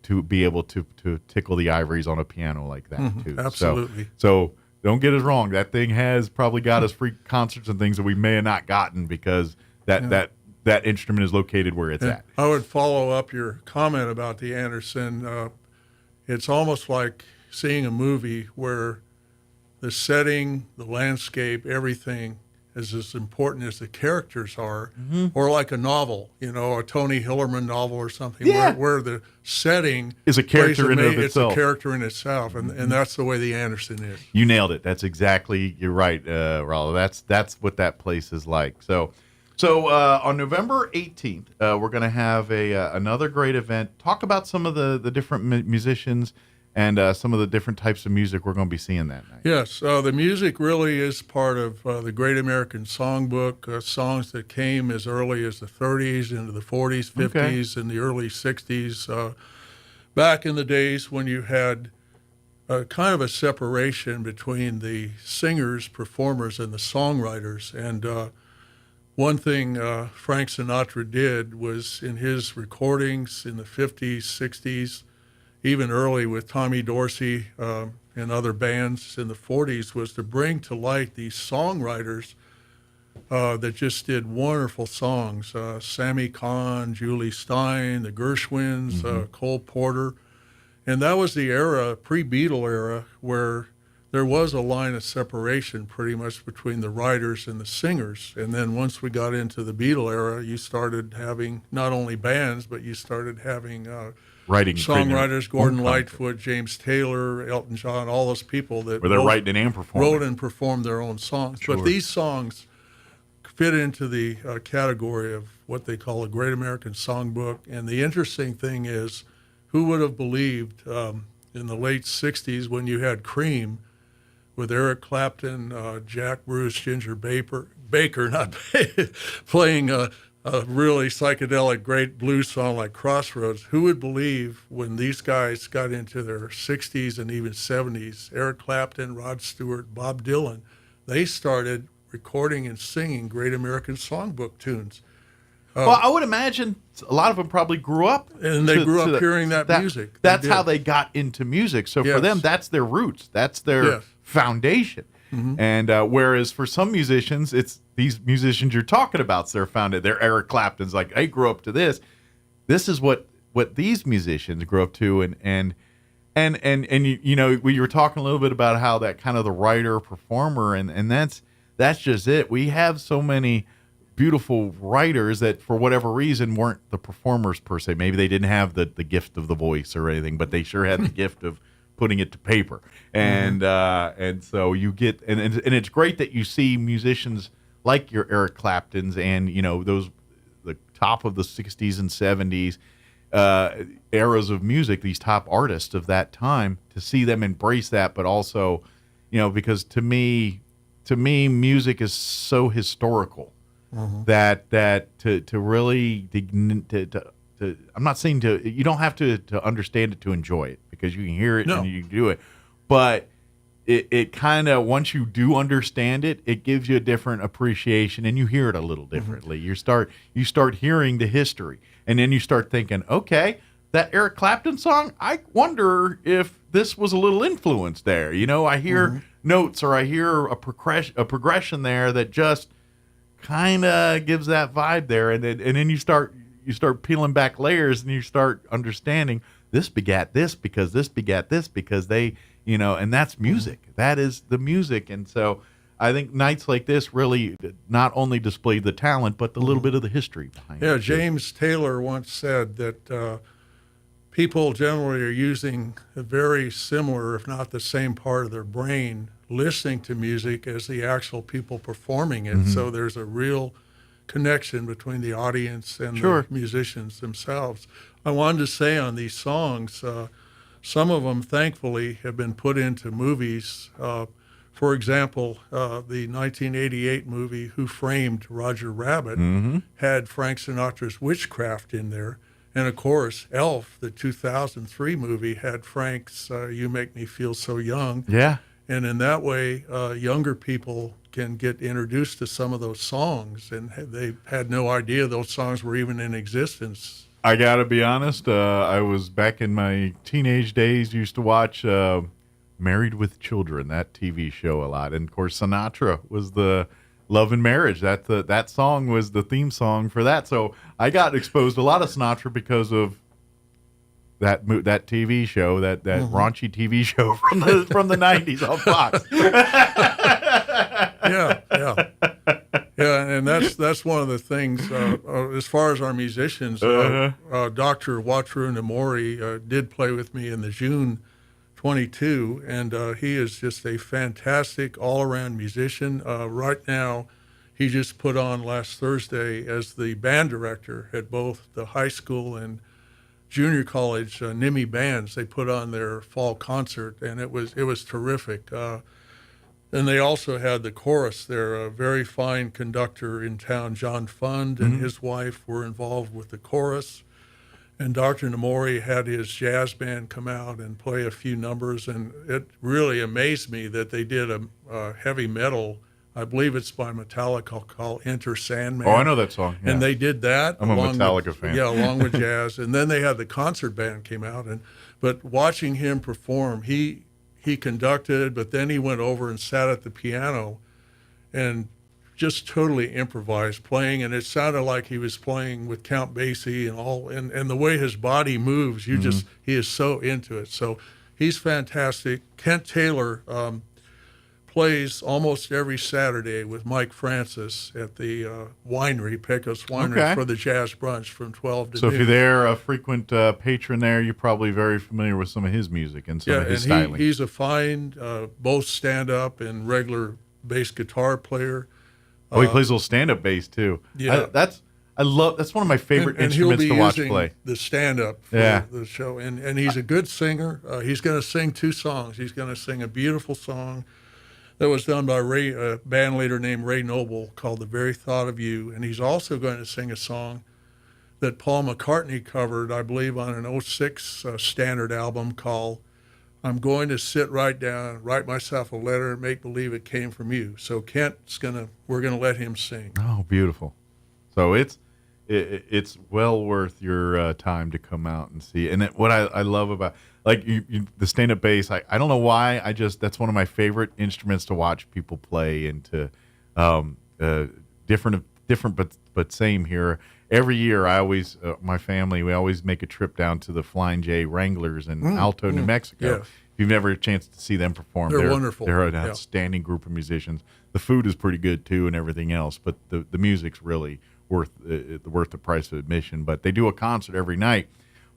to be able to tickle the ivories on a piano like that too. Absolutely. So don't get us wrong. That thing has probably got us free concerts and things that we may have not gotten because that instrument is located where it's at. I would follow up your comment about the Anderson. It's almost like seeing a movie where the setting, the landscape, everything is as important as the characters are, or like a novel, a Tony Hillerman novel or something, where the setting is a character in and of it's itself. It's a character in itself, and that's the way the Anderson is. You nailed it. That's exactly, you're right, Rollo. That's what that place is like. So on November 18th, we're going to have another great event. Talk about some of the different musicians and some of the different types of music we're going to be seeing that night. Yes, the music really is part of the Great American Songbook, songs that came as early as the 30s into the 40s, 50s, and the early 60s. Back in the days when you had kind of a separation between the singers, performers, and the songwriters. And one thing Frank Sinatra did was in his recordings in the 50s, 60s, even early with Tommy Dorsey and other bands in the 40s, was to bring to light these songwriters that just did wonderful songs. Sammy Cahn, Julie Stein, the Gershwins, Cole Porter. And that was the era, pre-Beatle era, where there was a line of separation pretty much between the writers and the singers. And then once we got into the Beatle era, you started having not only bands, but you started having writing songwriters, Gordon Lightfoot, James Taylor, Elton John, all those people that where they're writing and performing. Wrote and performed their own songs. Sure. But these songs fit into the category of what they call a Great American Songbook. And the interesting thing is, who would have believed in the late 60s when you had Cream, with Eric Clapton, Jack Bruce, Ginger Baker, playing a really psychedelic, great blues song like Crossroads. Who would believe when these guys got into their 60s and even 70s, Eric Clapton, Rod Stewart, Bob Dylan, they started recording and singing Great American Songbook tunes. Well, I would imagine a lot of them probably grew up. And they grew up hearing that music. That's how they got into music. So for them, that's their roots. That's their foundation. And whereas for some musicians, it's these musicians you're talking about, they're founded. They're Eric Clapton's like, I grew up to this. This is what these musicians grew up to. And we were talking a little bit about how that kind of the writer, performer, and that's just it. We have so many beautiful writers that for whatever reason weren't the performers per se. Maybe they didn't have the gift of the voice or anything, but they sure had the gift of putting it to paper. And so you get and it's great that you see musicians like your Eric Claptons and those the top of the 60s and 70s eras of music, these top artists of that time, to see them embrace that, but also because to me music is so historical. That to really I'm not saying you don't have to understand it to enjoy it, because you can hear it and you can do it, but it kind of, once you do understand it, it gives you a different appreciation and you hear it a little differently. You start hearing the history, and then you start thinking, okay, that Eric Clapton song, I wonder if this was a little influence there. I hear notes, or I hear a progression there that just kind of gives that vibe there, and then you start peeling back layers, and you start understanding this begat this because this begat this because they, and that's music. That is the music. And so I think nights like this really not only display the talent, but the little bit of the history behind it. Yeah, James Taylor once said that people generally are using a very similar, if not the same part of their brain listening to music as the actual people performing it. So there's a real connection between the audience and the musicians themselves. I wanted to say on these songs, some of them thankfully have been put into movies. For example, the 1988 movie Who Framed Roger Rabbit had Frank Sinatra's Witchcraft in there. And of course, Elf, the 2003 movie, had Frank's You Make Me Feel So Young. Yeah. And in that way, younger people can get introduced to some of those songs, and they had no idea those songs were even in existence. I got to be honest, I was back in my teenage days, used to watch Married with Children, that TV show, a lot. And of course, Sinatra was the Love and Marriage. That song was the theme song for that. So I got exposed to a lot of Sinatra because of that TV show, that raunchy TV show from the 90s on Fox. Yeah, and that's one of the things as far as our musicians. Dr. Wataru Nomori did play with me in the June 22, and he is just a fantastic all-around musician. Right now, he just put on last Thursday as the band director at both the high school and junior college NIMI bands. They put on their fall concert, and it was terrific. And they also had the chorus there. A very fine conductor in town, John Fund, and his wife were involved with the chorus. And Dr. Nomori had his jazz band come out and play a few numbers, and it really amazed me that they did a heavy metal, I believe it's by Metallica, called Enter Sandman. Oh, I know that song. Yeah. And they did that. I'm a Metallica fan. Yeah, along with jazz. And then they had the concert band came out. But watching him perform, he conducted, but then he went over and sat at the piano and just totally improvised playing, and it sounded like he was playing with Count Basie and the way his body moves, he is so into it. So he's fantastic. Kent Taylor plays almost every Saturday with Mike Francis at the winery, Pecos Winery, for the jazz brunch from 12 to So noon. if you're there, a frequent patron there, you're probably very familiar with some of his music and some of his styling. He's a fine both stand-up and regular bass guitar player. He plays a little stand-up bass too. Yeah, that's one of my favorite instruments to watch play. The stand-up for the show, and he's a good singer. He's going to sing 2 songs. He's going to sing a beautiful song that was done by a band leader named Ray Noble called "The Very Thought of You," and he's also going to sing a song that Paul McCartney covered, I believe, on an 2006 standard album called "I'm Going to Sit Right Down, Write Myself a Letter, and Make Believe It Came From You." So we're gonna let him sing. Oh, beautiful! So it's well worth your time to come out and see. And what I love about the stand-up bass, I don't know why, that's one of my favorite instruments to watch people play, and to different but same here. Every year, I always, my family, we always make a trip down to the Flying J Wranglers in Alto, New Mexico. Yes. you've never had a chance to see them perform, They're wonderful. They're an Yeah. outstanding group of musicians. The food is pretty good too, and everything else. But the music's really worth the price of admission. But they do a concert every night.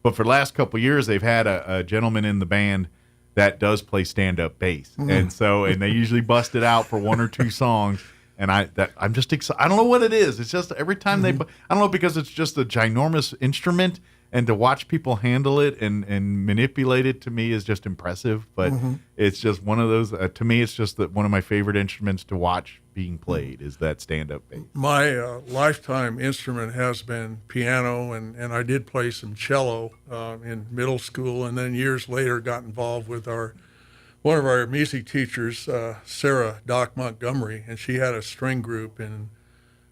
But for the last couple of years, they've had a gentleman in the band that does play stand-up bass, and they usually bust it out for one or two songs. And I'm just excited. I don't know what it is. It's just every time I don't know, because it's just a ginormous instrument, and to watch people handle it and manipulate it, to me, is just impressive. But it's just one of those, to me, it's just one of my favorite instruments to watch being played is that stand-up bass. My lifetime instrument has been piano, and I did play some cello in middle school, and then years later got involved with one of our music teachers, Sarah Doc Montgomery, and she had a string group in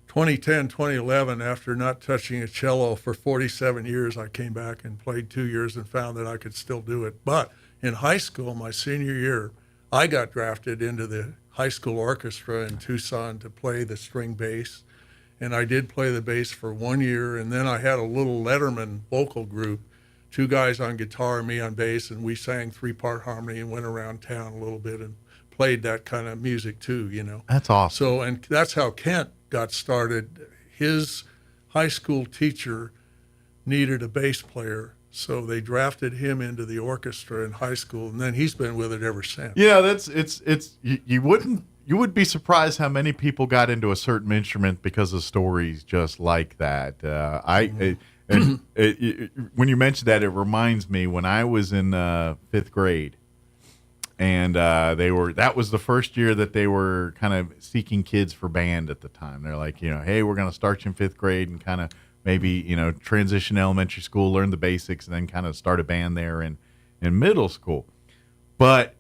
2010, 2011. After not touching a cello for 47 years, I came back and played 2 years and found that I could still do it. But in high school, my senior year, I got drafted into the high school orchestra in Tucson to play the string bass. And I did play the bass for 1 year, and then I had a little Letterman vocal group, 2 guys on guitar, me on bass, and we sang 3-part harmony and went around town a little bit and played that kind of music too, That's awesome. So, and that's how Kent got started. His high school teacher needed a bass player, so they drafted him into the orchestra in high school, and then he's been with it ever since. You would be surprised how many people got into a certain instrument because of stories just like that. When you mentioned that, it reminds me when I was in 5th grade, and that was the first year that they were kind of seeking kids for band at the time. They're like, hey, we're going to start you in 5th grade and kind of maybe, transition to elementary school, learn the basics, and then kind of start a band there in middle school. But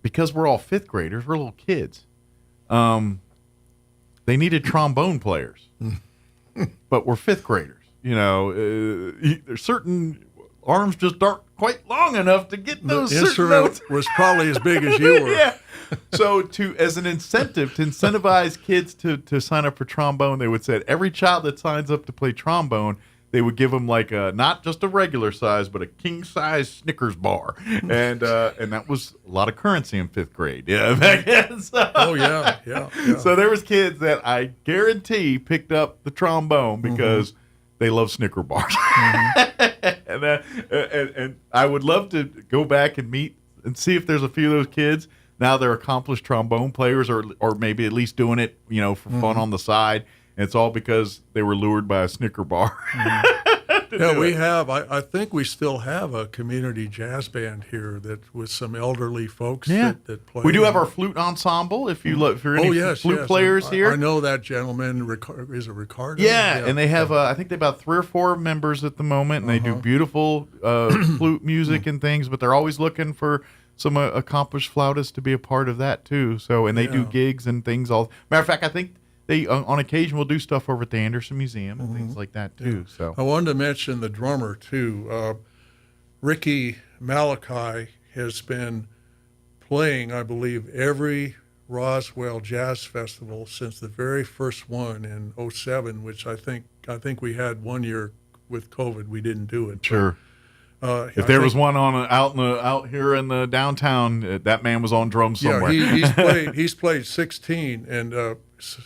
because we're all 5th graders, we're little kids, they needed trombone players, but we're 5th graders. There's certain arms just aren't quite long enough to get those The certain notes. instrument was probably as big as you were. Yeah. So as an incentive to incentivize kids to sign up for trombone, they would say every child that signs up to play trombone, they would give them like not just a regular size, but a king size Snickers bar, and that was a lot of currency in 5th grade. Yeah, back then. So, Oh yeah. So there was kids that I guarantee picked up the trombone because they love Snicker bars. And I would love to go back and meet and see if there's a few of those kids now they're accomplished trombone players, or maybe at least doing it for fun on the side. And it's all because they were lured by a Snicker bar. Yeah, we have. I think we still have a community jazz band here that with some elderly folks that play. We do have our flute ensemble. If you're any flute players here, I know that gentleman is a Ricardo. Yeah, and they have I think they have about 3 or 4 members at the moment, and they do beautiful flute music and things. But they're always looking for some accomplished flautists to be a part of that too. So, and they do gigs and things. Matter of fact, I think they on occasion will do stuff over at the Anderson Museum and things like that too. So I wanted to mention the drummer too. Ricky Malachi has been playing, I believe, every Roswell Jazz Festival since the very first one in 2007, which I think we had 1 year with COVID. We didn't do it. Sure. If there was one out here in the downtown, that man was on drums somewhere. Yeah, he's played 16, and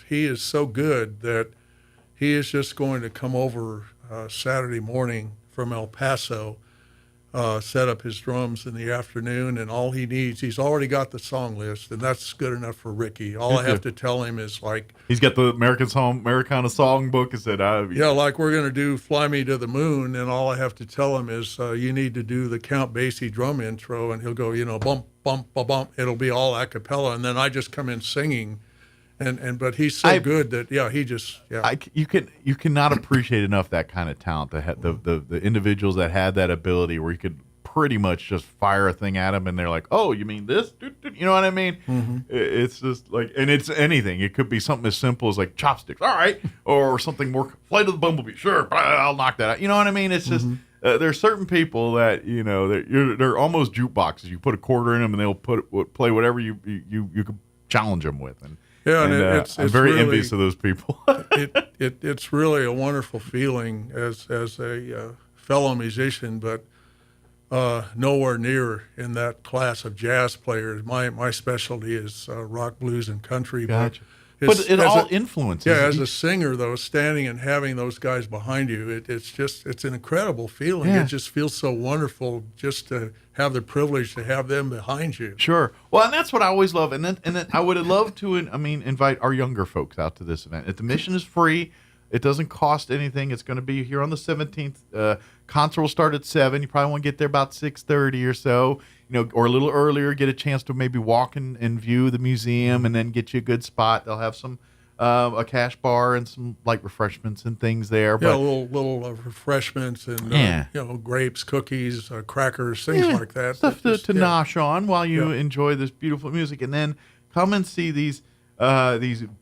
he is so good that he is just going to come over Saturday morning from El Paso, set up his drums in the afternoon, and all he needs, he's already got the song list, and that's good enough for Ricky. All I have to tell him is he's got the Americana songbook and said, like we're going to do Fly Me to the Moon, and all I have to tell him is you need to do the Count Basie drum intro, and he'll go, bump, bump, bump, bump. It'll be all a cappella, and then I just come in singing. But he's so good that you cannot appreciate enough that kind of talent. The individuals that had that ability where you could pretty much just fire a thing at them and they're like, oh, you mean this? You know what I mean? It's just like, and it's anything. It could be something as simple as like chopsticks, all right, or something more Flight of the Bumblebee. Sure, I'll knock that out. You know what I mean? It's just there's certain people that they're almost jukeboxes. You put a quarter in them and they'll play whatever you could challenge them with. I'm very really, envious of those people. It's really a wonderful feeling as a fellow musician, but nowhere near in that class of jazz players. My specialty is rock, blues, and country. Gotcha. But it all influences. Yeah, as a singer, though, standing and having those guys behind you, it's an incredible feeling. Yeah. It just feels so wonderful just to have the privilege to have them behind you. Sure. Well, and that's what I always love. And then I would love to, invite our younger folks out to this event. Admission is free. It doesn't cost anything. It's going to be here on the 17th. Concert will start at 7. You probably want to get there about 6:30 or so, or a little earlier. Get a chance to maybe walk and view the museum, and then get you a good spot. They'll have some a cash bar and some light refreshments and things there. Yeah, little refreshments and grapes, cookies, crackers, things like that. Stuff to nosh on while you enjoy this beautiful music, and then come and see these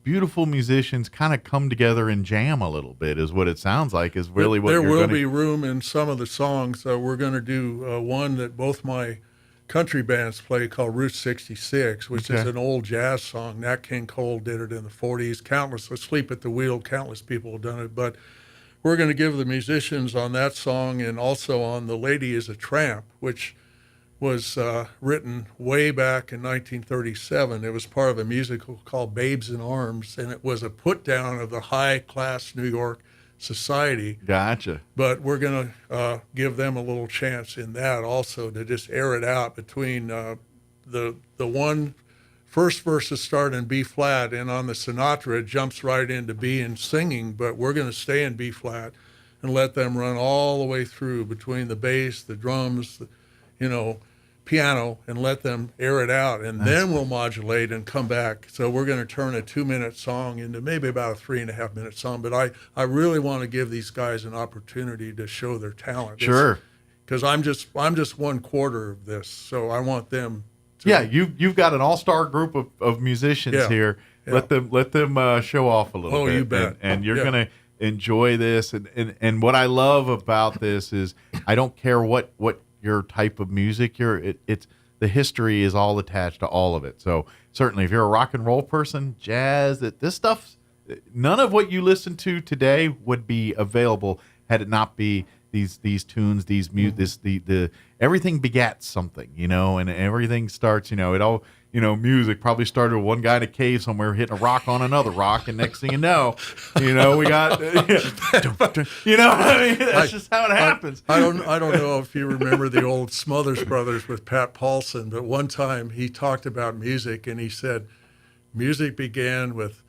beautiful musicians kind of come together and jam a little bit, is what it sounds like. Is really what there will be room in some of the songs. We're going to do one that both my country bands play called Route 66, which is an old jazz song. Nat King Cole did it in the 40s. Countless Asleep at the Wheel. Countless people have done it, but we're going to give the musicians on that song and also on The Lady is a Tramp, which was written way back in 1937. It was part of a musical called Babes in Arms, and it was a put down of the high-class New York society. Gotcha. But we're going to give them a little chance in that also to just air it out between the one first verses start in B flat, and on the Sinatra it jumps right into B and singing, but we're going to stay in B flat and let them run all the way through between the bass, the drums, piano, and let them air it out, and then we'll modulate and come back. So we're going to turn a 2-minute song into maybe about a 3.5-minute song. But I really want to give these guys an opportunity to show their talent. Sure. Because I'm just 1/4 of this, so I want them to. You've got an all-star group of musicians here. Yeah. Let them show off a little bit. Oh, you bet. And you're going to enjoy this. And what I love about this is I don't care what your type of music it's the history is all attached to all of it. So certainly if you're a rock and roll person, jazz, this stuff, none of what you listen to today would be available had it not be these tunes, the everything begats something, and everything starts, it all, music probably started with one guy in a cave somewhere hitting a rock on another rock, and next thing you know, we got, that's just how it happens. I don't know if you remember the old Smothers Brothers with Pat Paulson, but one time he talked about music, and he said, music began with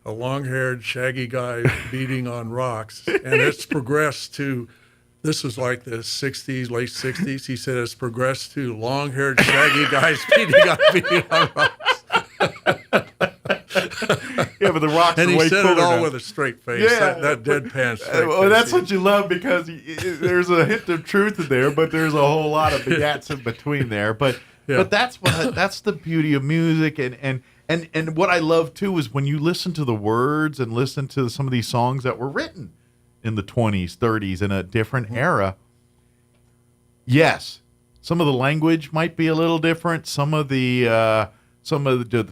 a long-haired, shaggy guy beating on rocks, and it's progressed to, this was like the 60s, late 60s. He said it's progressed to long-haired, shaggy guys beating on rocks. Yeah, but the rocks and are he way said cooler it all now. with a straight face. Yeah. That deadpan straight well, face. that's what you love, because there's a hint of truth in there, but there's a whole lot of begats in between there. But that's the beauty of music, and what I love too is when you listen to the words and listen to some of these songs that were written in the 20s, 30s, in a different era. Yes, some of the language might be a little different. Some of the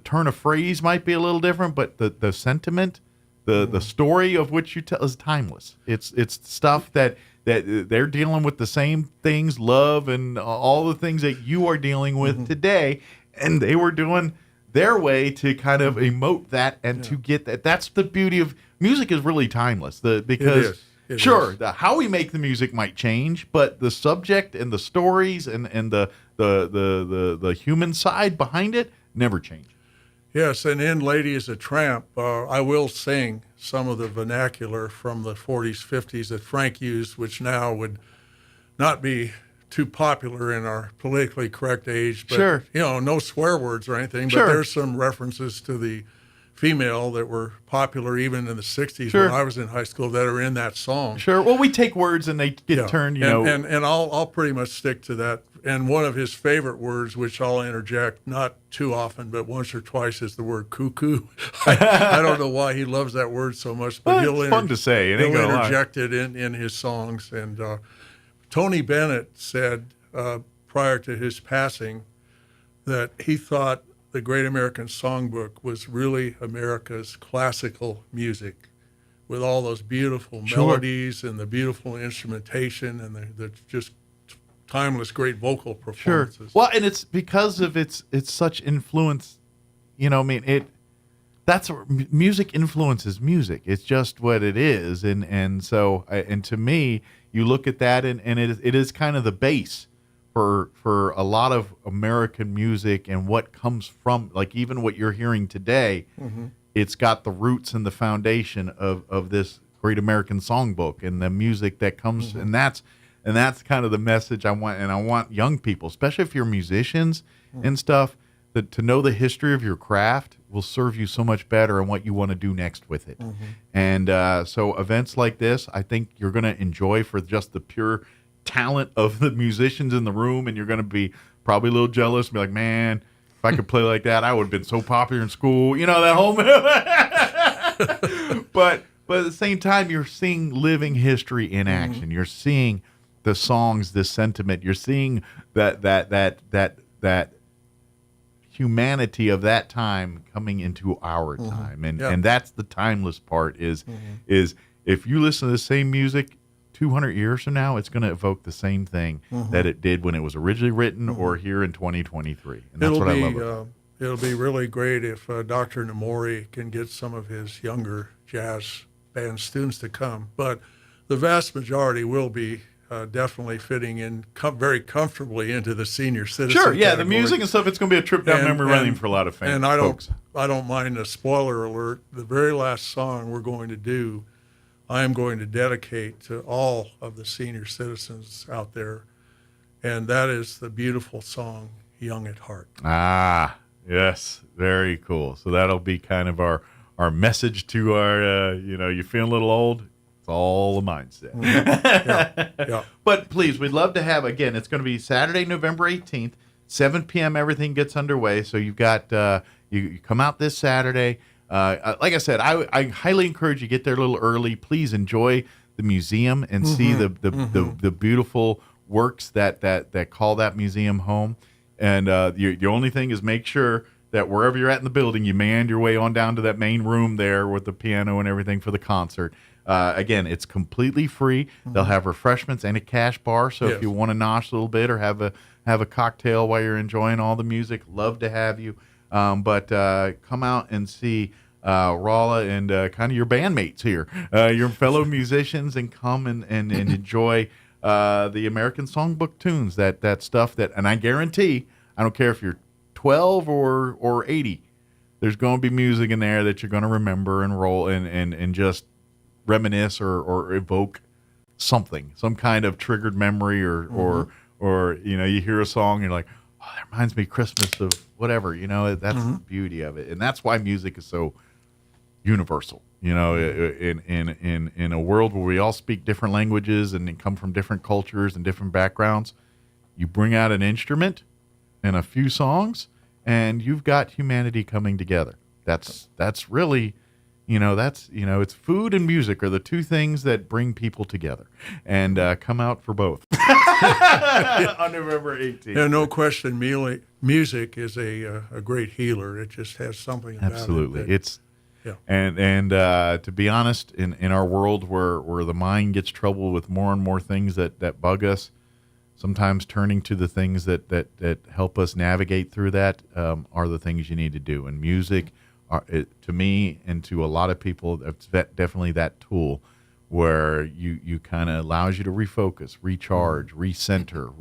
turn of phrase might be a little different, but the sentiment, the story of which you tell is timeless. It's stuff that they're dealing with the same things, love and all the things that you are dealing with today, and they were doing their way to kind of emote that and to get that. That's the beauty of music, is really timeless. Because It sure, is. how we make the music might change, but the subject and the stories and the human side behind it never change. Yes, and in Lady is a Tramp, I will sing some of the vernacular from the 40s, 50s that Frank used, which now would not be too popular in our politically correct age. But, Sure. No swear words or anything, Sure. but there's some references to the female that were popular even in the 60s Sure. when I was in high school that are in that song. Sure. Well, we take words and they get turned, And I'll pretty much stick to that. And one of his favorite words, which I'll interject not too often, but once or twice, is the word cuckoo. I don't know why he loves that word so much, but Well, it's fun to say. It ain't he'll gonna lie. interject it in his songs. And Tony Bennett said prior to his passing that he thought the Great American Songbook was really America's classical music, with all those beautiful Sure. melodies and the beautiful instrumentation and the just timeless, great vocal Sure. performances. Well, and it's because of it's such influence. You know, I mean, that's what music influences music. It's just what it is, and so and to me, you look at that, and it is kind of the base for a lot of American music and what comes from, like even what you're hearing today. Mm-hmm. It's got the roots and the foundation of this great American songbook and the music that comes, Mm-hmm. and that's kind of the message I want. And I want young people, especially if you're musicians and stuff, that to know the history of your craft will serve you so much better and what you want to do next with it. Mm-hmm. And so events like this, I think you're going to enjoy for just the pure talent of the musicians in the room, and you're going to be probably a little jealous and be like, man, if I could play like that, I would have been so popular in school. You know, that whole but at the same time, you're seeing living history in action. Mm-hmm. You're seeing the songs, the sentiment. You're seeing that humanity of that time coming into our time, and that's the timeless part. Is if you listen to the same music 200 years from now, it's going to evoke the same thing that it did when it was originally written, or here in 2023. And that's what I love about it. It'll be really great if Dr. Namori can get some of his younger jazz band students to come. But the vast majority will be definitely fitting in very comfortably into the senior citizen Sure, yeah, category. the music and stuff, it's going to be a trip down memory lane for a lot of fans. And folks. I don't mind a spoiler alert. The very last song we're going to do, I am going to dedicate to all of the senior citizens out there, and that is the beautiful song, Young at Heart. Ah, yes, very cool. So that'll be kind of our message to our, you feeling a little old? It's all a mindset. Yeah. But please, we'd love to have, again, it's going to be Saturday, November 18th, 7 p.m., everything gets underway. So you've got, you come out this Saturday. Like I said, I highly encourage you to get there a little early. Please enjoy the museum and see the beautiful works that call that museum home. And the only thing is make sure that wherever you're at in the building, you meander your way on down to that main room there with the piano and everything for the concert. Again, it's completely free. They'll have refreshments and a cash bar. So if you want to nosh a little bit or have a cocktail while you're enjoying all the music, love to have you. But come out and see Rolla and kind of your bandmates here, your fellow musicians, and come and enjoy the American Songbook tunes, that stuff that, and I guarantee, I don't care if you're 12 or 80, there's going to be music in there that you're going to remember and roll and just reminisce or evoke something, some kind of triggered memory or you hear a song and you're like, oh, that reminds me of Christmas of whatever, that's the beauty of it. And that's why music is so universal, in a world where we all speak different languages and come from different cultures and different backgrounds. You bring out an instrument and a few songs and you've got humanity coming together. That's really, it's food and music are the two things that bring people together, and come out for both on November 18th. Yeah, no question. Music is a great healer. It just has something about Absolutely. it. And to be honest, in our world where the mind gets troubled with more and more things that bug us, sometimes turning to the things that help us navigate through that are the things you need to do. And music, to me and to a lot of people, it's definitely that tool where you kind of allows you to refocus, recharge, recenter,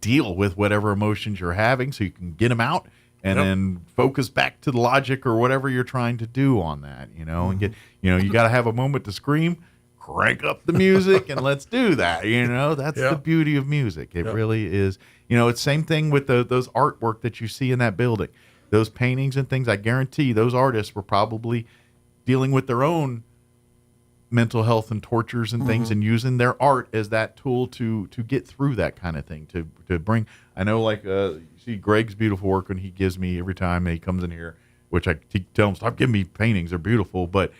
deal with whatever emotions you're having so you can get them out and then focus back to the logic or whatever you're trying to do on that, and get, you got to have a moment to scream, crank up the music and let's do that. That's the beauty of music. It really is. It's same thing with those artwork that you see in that building, those paintings and things. I guarantee those artists were probably dealing with their own mental health and tortures and things, and using their art as that tool to get through that kind of thing, to bring, I know, like you see Greg's beautiful work when he gives me every time he comes in here, which I tell him, stop giving me paintings, they're beautiful, but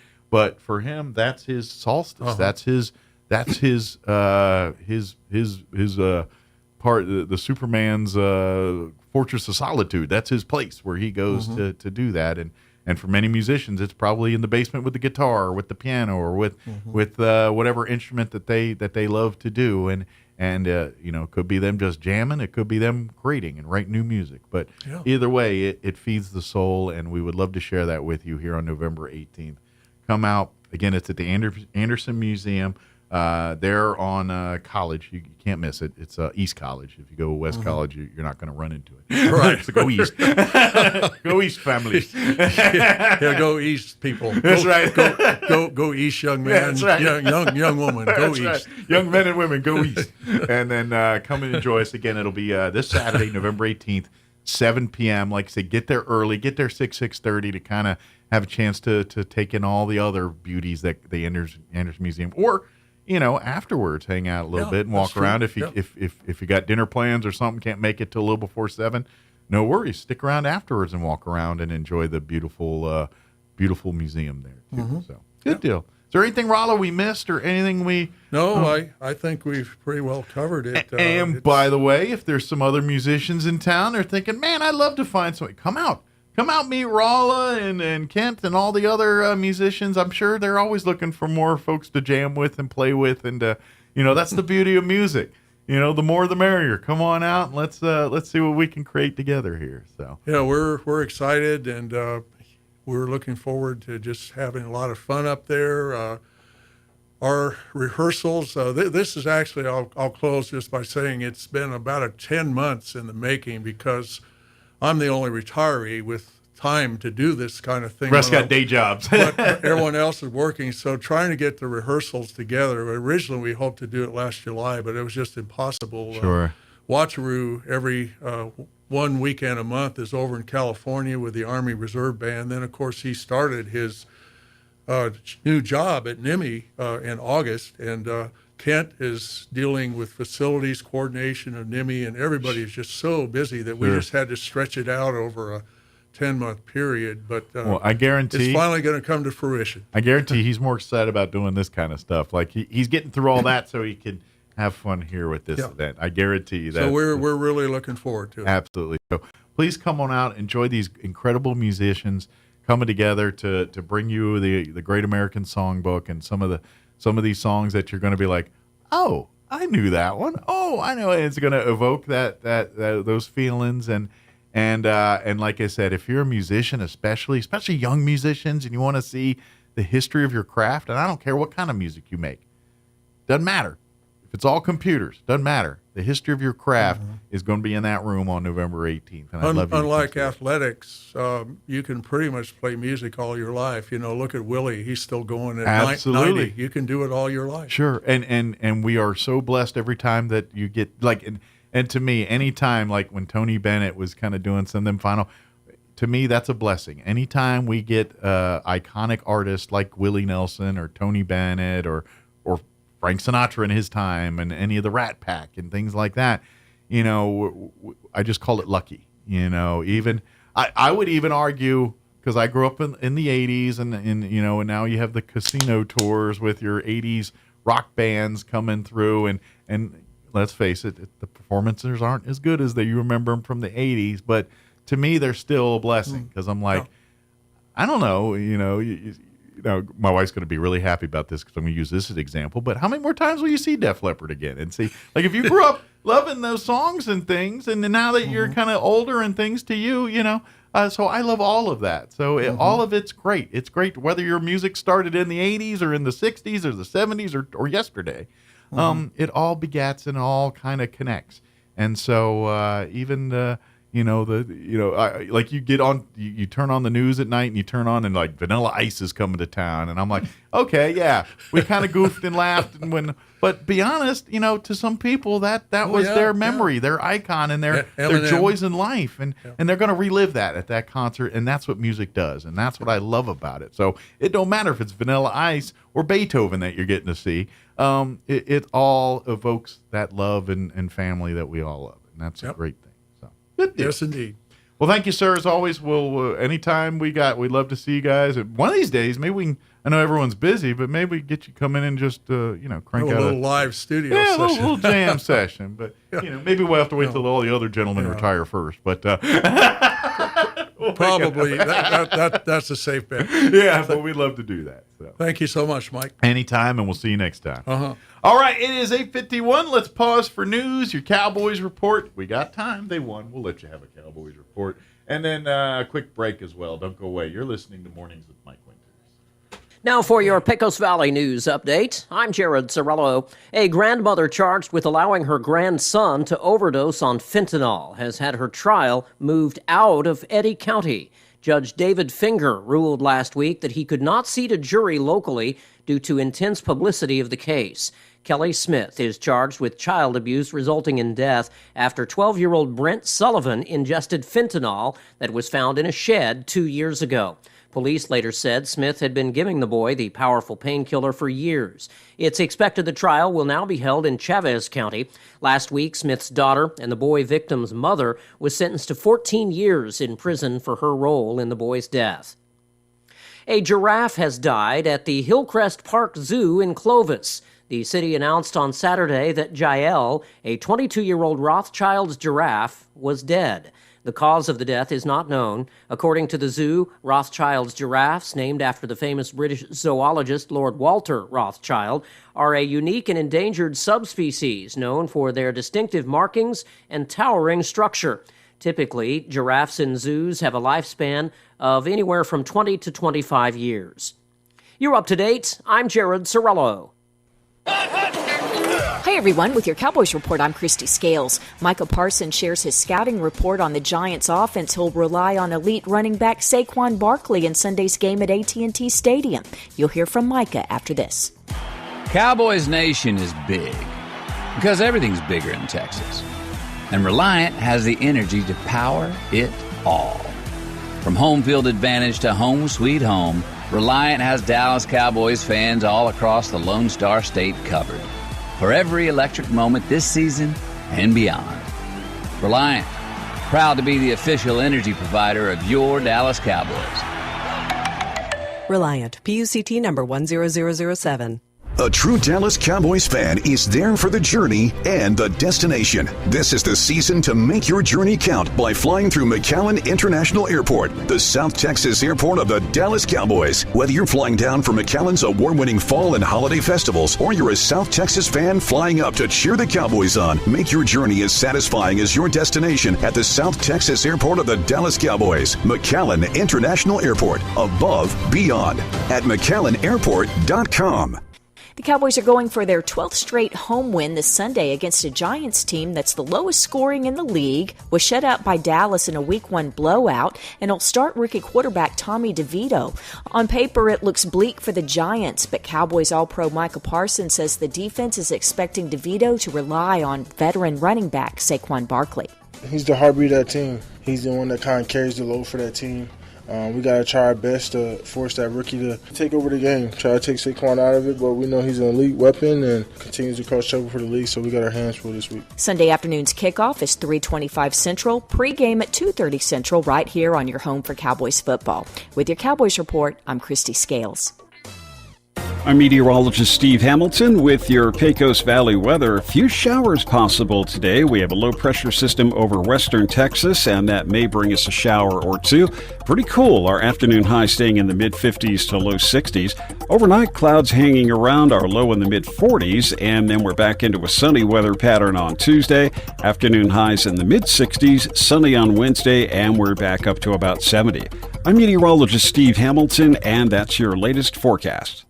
for him, that's his solstice. That's his part, the Superman's Fortress of Solitude. That's his place where he goes to do that. And for many musicians, it's probably in the basement with the guitar or with the piano or with whatever instrument that they love to do. And, it could be them just jamming. It could be them creating and writing new music. But either way, it feeds the soul, and we would love to share that with you here on November 18th. Come out. Again, it's at the Anderson Museum. They're on College. You can't miss it. It's East College. If you go West College, you're not going to run into it. Right. So go East. Go East, families. Go East, people. That's right. Go East, young man. That's right. Young woman. Go That's East. Right. Young men and women, go East. And then come and enjoy us again. It'll be this Saturday, November 18th, 7 p.m. Like I said, get there early. Get there 6:30 to kind of have a chance to take in all the other beauties that the Anderson Museum, or afterwards, hang out a little bit and walk around. If you got dinner plans or something, can't make it till a little before 7, no worries. Stick around afterwards and walk around and enjoy the beautiful museum there too. So good deal. Is there anything, Rollo, we missed or anything we? No, I think we've pretty well covered it. And by the way, if there's some other musicians in town, they're thinking, man, I'd love to find somebody. Come out, meet Rolla and Kent and all the other musicians. I'm sure they're always looking for more folks to jam with and play with. And, that's the beauty of music. The more the merrier. Come on out and let's see what we can create together here. So we're excited, and we're looking forward to just having a lot of fun up there. Our rehearsals, this is actually, I'll close just by saying it's been about 10 months in the making, because I'm the only retiree with time to do this kind of thing. Rest got day jobs. But everyone else is working, so trying to get the rehearsals together. Originally, we hoped to do it last July, but it was just impossible. Sure. Watcheroo every 1 weekend a month is over in California with the Army Reserve Band. Then, of course, he started his new job at NIMI in August, and Kent is dealing with facilities coordination of NIMI, and everybody is just so busy that we just had to stretch it out over a 10-month period. But I guarantee it's finally going to come to fruition. I guarantee he's more excited about doing this kind of stuff. Like he's getting through all that so he can have fun here with this event. I guarantee you that. So we're really looking forward to it. Absolutely. So please come on out, enjoy these incredible musicians coming together to bring you the Great American Songbook and some of these songs that you're going to be like, oh, I knew that one. Oh, I know. It's going to evoke those feelings. And like I said, if you're a musician, especially young musicians, and you want to see the history of your craft, and I don't care what kind of music you make, doesn't matter. If it's all computers, doesn't matter. The history of your craft is going to be in that room on November 18th. And I'd love you Unlike athletics, you can pretty much play music all your life. Look at Willie; he's still going at 90. You can do it all your life. Sure, and we are so blessed every time that you get and to me, anytime like when Tony Bennett was kind of doing some of them final, to me that's a blessing. Anytime we get iconic artists like Willie Nelson or Tony Bennett or Frank Sinatra in his time, and any of the Rat Pack and things like that, I just call it lucky. Even I would even argue, because I grew up in the 80s, and now you have the casino tours with your 80s rock bands coming through, and let's face it, the performances aren't as good as you remember them from the 80s, but to me they're still a blessing, because I'm like, I don't know, my wife's going to be really happy about this because I'm going to use this as an example, but how many more times will you see Def Leppard again? And see, like, if you grew up loving those songs and things, and now that you're kind of older and things to you, so I love all of that. So all of it's great. It's great whether your music started in the 80s or in the 60s or the 70s or yesterday. It all begats and all kind of connects. And so even like you get on, you turn on the news at night and you turn on and like Vanilla Ice is coming to town, and I'm like, okay, yeah, we kind of goofed and laughed, but be honest, to some people that was their memory, their icon, and their joys in life, and they're going to relive that at that concert, and that's what music does, and that's what I love about it. So it don't matter if it's Vanilla Ice or Beethoven that you're getting to see. It all evokes that love and family that we all love, and that's a great thing. Good deal. Yes, indeed. Well, thank you, sir. As always, we'll anytime we'd love to see you guys. One of these days, maybe we can. I know everyone's busy, but maybe we get you come in and just crank out a little live studio session. session. a little jam session. But maybe we'll have to wait till all the other gentlemen retire first. But probably that's a safe bet. Yeah, but we'd love to do that. So. Thank you so much, Mike. Anytime, and we'll see you next time. Uh-huh. All right, it is 8:51. Let's pause for news. Your Cowboys report. We got time. They won. We'll let you have a Cowboys report. And then a quick break as well. Don't go away. You're listening to Mornings with Mike Winters. Now for your Pecos Valley news update. I'm Jared Cirillo. A grandmother charged with allowing her grandson to overdose on fentanyl has had her trial moved out of Eddy County. Judge David Finger ruled last week that he could not seat a jury locally due to intense publicity of the case. Kelly Smith is charged with child abuse resulting in death after 12-year-old Brent Sullivan ingested fentanyl that was found in a shed 2 years ago. Police later said Smith had been giving the boy the powerful painkiller for years. It's expected the trial will now be held in Chavez County. Last week, Smith's daughter and the boy victim's mother was sentenced to 14 years in prison for her role in the boy's death. A giraffe has died at the Hillcrest Park Zoo in Clovis. The city announced on Saturday that Jael, a 22-year-old Rothschild's giraffe, was dead. The cause of the death is not known. According to the zoo, Rothschild's giraffes, named after the famous British zoologist Lord Walter Rothschild, are a unique and endangered subspecies known for their distinctive markings and towering structure. Typically, giraffes in zoos have a lifespan of anywhere from 20 to 25 years. You're up to date. I'm Jared Cirillo. Hey everyone, with your Cowboys report, I'm Christy Scales. Micah Parsons shares his scouting report on the Giants' offense. He'll rely on elite running back Saquon Barkley in Sunday's game at AT&T Stadium. You'll hear from Micah after this. Cowboys Nation is big because everything's bigger in Texas. And Reliant has the energy to power it all. From home field advantage to home sweet home, Reliant has Dallas Cowboys fans all across the Lone Star State covered for every electric moment this season and beyond. Reliant, proud to be the official energy provider of your Dallas Cowboys. Reliant, PUCT number 10007. A true Dallas Cowboys fan is there for the journey and the destination. This is the season to make your journey count by flying through McAllen International Airport, the South Texas airport of the Dallas Cowboys. Whether you're flying down for McAllen's award-winning fall and holiday festivals, or you're a South Texas fan flying up to cheer the Cowboys on, make your journey as satisfying as your destination at the South Texas airport of the Dallas Cowboys. McAllen International Airport, above, beyond, at McAllenAirport.com. The Cowboys are going for their 12th straight home win this Sunday against a Giants team that's the lowest scoring in the league, was shut out by Dallas in a Week 1 blowout, and will start rookie quarterback Tommy DeVito. On paper, it looks bleak for the Giants, but Cowboys All-Pro Micah Parsons says the defense is expecting DeVito to rely on veteran running back Saquon Barkley. He's the heartbeat of that team. He's the one that kind of carries the load for that team. We got to try our best to force that rookie to take over the game, try to take Saquon out of it, but we know he's an elite weapon and continues to cause trouble for the league, so we got our hands full this week. Sunday afternoon's kickoff is 3:25 Central, pregame at 2:30 Central, right here on your home for Cowboys football. With your Cowboys report, I'm Christy Scales. I'm meteorologist Steve Hamilton with your Pecos Valley weather. A few showers possible today. We have a low-pressure system over western Texas, and that may bring us a shower or two. Pretty cool. Our afternoon high staying in the mid-50s to low 60s. Overnight, clouds hanging around, our low in the mid-40s, and then we're back into a sunny weather pattern on Tuesday. Afternoon highs in the mid-60s, sunny on Wednesday, and we're back up to about 70. I'm meteorologist Steve Hamilton, and that's your latest forecast.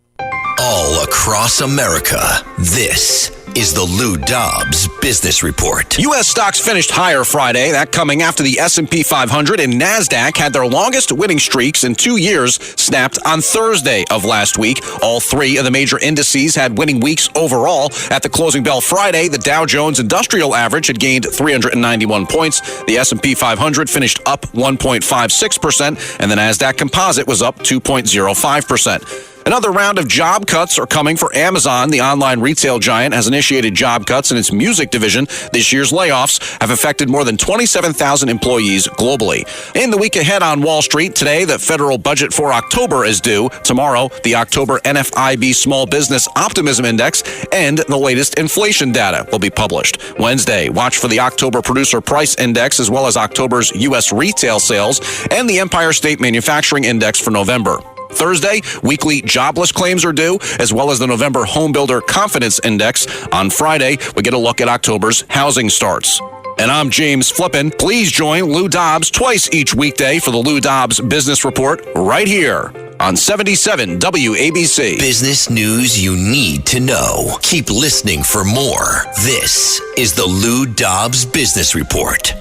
All across America, this is the Lou Dobbs Business Report. U.S. stocks finished higher Friday, that coming after the S&P 500 and NASDAQ had their longest winning streaks in 2 years snapped on Thursday of last week. All three of the major indices had winning weeks overall. At the closing bell Friday, the Dow Jones Industrial Average had gained 391 points. The S&P 500 finished up 1.56%, and the NASDAQ Composite was up 2.05%. Another round of job cuts are coming for Amazon. The online retail giant has initiated job cuts in its music division. This year's layoffs have affected more than 27,000 employees globally. In the week ahead on Wall Street, today the federal budget for October is due. Tomorrow, the October NFIB Small Business Optimism Index and the latest inflation data will be published. Wednesday, watch for the October Producer Price Index as well as October's U.S. retail sales and the Empire State Manufacturing Index for November. Thursday, weekly jobless claims are due, as well as the November Home Builder Confidence Index. On Friday, we get a look at October's housing starts. And I'm James Flippin. Please join Lou Dobbs twice each weekday for the Lou Dobbs Business Report right here on 77 WABC. Business news you need to know. Keep listening for more. This is the Lou Dobbs Business Report.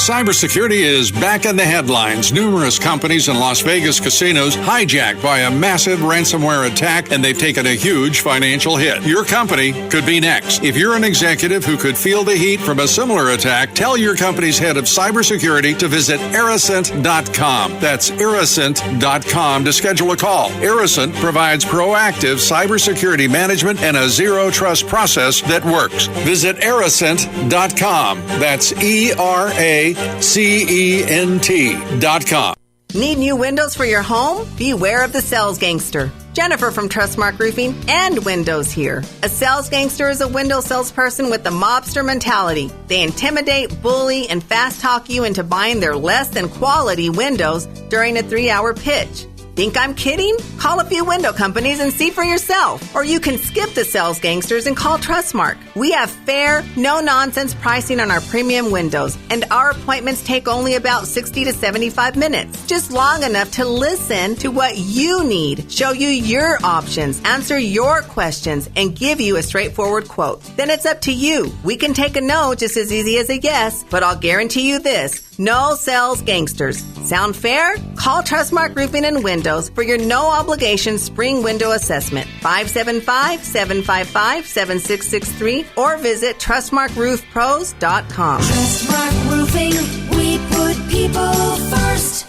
Cybersecurity is back in the headlines. Numerous companies in Las Vegas casinos hijacked by a massive ransomware attack, and they've taken a huge financial hit. Your company could be next. If you're an executive who could feel the heat from a similar attack, tell your company's head of cybersecurity to visit Aricent.com. That's Aricent.com to schedule a call. Aricent provides proactive cybersecurity management and a zero-trust process that works. Visit Aricent.com. That's ERACENT.com. Need new windows for your home? Beware of the sales gangster. Jennifer from Trustmark Roofing and Windows here. A sales gangster is a window salesperson with the mobster mentality. They intimidate, bully, and fast talk you into buying their less than quality windows during a 3-hour pitch. Think I'm kidding? Call a few window companies and see for yourself. Or you can skip the sales gangsters and call Trustmark. We have fair, no-nonsense pricing on our premium windows, and our appointments take only about 60 to 75 minutes. Just long enough to listen to what you need, show you your options, answer your questions, and give you a straightforward quote. Then it's up to you. We can take a no just as easy as a yes, but I'll guarantee you this. No sales gangsters. Sound fair? Call Trustmark Roofing and Windows for your no-obligation spring window assessment. 575-755-7663 or visit TrustmarkRoofPros.com. Trustmark Roofing, we put people first.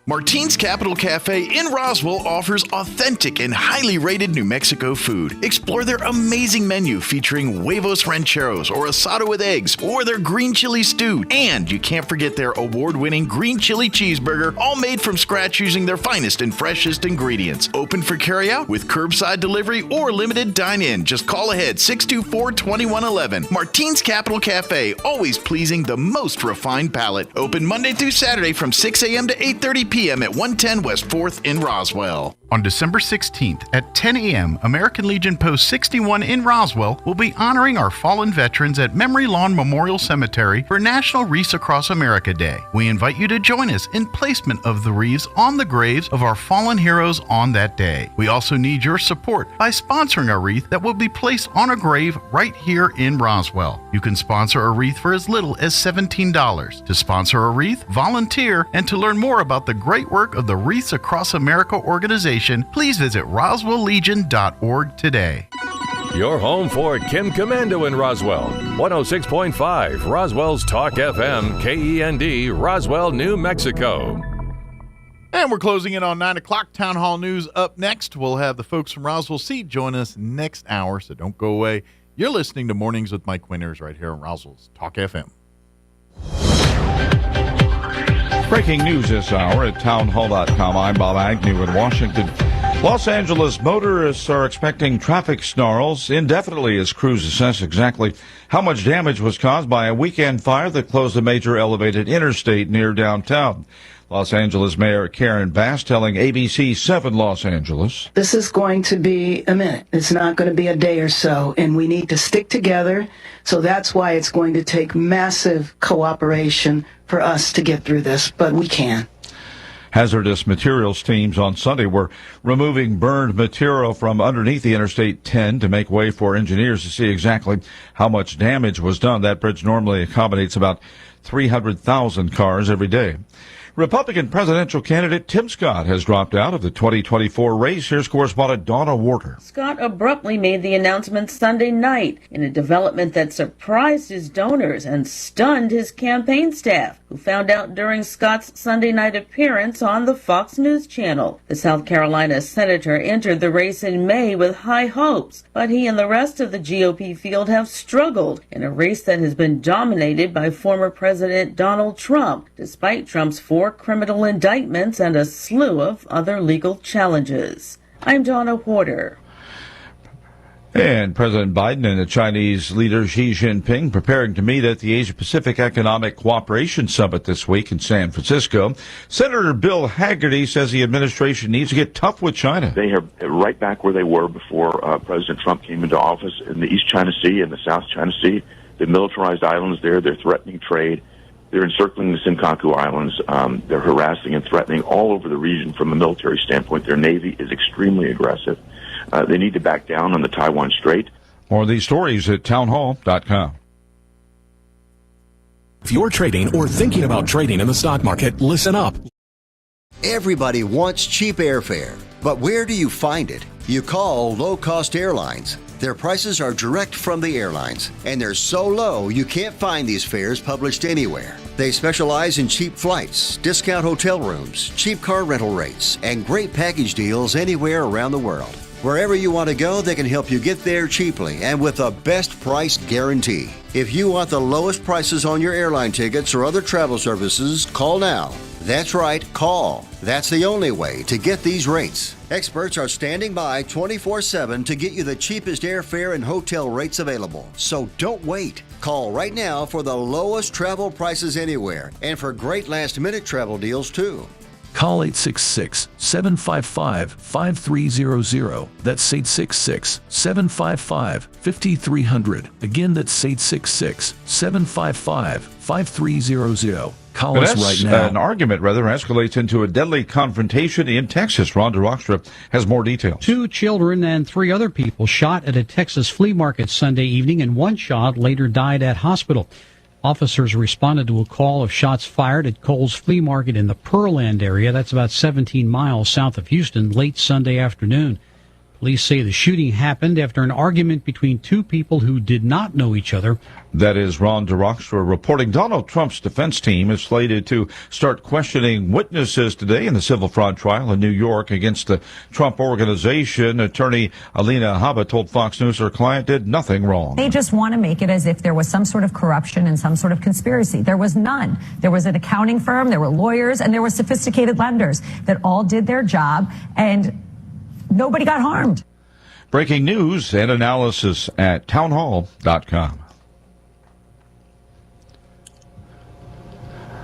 Martine's Capital Cafe in Roswell offers authentic and highly rated New Mexico food. Explore their amazing menu featuring huevos rancheros or asado with eggs or their green chili stew. And you can't forget their award-winning green chili cheeseburger, all made from scratch using their finest and freshest ingredients. Open for carryout with curbside delivery or limited dine-in. Just call ahead 624-2111. Martine's Capital Cafe, always pleasing the most refined palate. Open Monday through Saturday from 6 a.m. to 8:30 p.m. at 110 West 4th in Roswell. On December 16th at 10 a.m., American Legion Post 61 in Roswell will be honoring our fallen veterans at Memory Lawn Memorial Cemetery for National Wreaths Across America Day. We invite you to join us in placement of the wreaths on the graves of our fallen heroes on that day. We also need your support by sponsoring a wreath that will be placed on a grave right here in Roswell. You can sponsor a wreath for as little as $17. To sponsor a wreath, volunteer, and to learn more about the great work of the Wreaths Across America organization, please visit roswelllegion.org today. Your home for Kim Commando in Roswell. 106.5 Roswell's Talk FM, KEND, Roswell, New Mexico. And we're closing in on 9 o'clock. Town Hall News up next. We'll have the folks from Roswell Seat join us next hour, so don't go away. You're listening to Mornings with Mike Winters right here on Roswell's Talk FM. Breaking news this hour at townhall.com. I'm Bob Agnew in Washington. Los Angeles motorists are expecting traffic snarls indefinitely as crews assess exactly how much damage was caused by a weekend fire that closed a major elevated interstate near downtown. Los Angeles Mayor Karen Bass telling ABC 7 Los Angeles. This is going to be a minute. It's not going to be a day or so, and we need to stick together. So that's why it's going to take massive cooperation for us to get through this, but we can. Hazardous materials teams on Sunday were removing burned material from underneath the Interstate 10 to make way for engineers to see exactly how much damage was done. That bridge normally accommodates about 300,000 cars every day. Republican presidential candidate Tim Scott has dropped out of the 2024 race. Here's correspondent Donna Warder. Scott abruptly made the announcement Sunday night in a development that surprised his donors and stunned his campaign staff, who found out during Scott's Sunday night appearance on the Fox News Channel. The South Carolina senator entered the race in May with high hopes, but he and the rest of the GOP field have struggled in a race that has been dominated by former President Donald Trump, despite Trump's 4 criminal indictments and a slew of other legal challenges. I'm Donna Porter. And President Biden and the Chinese leader Xi Jinping preparing to meet at the Asia-Pacific Economic Cooperation Summit this week in San Francisco. Senator Bill Hagerty says the administration needs to get tough with China. They are right back where they were before President Trump came into office in the East China Sea and the South China Sea. The militarized islands there, they're threatening trade. They're encircling the Senkaku Islands. They're harassing and threatening all over the region from a military standpoint. Their Navy is extremely aggressive. They need to back down on the Taiwan Strait. More of these stories at townhall.com. If you're trading or thinking about trading in the stock market, listen up. Everybody wants cheap airfare, but where do you find it? You call low-cost airlines. Their prices are direct from the airlines, and they're so low you can't find these fares published anywhere. They specialize in cheap flights, discount hotel rooms, cheap car rental rates, and great package deals anywhere around the world. Wherever you want to go, they can help you get there cheaply and with a best price guarantee. If you want the lowest prices on your airline tickets or other travel services, call now. That's right, call. That's the only way to get these rates. Experts are standing by 24/7 to get you the cheapest airfare and hotel rates available. So don't wait. Call right now for the lowest travel prices anywhere and for great last-minute travel deals too. Call 866-755-5300. That's 866-755-5300. Again, that's 866-755-5300. Call us right now. An argument, escalates into a deadly confrontation in Texas. Rhonda Rockstra has more details. 2 children and 3 other people shot at a Texas flea market Sunday evening, and one child later died at hospital. Officers responded to a call of shots fired at Kohl's Flea Market in the Pearland area. That's about 17 miles south of Houston, late Sunday afternoon. Police say the shooting happened after an argument between 2 people who did not know each other. That is Ron DeRockstra reporting. Donald Trump's defense team is slated to start questioning witnesses today in the civil fraud trial in New York against the Trump Organization. Attorney Alina Habba told Fox News her client did nothing wrong. They just want to make it as if there was some sort of corruption and some sort of conspiracy. There was none. There was an accounting firm, there were lawyers, and there were sophisticated lenders that all did their job, and nobody got harmed. Breaking news and analysis at townhall.com.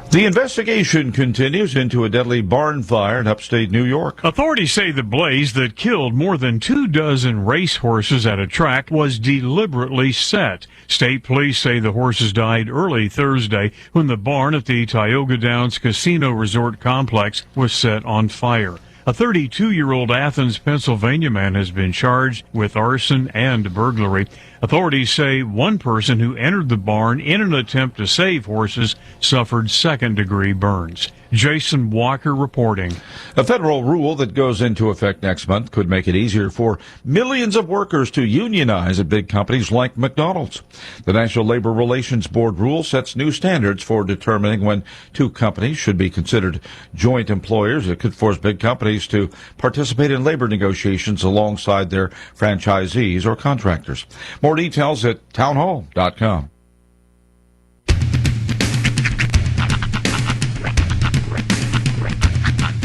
The investigation continues into a deadly barn fire in upstate New York. Authorities say the blaze that killed more than 24 racehorses at a track was deliberately set. State police say the horses died early Thursday when the barn at the Tioga Downs Casino Resort Complex was set on fire. A 32-year-old Athens, Pennsylvania man has been charged with arson and burglary. Authorities say one person who entered the barn in an attempt to save horses suffered second-degree burns. Jason Walker reporting. A federal rule that goes into effect next month could make it easier for millions of workers to unionize at big companies like McDonald's. The National Labor Relations Board rule sets new standards for determining when 2 companies should be considered joint employers. It could force big companies to participate in labor negotiations alongside their franchisees or contractors. More details at townhall.com.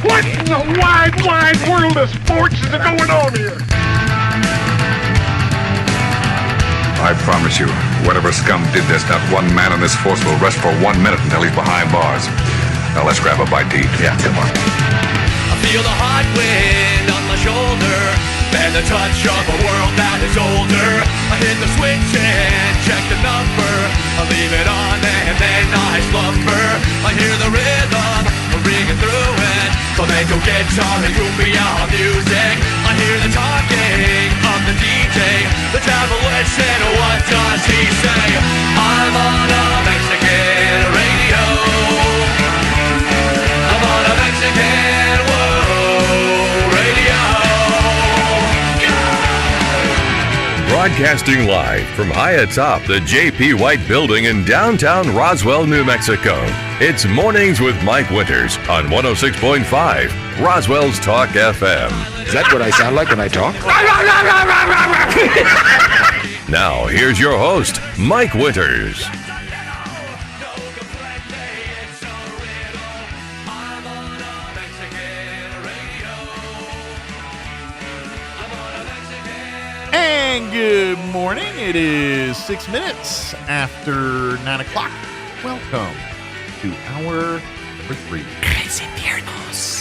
What in the wide, wide world of sports is going on here? I promise you, whatever scum did this, not one man in this force will rest for 1 minute until he's behind bars. Now let's grab a bite to eat. Yeah, come on. I feel the hot wind on my shoulder and the touch of a world that is older. I hit the switch and check the number. I leave it on and then I slumber. I hear the rhythm ringing through it. Flamenco guitar and cumbia music. I hear the talking of the DJ. The travel listen, what does he say? I'm on a Mexican radio. I'm on a Mexican radio. Broadcasting live from high atop the J.P. White Building in downtown Roswell, New Mexico. It's Mornings with Mike Winters on 106.5 Roswell's Talk FM. Is that what I sound like when I talk? Now, here's your host, Mike Winters. And good morning. It is 6 minutes after 9 o'clock. Welcome to hour number 3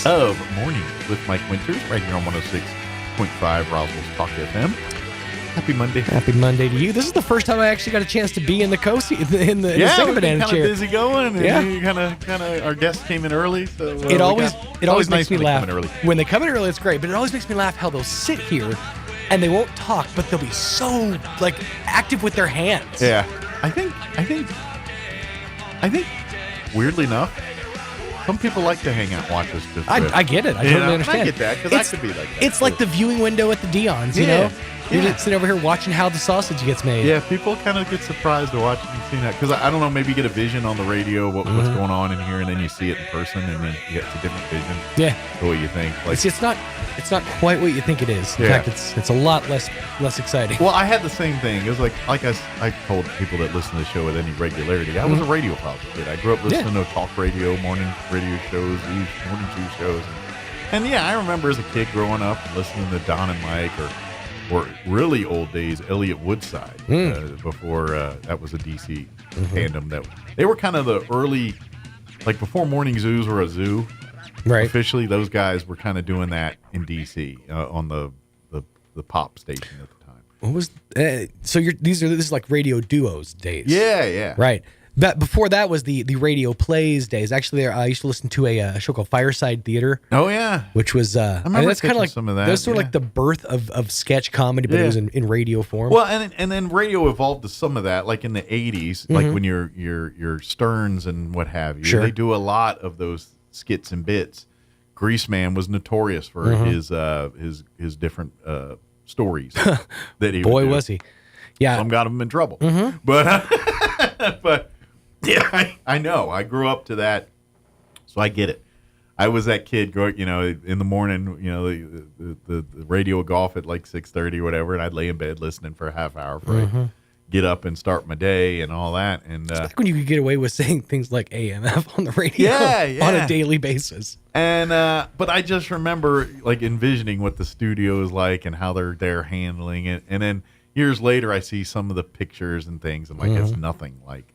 of Mornings with Mike Winters, right here on 106.5 Roswell's Talk FM. Happy Monday. Happy Monday to you. This is the first time I actually got a chance to be in the in the second banana chair. Yeah, busy going. And yeah, kind of. Our guests came in early, so it always nice makes me laugh. When they come in early, it's great. But it always makes me laugh how they'll sit here and they won't talk, but they'll be so active with their hands. Yeah, I think. Weirdly enough, some people like to hang out and watch us. I get it. I totally understand. I get that because I could be like that. It's like the viewing window at the Dion's, you know? You're just sitting over here watching how the sausage gets made. Yeah, people kind of get surprised to watch and see that. Because I don't know, maybe you get a vision on the radio, what's going on in here, and then you see it in person, and then you get a different vision. Yeah. The way you think. It's not quite what you think it is. In fact, it's a lot less exciting. Well, I had the same thing. It was like I told people that listen to the show with any regularity, I was a radio kid. I grew up listening to talk radio, morning radio shows, morning news shows. And I remember as a kid growing up listening to Don and Mike or really old days, Elliot Woodside, before that was a DC tandem. That they were kind of the early, before morning zoos were a zoo. Right. Officially, those guys were kind of doing that in DC on the pop station at the time. What was so? This is like radio duos days. Yeah. Right. But before that was the radio plays days. Actually, I used to listen to a show called Fireside Theater. Oh yeah, which was I remember that's kind of like some of that. That's sort of like the birth of sketch comedy, but it was in radio form. Well, and then radio evolved to some of that, like in the '80s, like when your Stearns and what have you. Sure. They do a lot of those skits and bits. Greaseman was notorious for his different stories that he would do. Was he? Yeah, some got him in trouble, but yeah, I know. I grew up to that, so I get it. I was that kid going, in the morning, the radio would go off at like 6:30 or whatever, and I'd lay in bed listening for a half hour before I get up and start my day and all that. And back when you could get away with saying things like AMF on the radio on a daily basis. And but I just remember envisioning what the studio is like and how they're handling it. And then years later, I see some of the pictures and things. I'm like, it's nothing like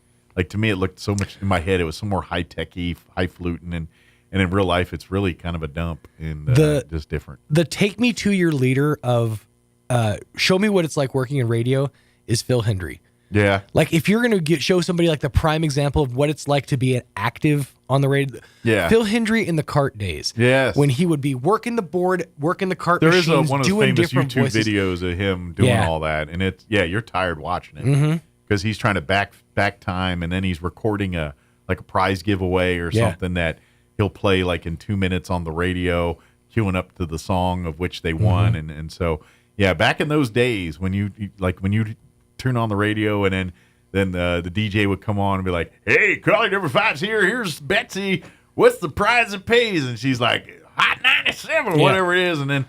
to me. It looked so much in my head. It was some more high-techy, highfalutin, and in real life, it's really kind of a dump and just different. The take me to your leader of show me what it's like working in radio is Phil Hendry. Yeah. If you're going to show somebody the prime example of what it's like to be an active on the radio. Yeah. Phil Hendry in the cart days. Yes. When he would be working the board, working the cart there machines, is one of those famous YouTube voices. videos of him doing all that. And you're tired watching it. Because he's trying to back time, and then he's recording a prize giveaway or something that he'll play in 2 minutes on the radio, queuing up to the song of which they won. And so, back in those days when you turn on the radio and then the DJ would come on and be like, "Hey, caller number 5's here. Here's Betsy. What's the prize it pays?" And she's like, "Hot 97 or whatever it is." And then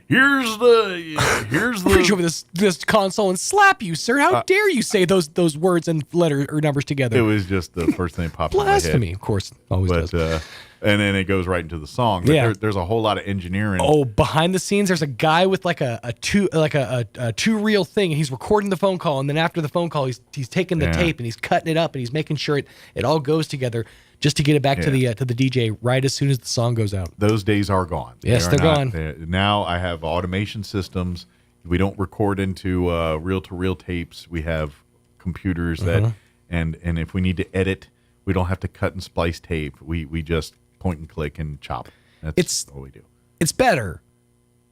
here's the reach over this console and slap you, sir. How dare you say those words and letters or numbers together? It was just the first thing that popped in my head. Blasphemy, of course, always does. And then it goes right into the song. But there's a whole lot of engineering. Oh, behind the scenes, there's a guy with a two reel thing. And he's recording the phone call, and then after the phone call, he's taking the tape and he's cutting it up and he's making sure it all goes together just to get it back to the DJ right as soon as the song goes out. Those days are gone. Yes, they're gone. Now I have automation systems. We don't record into reel-to-reel tapes. We have computers that, and if we need to edit, we don't have to cut and splice tape. We just point and click and chop. That's what we do. It's better,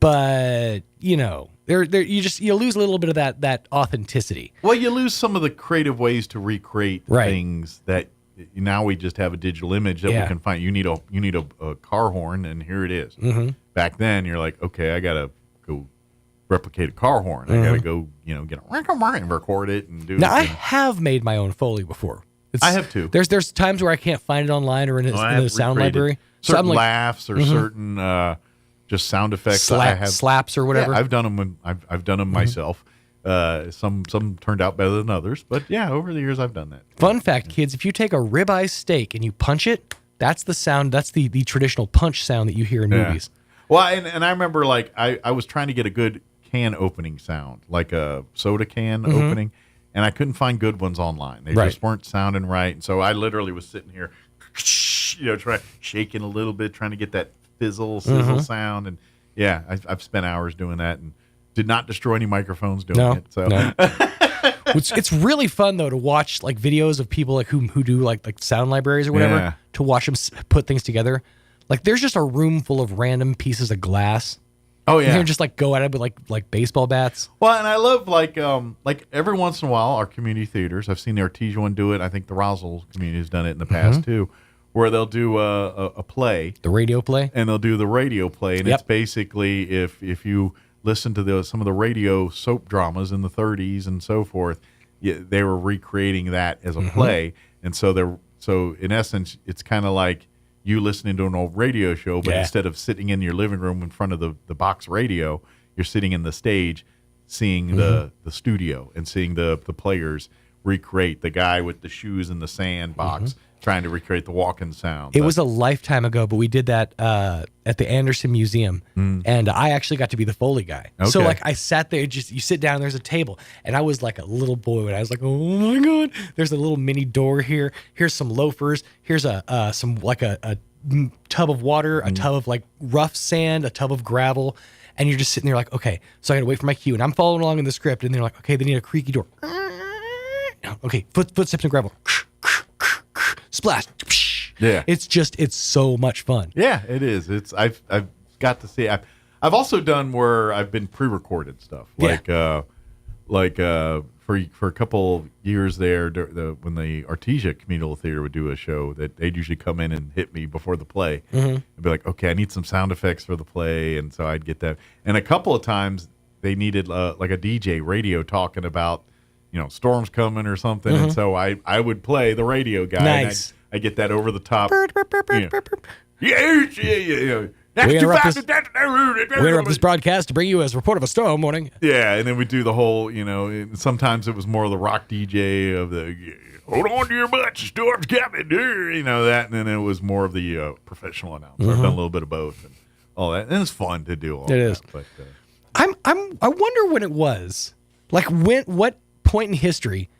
but you lose a little bit of that authenticity. Well, you lose some of the creative ways to recreate things that now we just have a digital image that we can find. You need a car horn, and here it is. Back then, you're like, okay, I gotta go replicate a car horn. I got to go, get a and record it and do. Now I have made my own Foley before. I have too. There's times where I can't find it online or in the sound library. Certain laughs or certain just sound effects. Slaps or whatever. Yeah, I've done them. I've done them myself. Some turned out better than others, but yeah, over the years I've done that. Fun fact, kids: if you take a ribeye steak and you punch it, that's the sound. That's the traditional punch sound that you hear in movies. Well, and I remember I was trying to get a good can opening sound, like a soda can opening, and I couldn't find good ones online. They just weren't sounding right, and so I literally was sitting here, shaking a little bit, trying to get that sizzle sound, and yeah, I've spent hours doing that, and did not destroy any microphones doing it. So. No. It's really fun though to watch like videos of people like who do like sound libraries or whatever to watch them put things together. Like there's just a room full of random pieces of glass. Oh yeah, and just like go at it with like baseball bats. Well, and I love like every once in a while our community theaters. I've seen the Artesia one do it. I think the Roswell community has done it in the past too, where they'll do a play, the radio play, and they'll do the radio play, and it's basically if you listen to some of the radio soap dramas in the 30s and so forth, they were recreating that as a play, and so in essence it's kind of like you listening to an old radio show, but instead of sitting in your living room in front of the box radio, you're sitting in the stage seeing the studio and seeing the players recreate the guy with the shoes in the sandbox trying to recreate the walking sound. It was a lifetime ago, but we did that at the Anderson Museum, and I actually got to be the Foley guy. Okay. So like I sat there, you sit down, there's a table, and I was like a little boy, and I was like, oh my God, there's a little mini door here. Here's some loafers. Here's a tub of water, a tub of like rough sand, a tub of gravel, and you're just sitting there like, okay, so I gotta wait for my cue, and I'm following along in the script, and they're like, okay, they need a creaky door. Okay, footsteps in gravel. Splash. Yeah. It's so much fun. Yeah, it is. I've got to see. I've also done where I've been pre-recorded stuff. For a couple years there, when the Artesia Communal Theater would do a show, that they'd usually come in and hit me before the play and be like, okay, I need some sound effects for the play, and so I'd get that. And a couple of times they needed like a DJ radio talking about storms coming or something, and so I would play the radio guy. Nice. And I get that over the top. We interrupt this broadcast to bring you a report of a storm warning. Yeah, and then we do the whole, sometimes it was more of the rock DJ of the hold on to your butts, the storm's coming, that, and then it was more of the professional announcer. I've done a little bit of both and all that, and it's fun to do all that. It is. But, I wonder when it was. Like what point in history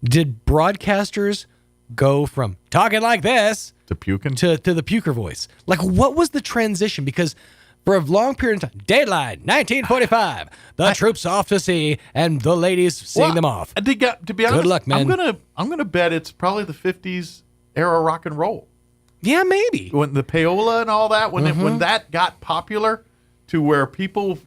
did broadcasters go from talking like this to puking to the puker voice? Like, what was the transition? Because for a long period of time, Daylight, 1945, the troops off to sea, and the ladies seeing them off. To be honest, good luck, man. I'm gonna bet it's probably the 50s era rock and roll. Yeah, maybe when the payola and all that, when that got popular, to where people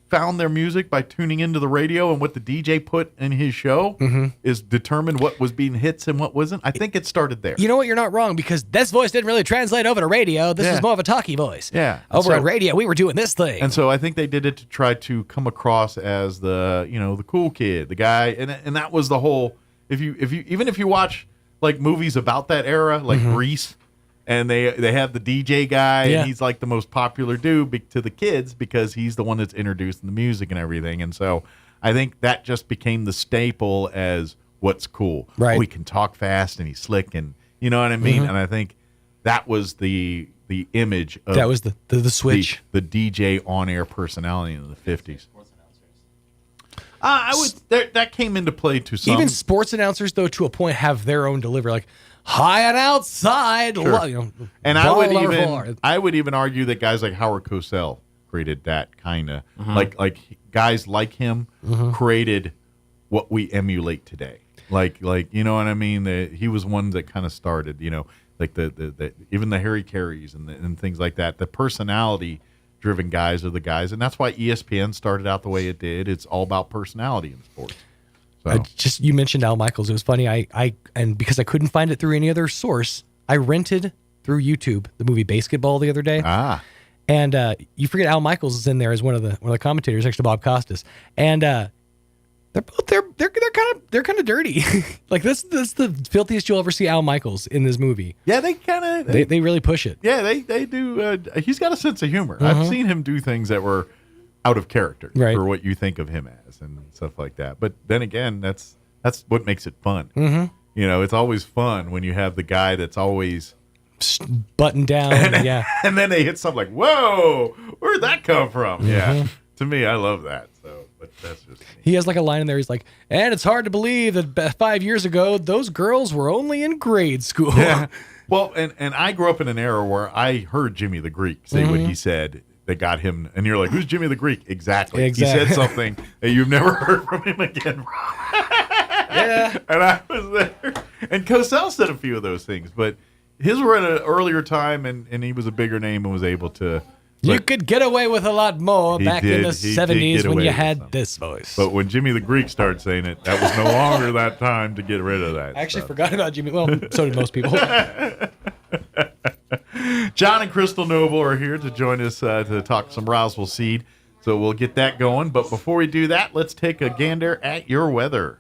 found their music by tuning into the radio, and what the DJ put in his show is determined what was being hits and what wasn't. I think it started there. You know what? You're not wrong, because this voice didn't really translate over to radio. This is more of a talkie voice. Yeah. Over on radio, we were doing this thing. And so I think they did it to try to come across as the, the cool kid, the guy. And that was the whole, if you watch like movies about that era, like Grease, and they have the DJ guy, and he's like the most popular dude to the kids because he's the one that's introducing the music and everything. And so I think that just became the staple as what's cool. Right. Oh, he can talk fast and he's slick, and you know what I mean? And I think that was the image of that was the switch. The DJ on-air personality in the 50s. That came into play to some. Even sports announcers, though, to a point, have their own delivery. Like, high and outside. Sure. And I would even argue that guys like Howard Cosell created that kind of like guys like him created what we emulate today. Like you know what I mean? He was one that kind of started. Like the even the Harry Careys and things like that. The personality driven guys are the guys, and that's why ESPN started out the way it did. It's all about personality in sports. So. You mentioned Al Michaels. It was funny. And because I couldn't find it through any other source, I rented through YouTube the movie Basketball the other day. And you forget Al Michaels is in there as one of the commentators next to Bob Costas. And they're kind of dirty. Like this the filthiest you'll ever see Al Michaels in this movie. Yeah, they really push it. Yeah, they do. He's got a sense of humor. Mm-hmm. I've seen him do things that were out of character for what you think of him as and stuff like that. But then again, that's what makes it fun. Mm-hmm. You know, it's always fun when you have the guy that's always buttoned down. And then they hit something like, whoa, where'd that come from? Mm-hmm. Yeah. To me, I love that. So, but that's just me. He has like a line in there. He's like, and it's hard to believe that 5 years ago, those girls were only in grade school. Yeah. Well, and I grew up in an era where I heard Jimmy the Greek say what he said that got him, and you're like, who's Jimmy the Greek? Exactly. He said something that you've never heard from him again. Yeah. And I was there. And Cosell said a few of those things, but his were at an earlier time, and he was a bigger name and was able to. You could get away with a lot more back in the 70s when you had this voice. But when Jimmy the Greek started saying it, that was no longer that time to get rid of that. I actually forgot about Jimmy. Well, so did most people. John and Crystal Noble are here to join us to talk some Roswell seed. So we'll get that going. But before we do that, let's take a gander at your weather.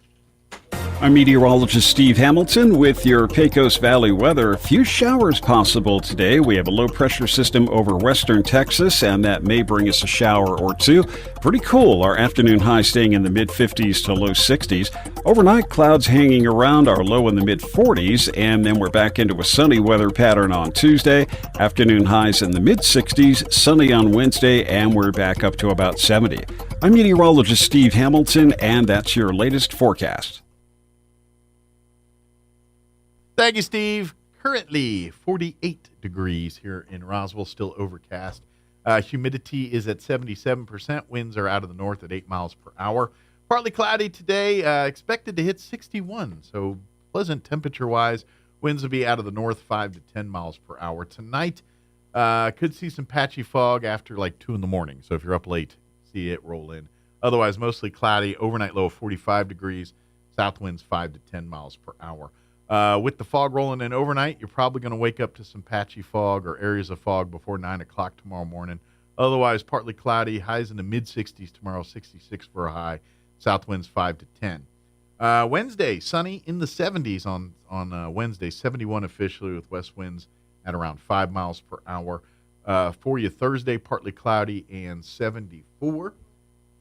I'm meteorologist Steve Hamilton with your Pecos Valley weather. A few showers possible today. We have a low pressure system over western Texas, and that may bring us a shower or two. Pretty cool. Our afternoon high staying in the mid-50s to low 60s. Overnight, clouds hanging around, our low in the mid-40s, and then we're back into a sunny weather pattern on Tuesday. Afternoon highs in the mid-60s, sunny on Wednesday, and we're back up to about 70. I'm meteorologist Steve Hamilton, and that's your latest forecast. Thank you, Steve. Currently 48 degrees here in Roswell, still overcast. Humidity is at 77%. Winds are out of the north at 8 miles per hour. Partly cloudy today, expected to hit 61, so pleasant temperature-wise. Winds will be out of the north 5 to 10 miles per hour. Tonight, could see some patchy fog after like 2 in the morning, so if you're up late, see it roll in. Otherwise, mostly cloudy. Overnight low of 45 degrees. South winds 5 to 10 miles per hour. With the fog rolling in overnight, you're probably going to wake up to some patchy fog or areas of fog before 9 o'clock tomorrow morning. Otherwise, partly cloudy, highs in the mid-60s tomorrow, 66 for a high. South winds 5 to 10. Wednesday, sunny in the 70s on Wednesday, 71 officially with west winds at around 5 miles per hour. For you Thursday, partly cloudy and 74.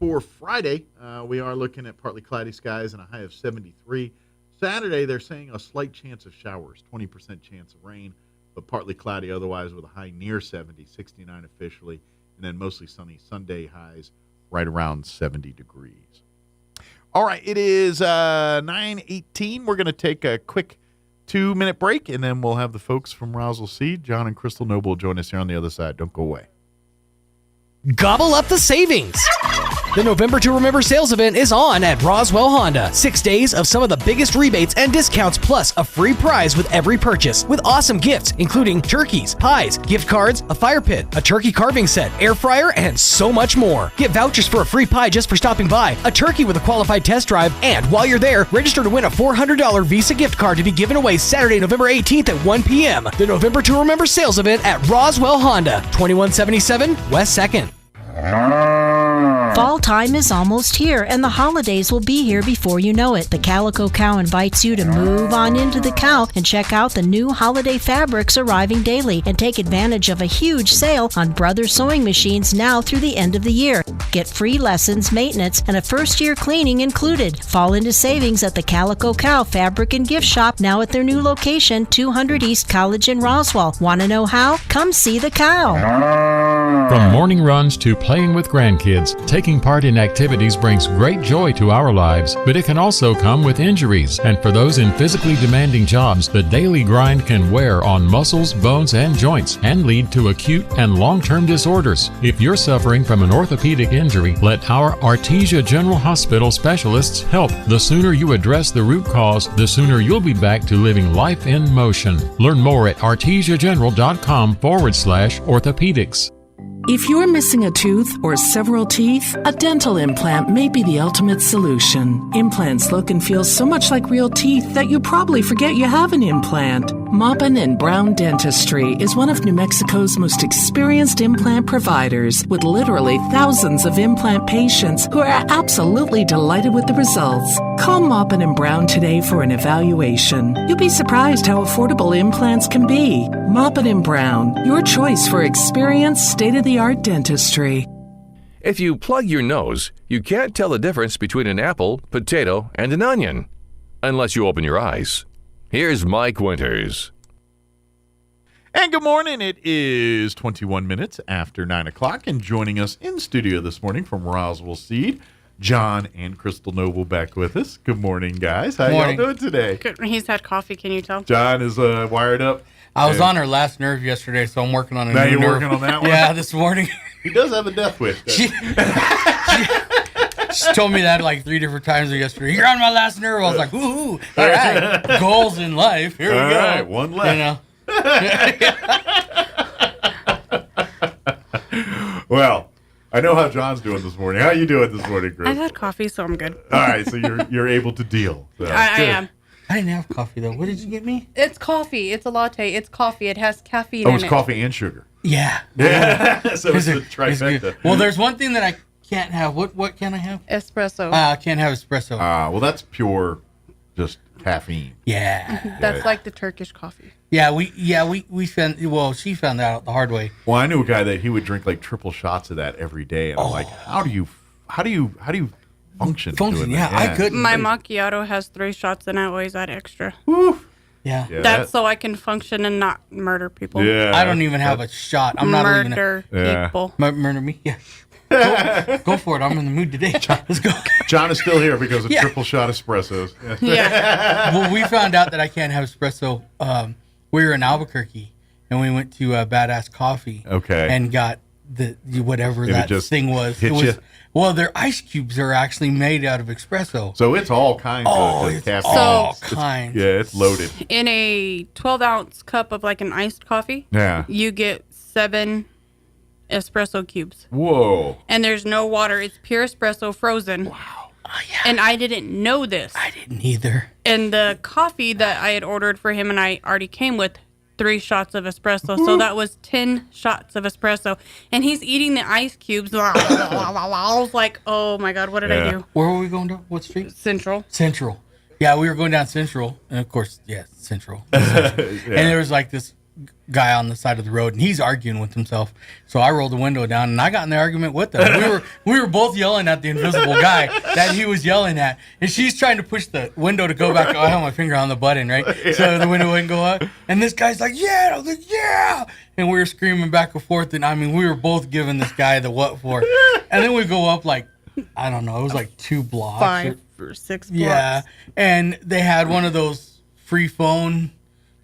For Friday, we are looking at partly cloudy skies and a high of 73. Saturday, they're saying a slight chance of showers, 20% chance of rain, but partly cloudy otherwise with a high near 70, 69 officially, and then mostly sunny Sunday highs right around 70 degrees. All right, it is 9:18. We're going to take a quick 2-minute break, and then we'll have the folks from Roswell Seed, John and Crystal Noble, join us here on the other side. Don't go away. Gobble up the savings. The November to Remember sales event is on at Roswell Honda. 6 days of some of the biggest rebates and discounts, plus a free prize with every purchase, with awesome gifts, including turkeys, pies, gift cards, a fire pit, a turkey carving set, air fryer, and so much more. Get vouchers for a free pie just for stopping by, a turkey with a qualified test drive, and while you're there, register to win a $400 Visa gift card to be given away Saturday, November 18th at 1 p.m. The November to Remember sales event at Roswell Honda, 2177 West 2nd. Fall time is almost here, and the holidays will be here before you know it. The Calico Cow invites you to move on into the cow and check out the new holiday fabrics arriving daily, and take advantage of a huge sale on Brothers sewing machines now through the end of the year. Get free lessons, maintenance, and a first-year cleaning included. Fall into savings at the Calico Cow Fabric and Gift Shop, now at their new location, 200 East College in Roswell. Want to know how? Come see the cow. From morning runs to playing with grandkids, taking part in activities brings great joy to our lives, but it can also come with injuries. And for those in physically demanding jobs, the daily grind can wear on muscles, bones, and joints and lead to acute and long-term disorders. If you're suffering from an orthopedic injury, let our Artesia General Hospital specialists help. The sooner you address the root cause, the sooner you'll be back to living life in motion. Learn more at artesiageneral.com/orthopedics. If you're missing a tooth or several teeth, a dental implant may be the ultimate solution. Implants look and feel so much like real teeth that you probably forget you have an implant. Maupin & Brown Dentistry is one of New Mexico's most experienced implant providers, with literally thousands of implant patients who are absolutely delighted with the results. Call Maupin & Brown today for an evaluation. You'll be surprised how affordable implants can be. Maupin & Brown, your choice for experienced, state-of-the-art dentistry. If you plug your nose, you can't tell the difference between an apple, potato, and an onion, unless you open your eyes. Here's Mike Winters. And good morning. It is 21 minutes after 9 o'clock, and joining us in studio this morning from Roswell Seed, John and Crystal Noble back with us. Good morning, guys. How y'all doing today? Good. He's had coffee, can you tell? John is wired up. I was on her last nerve yesterday, so I'm working on a now new you're nerve. working on that one? Yeah, this morning. He does have a death wish. She told me that like 3 different times yesterday. You're on my last nerve. I was like, ooh, all right. Goals in life. Here we go. All right, one left. Well, I know how John's doing this morning. How you doing this morning, Chris? I've had coffee, so I'm good. All right, so you're able to deal. So. I am. I didn't have coffee, though. What did you get me? It's coffee. It's a latte. It's coffee. It has caffeine Oh, it's in coffee and sugar. Yeah. So it's a trifecta. Well, there's one thing that I can't have. What can I have? Espresso. I can't have espresso. Well, that's pure, just caffeine. Yeah. That's like the Turkish coffee. Yeah, we found. Well, she found that out the hard way. Well, I knew a guy that he would drink like triple shots of that every day, and I'm like, how do you function? Doing yeah, that? I couldn't. My macchiato has 3 shots, and I always add extra. Yeah. That's so I can function and not murder people. Yeah. I don't even have a shot. I'm not even murder people. Murder me. Yeah. Go for it. I'm in the mood today. Let's go. John is still here because of triple shot espressos. Yeah. Well, we found out that I can't have espresso. We were in Albuquerque, and we went to Badass Coffee. Okay. And got the whatever It that just thing was. hit It was you? well, their ice cubes are actually made out of espresso. So it's all kinds of it's caffeine. all kinds. Yeah, it's loaded. In a 12-ounce cup of like an iced coffee, Yeah. you get 7 espresso cubes. Whoa. And there's no water. It's pure espresso frozen. Wow. Oh, yeah. And I didn't know this. I didn't either. And the coffee that I had ordered for him and I already came with 3 shots of espresso. So that was 10 shots of espresso. And he's eating the ice cubes. I was like, oh my God, what did I do? Where were we going to? What street? Central. Central. Yeah, we were going down Central. And of course, Central. And there was like this guy on the side of the road, and he's arguing with himself. So I rolled the window down, and I got in the argument with him. We were both yelling at the invisible guy that he was yelling at, and she's trying to push the window to go back. I have my finger on the button, right? So the window wouldn't go up. And this guy's like, yeah. And I was like, yeah. And we were screaming back and forth, and I mean, we were both giving this guy the what for. And then we go up like, I don't know, it was like 2 blocks. 5 or 6 blocks. Yeah. And they had one of those free phone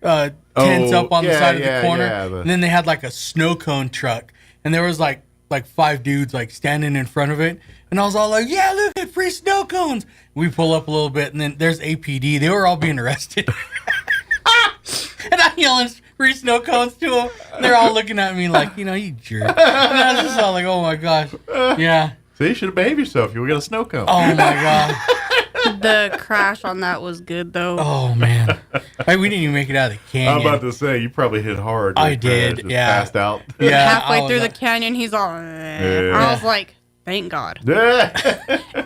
tents up on the side of the corner. And then they had like a snow cone truck. And there was like 5 dudes like standing in front of it. And I was all like, yeah, look at free snow cones. We pull up a little bit, and then there's APD. They were all being arrested. And I'm yelling free snow cones to them. And they're all looking at me like, you jerk. And I was just all like, oh my gosh. Yeah. So you should have behaved yourself. You would get a snow cone. Oh my God. The crash on that was good, though. Oh, man. We didn't even make it out of the canyon. I'm about to say, you probably hit hard. I did, just yeah. Passed out. Yeah. Halfway through the canyon, he's all... I was like, thank God.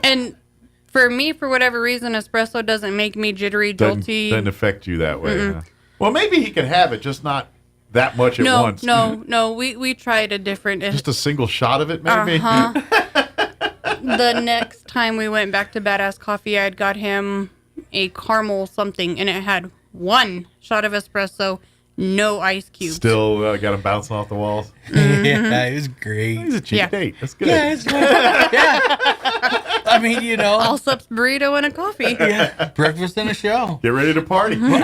And for me, for whatever reason, espresso doesn't make me jittery, jolty. Doesn't affect you that way. Huh? Well, maybe he can have it, just not that much at once. No. We tried a different... Just a single shot of it, maybe? The next time we went back to Badass Coffee, I had got him a caramel something, and it had 1 shot of espresso, no ice cubes. Still got him bouncing off the walls. Mm-hmm. Yeah, it was great. He's a cheap date. That's good. Yeah, it's good. Yeah. I mean, Allsup's burrito and a coffee. Yeah. Breakfast and a show. Get ready to party. When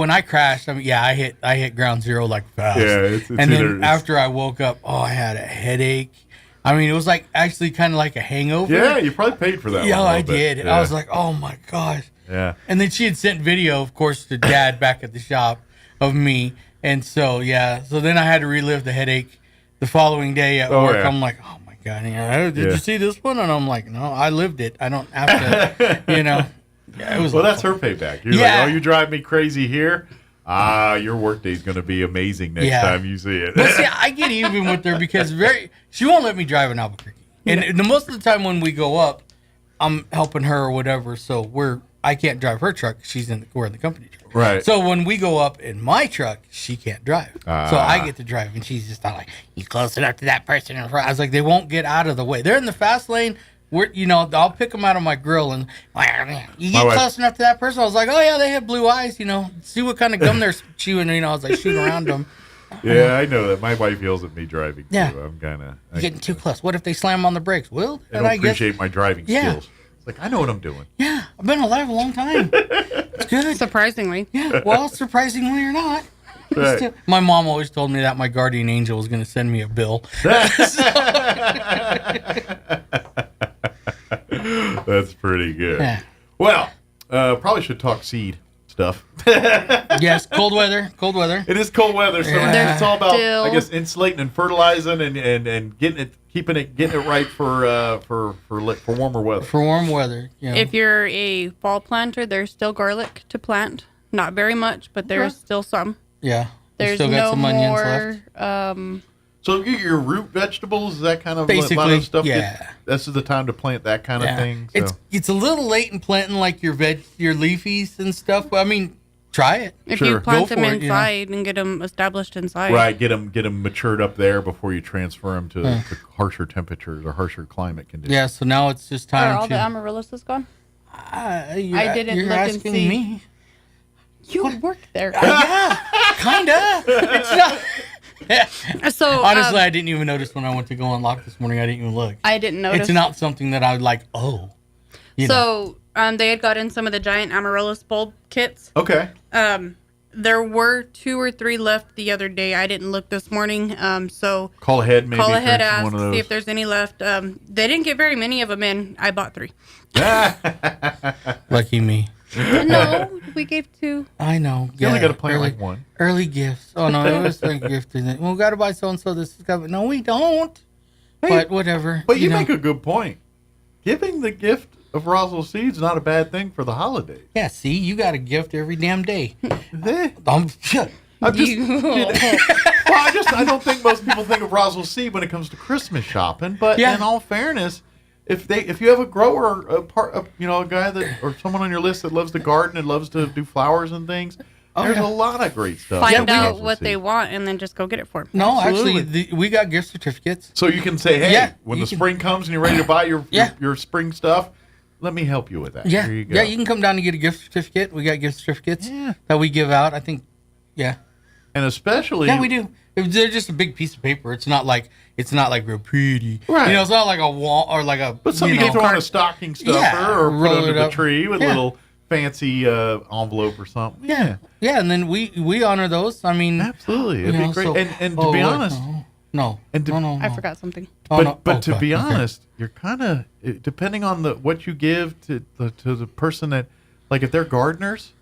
I crashed, I hit ground zero like fast. Yeah, it's and then after I woke up, I had a headache. I mean, it was like actually kind of like a hangover. Yeah, you probably paid for that. Yeah, I did. Yeah. I was like, oh my gosh. Yeah. And then she had sent video, of course, to Dad back at the shop of me. And so, so then I had to relive the headache the following day at work. Yeah. I'm like, oh my God, did you see this one? And I'm like, no, I lived it. I don't have to, Yeah, it was that's her payback. You're like, you drive me crazy here. Your workday's going to be amazing next time you see it. But see, I get even with her because she won't let me drive in Albuquerque. And most of the time when we go up, I'm helping her or whatever. So I can't drive her truck. We're in the company truck. Right. So when we go up in my truck, she can't drive. So I get to drive, and she's just not like, you close enough to that person in front. I was like, they won't get out of the way. They're in the fast lane. I'll pick them out of my grill, and you get close enough to that person. I was like, oh yeah, they have blue eyes. See what kind of gum they're chewing. I was like shooting around them. Yeah, I know that. My wife yells at me driving too. Yeah. I'm kind of getting too close. What if they slam on the brakes? Well, I don't appreciate my driving skills. It's like, I know what I'm doing. Yeah, I've been alive a long time. It's good. Surprisingly. Yeah, well, surprisingly or not. Right. My mom always told me that my guardian angel was going to send me a bill. That's pretty good. Yeah. Well, probably should talk seed stuff. Yes, cold weather. It is cold weather, so it's all about, I guess, insulating and fertilizing and getting it right for warmer weather. For warm weather. If you're a fall planter, there's still garlic to plant. Not very much, but there's still some. Yeah. There's still got no some onions more. left. So your root vegetables, that kind of Basically, lot of stuff. yeah. This is the time to plant that kind of thing. So. It's a little late in planting like your leafies and stuff. I mean, try it. If you plant them inside and get them established inside. Right, get them matured up there before you transfer them to harsher temperatures or harsher climate conditions. Yeah, so now it's just time Are all the amaryllis gone? I didn't you're look and asking see. me. You worked there. Yeah, kinda. It's not. So honestly, I didn't even notice when I went to go unlock this morning. I didn't even look. I didn't notice. It's not something that I would like. Oh. They had gotten some of the giant amaryllis bulb kits. Okay. There were 2 or 3 left the other day. I didn't look this morning. So call ahead, maybe. Call ahead, ask, see if there's any left. They didn't get very many of them in. I bought 3. Lucky me. No, we gave 2. I know. You only got to plant like one. Early gifts. Oh no, it was like gift. Well, we got to buy so and so. This is got. No, we don't. But whatever. But you make a good point. Giving the gift of Roswell seeds is not a bad thing for the holidays. Yeah. See, you got a gift every damn day. I don't think most people think of Roswell seed when it comes to Christmas shopping. But in all fairness, if you have a grower, a guy that or someone on your list that loves to garden and loves to do flowers and things, there's a lot of great stuff. Find out what they want and then just go get it for them. No, actually, we got gift certificates. So you can say, hey, when the spring comes and you're ready to buy your spring stuff, let me help you with that. Yeah, Here you go. Yeah, you can come down and get a gift certificate. We got gift certificates that we give out. I think, and especially we do. They're just a big piece of paper. It's not like real pretty. Right. It's not like a wall or like a. But something you can throw on a stocking stuffer or put under the tree with a little fancy envelope or something. Yeah, and then we honor those. I mean, absolutely, it'd be great. So, and to be honest, no. I forgot something. But to be honest, you're kind of depending on what you give to the person that, like, if they're gardeners.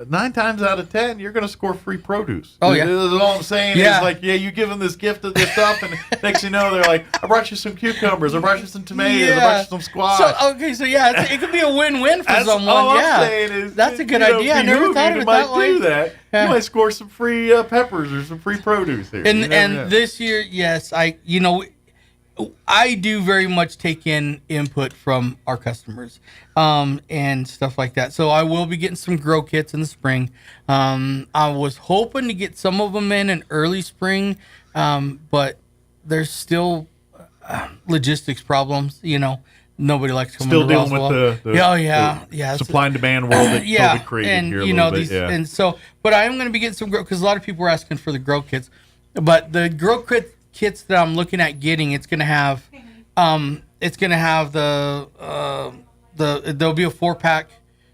9 times out of 10, you're going to score free produce. Oh, yeah. That's all I'm saying is, like, you give them this gift of this stuff, and next you know, they're like, I brought you some cucumbers, I brought you some tomatoes, I brought you some squash. So it could be a win-win for someone. All I'm saying is, that's a good idea. I never thought of it that way. You might do that. You might score some free peppers or some free produce here. And this year, yes, I do very much take in input from our customers and stuff like that. So I will be getting some grow kits in the spring. I was hoping to get some of them in early spring, but there's still logistics problems. Nobody likes coming still to dealing Roswell. With the supply and demand world that COVID created and here a little bit. And so, but I am going to be getting some grow because a lot of people were asking for the grow kits, but the grow kits that I'm looking at getting, it's gonna have there'll be a 4-pack.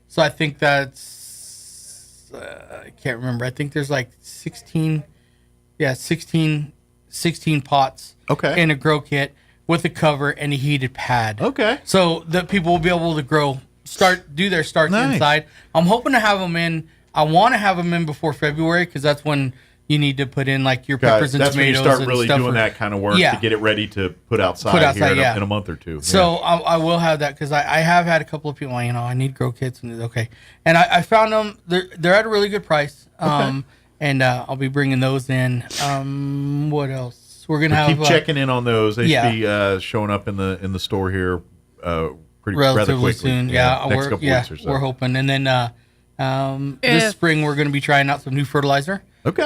So I think that's I can't remember. I think there's like 16 pots in a grow kit with a cover and a heated pad. Okay. So that people will be able to do their starts inside. I'm hoping to have them in I want to have them in before February because that's when you need to put in like your peppers and that's tomatoes. When you start and really stuff doing that kind of work to get it ready to put outside here in a month or two. So I will have that because I have had a couple of people, I need grow kits and okay. And I found them, they're at a really good price. And I'll be bringing those in. What else? We're gonna keep checking in on those. They should be showing up in the store here pretty relatively quickly. soon. Next couple weeks or so. We're hoping. And then this spring we're going to be trying out some new fertilizer. Okay.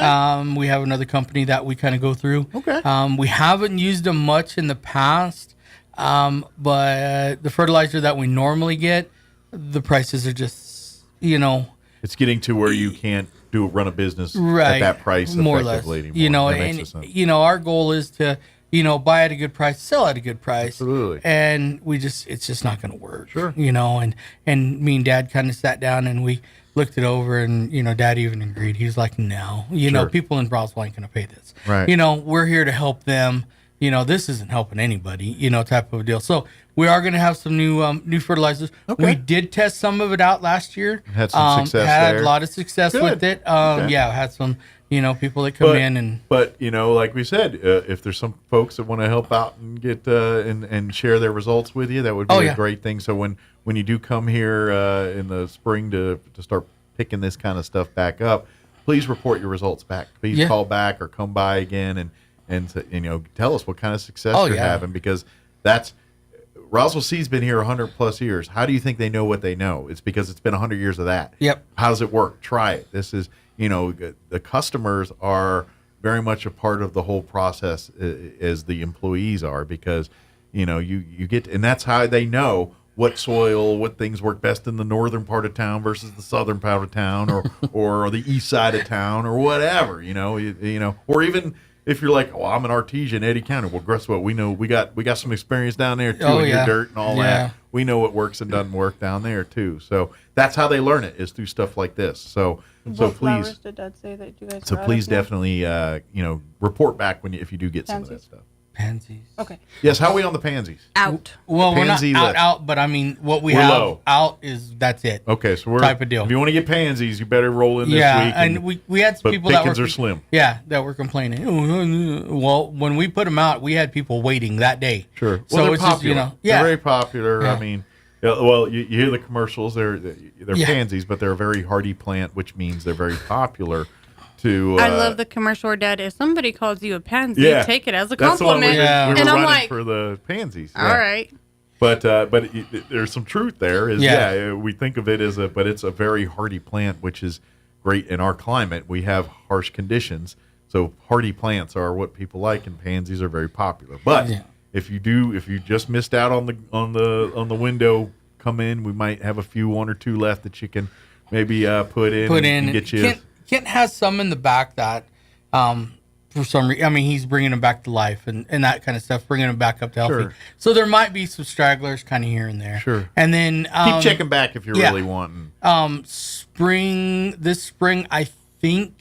We have another company that we kind of go through. Okay. We haven't used them much in the past, but the fertilizer that we normally get, the prices are just, it's getting to where you can't run a business right, at that price more or less. Anymore. And our goal is to buy at a good price, sell at a good price. Absolutely. And it's just not going to work. Sure. And me and Dad kind of sat down and we looked it over, and Dad even agreed. He's like, no, people in Roswell ain't going to pay this. Right. We're here to help them. This isn't helping anybody. Type of a deal. So we are going to have some new fertilizers. Okay. We did test some of it out last year. Had some success Had there. a lot of success with it. Yeah, had some people that come in and. But like we said, if there's some folks that want to help out and get and share their results with you, that would be a great thing. So when you do come here in the spring to start picking this kind of stuff back up, please report your results back. Please call back or come by again and tell us what kind of success you're having, because that's Roswell Seed's been here 100 plus years. How do you think they know what they know? It's because it's been 100 years of that. Yep. How does it work? Try it. This is the customers are very much a part of the whole process as the employees are, because you get, and that's how they know what soil, what things work best in the northern part of town versus the southern part of town, or the east side of town, or whatever. Or even if you're like, I'm an artesian, Eddy County. Well, guess what? We know we got some experience down there too, in your dirt and all that. We know what works and doesn't work down there too. So that's how they learn it, is through stuff like this. So what please, flowers did Dad say that you guys? so please definitely report back if you do get some of that stuff. Pansies. Okay. Yes, how are we on the pansies? Out. Well, we're not Pansy list. out, but I mean, what we We're have low. out is that's it. Okay, so we're type of deal. If you want to get pansies, you better roll in this week. And we had some people that pickings were are slim. Yeah, that were complaining. Well, when we put them out, we had people waiting that day. Sure. So Well, it's they're popular. popular. They're very popular. I mean, you hear the commercials. They're pansies, but they're a very hardy plant, which means they're very popular. I love the commercial where Dad, if somebody calls you a pansy, take it as a that's compliment. We were and I'm running like, for the pansies. All right. But there's some truth there. We think of it but it's a very hardy plant, which is great in our climate. We have harsh conditions, so hardy plants are what people like, and pansies are very popular. But if you just missed out on the window, come in. We might have one or two left that you can maybe put in and get you. Kent has some in the back that, for some reason, he's bringing them back to life and that kind of stuff, bringing them back up to healthy. Sure. So there might be some stragglers kind of here and there. Sure. And then keep checking back if you're really wanting. This spring, I think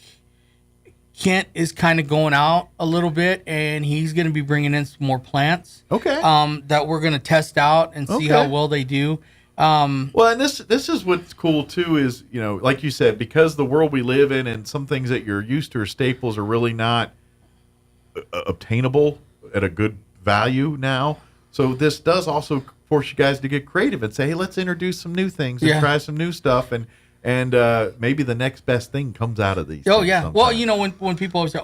Kent is kind of going out a little bit, and he's going to be bringing in some more plants. Okay. That we're going to test out and see how well they do. Well, and this is what's cool too is, like you said, because the world we live in and some things that you're used to or staples are really not obtainable at a good value now. So this does also force you guys to get creative and say, hey, let's introduce some new things and try some new stuff, and maybe the next best thing comes out of these. Oh yeah. Sometimes. Well, when people always say,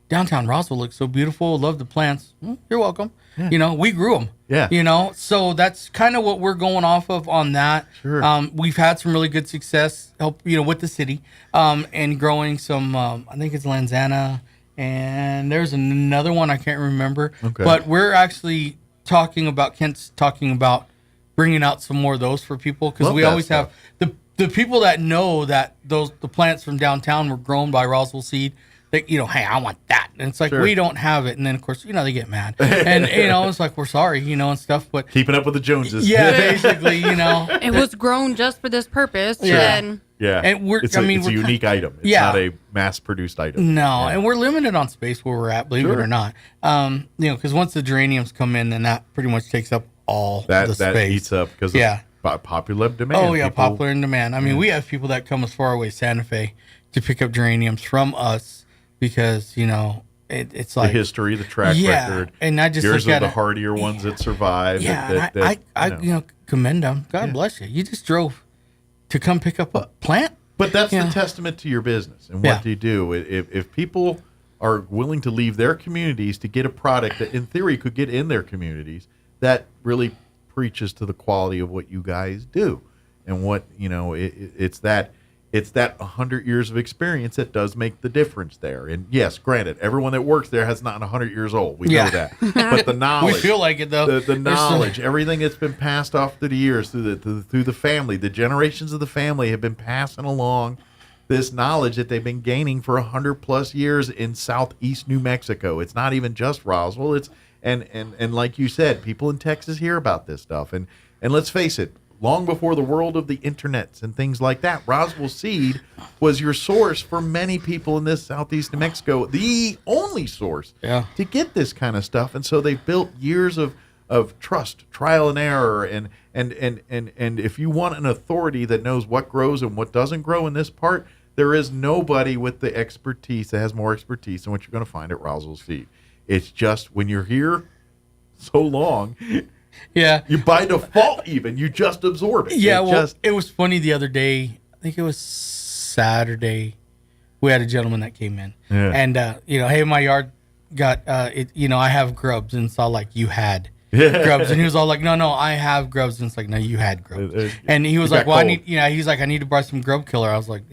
Downtown Roswell looks so beautiful. Love the plants. You're welcome. Yeah. We grew them. Yeah. So that's kind of what we're going off of on that. Sure. We've had some really good success with the city, and growing some, I think it's Lanzana, and there's another one I can't remember. Okay. But we're actually Kent's talking about bringing out some more of those for people, because we always have the people that know that the plants from downtown were grown by Roswell Seed. Hey, I want that. And it's like, we don't have it. And then, of course, they get mad. And, it's like, we're sorry, and stuff. But keeping up with the Joneses. Yeah, basically, It was grown just for this purpose. Yeah. And And it's a unique item. It's not a mass-produced item. No, and we're limited on space where we're at, believe it or not. Because once the geraniums come in, then that pretty much takes up all the space. That eats up because popular demand. Oh yeah, popular in demand. I mean, we have people that come as far away as Santa Fe to pick up geraniums from us because it's like the history, the track record, and I just yours look are at the it. hardier ones that survive. Yeah, I commend them. God bless you. You just drove to come pick up a plant. But that's the testament to your business and what you do. If people are willing to leave their communities to get a product that, in theory, could get in their communities, that really preaches to the quality of what you guys do, and what it's that 100 years of experience that does make the difference there. And yes, granted, everyone that works there has not 100 years old. We know that, but the knowledge, we feel like it though. The knowledge, everything that's been passed off through the years, through the family, the generations of the family have been passing along this knowledge that they've been gaining for 100+ years in southeast New Mexico. It's not even just Roswell. It's and like you said, people in Texas hear about this stuff. And let's face it, long before the world of the internets and things like that, Roswell Seed was your source for many people in this southeast New Mexico, the only source to get this kind of stuff. And so they built years of trust, trial and error, and if you want an authority that knows what grows and what doesn't grow in this part, there is nobody with the expertise that has more expertise than what you're going to find at Roswell Seed. It's just when you're here so long, you by default you just absorb it. Yeah, it was funny the other day. I think it was Saturday. We had a gentleman that came in, and hey, my yard got I have grubs, and it's all like, you had grubs, and he was all like, no, I have grubs, and it's like, no, you had grubs, and he was like, well, he's like, I need to buy some grub killer. I was like,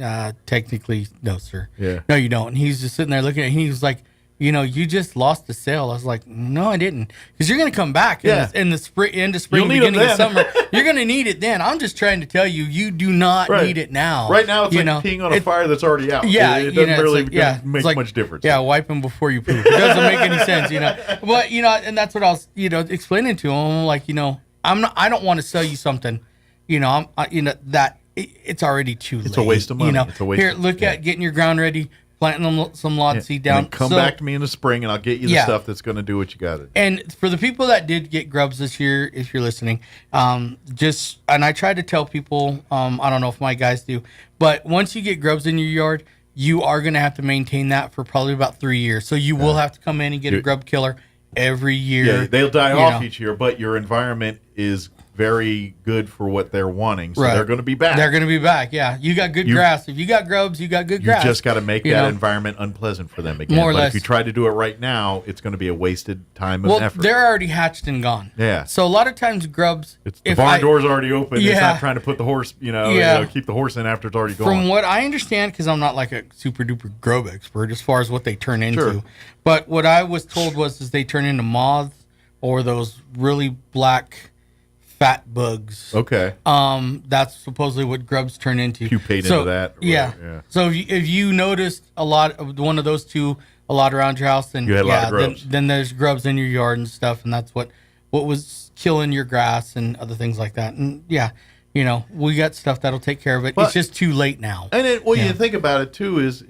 technically, no, sir, no, you don't. And he's just sitting there looking at it, and he was like, you just lost the sale. I was like, no, I didn't, because you're going to come back in the spring, end of spring, beginning of summer. You're going to need it then. I'm just trying to tell you, you do not need it now. Right now, it's like peeing on a fire that's already out. Yeah, it doesn't really make much difference. Yeah, wipe them before you poop. It doesn't make any sense, But and that's what I was, explaining to him. I'm like, I don't want to sell you something, that it's already too late. It's a waste of money. It's a waste. Here, look at getting your ground ready, planting some lawn seed down. Come back to me in the spring, and I'll get you the stuff that's going to do what you got to do. And for the people that did get grubs this year, if you're listening, and I try to tell people, I don't know if my guys do, but once you get grubs in your yard, you are going to have to maintain that for probably about 3 years. So you will have to come in and get a grub killer every year. Yeah, they'll die off each year, but your environment is very good for what they're wanting, so they're going to be back. They're going to be back, You got good grass. If you got grubs, you got good grass. You just got to make that environment unpleasant for them again. More or less. If you try to do it right now, it's going to be a wasted time and effort. They're already hatched and gone. Yeah. So a lot of times grubs... the barn door's already open. It's not trying to put the horse, keep the horse in after it's already gone. From what I understand, because I'm not like a super-duper grub expert as far as what they turn into, but what I was told is they turn into moths or those really black... fat bugs. Okay. That's supposedly what grubs turn into. Pupate into that. Yeah. So if you noticed a lot of one of those two a lot around your house, then you had a lot of grubs. Then there's grubs in your yard and stuff, and that's what was killing your grass and other things like that. And we got stuff that'll take care of it. It's just too late now. And you think about it too is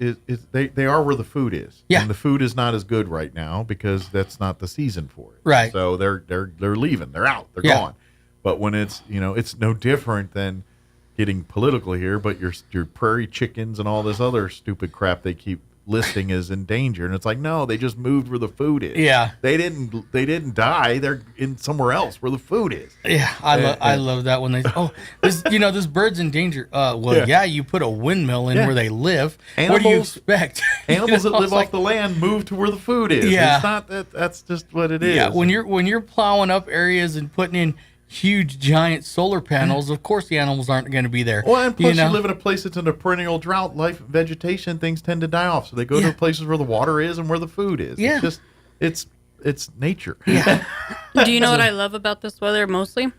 they are where the food is. Yeah. And the food is not as good right now because that's not the season for it. Right. So they're leaving. They're out. They're gone. But when it's it's no different than getting political here, but your prairie chickens and all this other stupid crap they keep listing as in danger, and it's like, no, they just moved where the food is. Yeah. They didn't die. They're in somewhere else where the food is. Yeah, I love that when they this bird's in danger. You put a windmill in where they live. What do you expect? Animals that live off the land move to where the food is. Yeah. It's not that's just what it is. Yeah, when you're plowing up areas and putting in huge giant solar panels, of course the animals aren't going to be there. Well, and plus you live in a place that's in a perennial drought, vegetation, things tend to die off. So they go to places where the water is and where the food is. Yeah. It's just it's nature. Yeah. Do you know what I love about this weather mostly?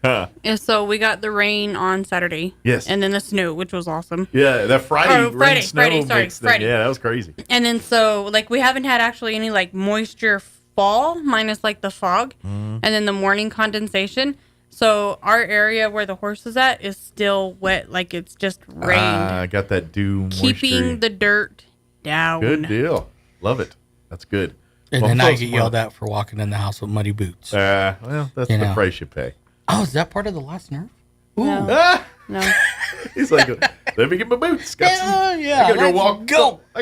Is so we got the rain on Saturday. Yes. And then the snow, which was awesome. Yeah, that Friday Friday. Yeah, that was crazy. And then so we haven't had actually any moisture fall minus the fog and then the morning condensation. So our area where the horse is at is still wet, it's just rained. I got that dew keeping the dirt down. Good deal. Love it. That's good. And then I get yelled at for walking in the house with muddy boots. Well, that's the price you pay. Oh, is that part of the last nerve? No. No. He's like, let me get my boots. I gotta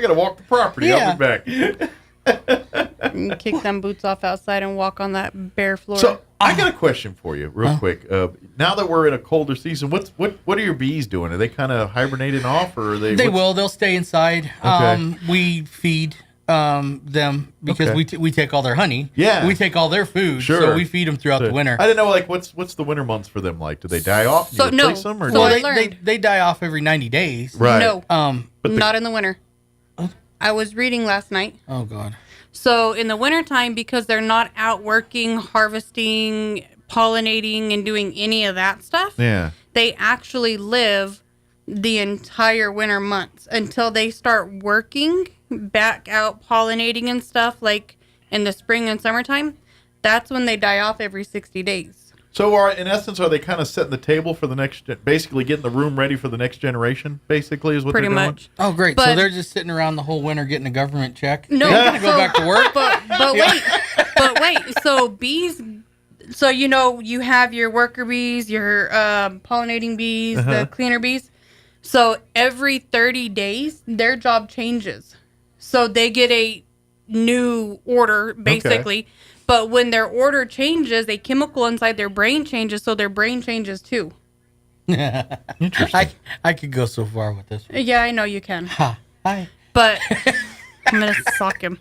go walk the property. Yeah. I'll be back. And kick them boots off outside and walk on that bare floor. So I got a question for you, real quick. Now that we're in a colder season, what are your bees doing? Are they kind of hibernating off, or are they? They'll stay inside. Okay. We feed them because we take all their honey. Yeah. We take all their food. Sure. So we feed them throughout the winter. I didn't know, like, what's the winter months for them like? Do they die off? Do you replace them, or they die off every 90 days. Right. No. But not in the winter. I was reading last night. Oh, God. So in the wintertime, because they're not out working, harvesting, pollinating, and doing any of that stuff, they actually live the entire winter months until they start working back out pollinating and stuff, like in the spring and summertime. That's when they die off every 60 days. So, in essence, are they kind of setting the table for the next, basically getting the room ready for the next generation, basically, is what Pretty they're doing? much. Oh, great. But- so they're just sitting around the whole winter getting a government check? No. They're going to go back to work? But wait. So bees, so you have your worker bees, your pollinating bees, the cleaner bees. So every 30 days, their job changes. So they get a new order, basically. Okay. But when their order changes, a chemical inside their brain changes, so their brain changes too. Interesting. I could go so far with this one. Yeah, I know you can. Hi. But I'm going to sock him.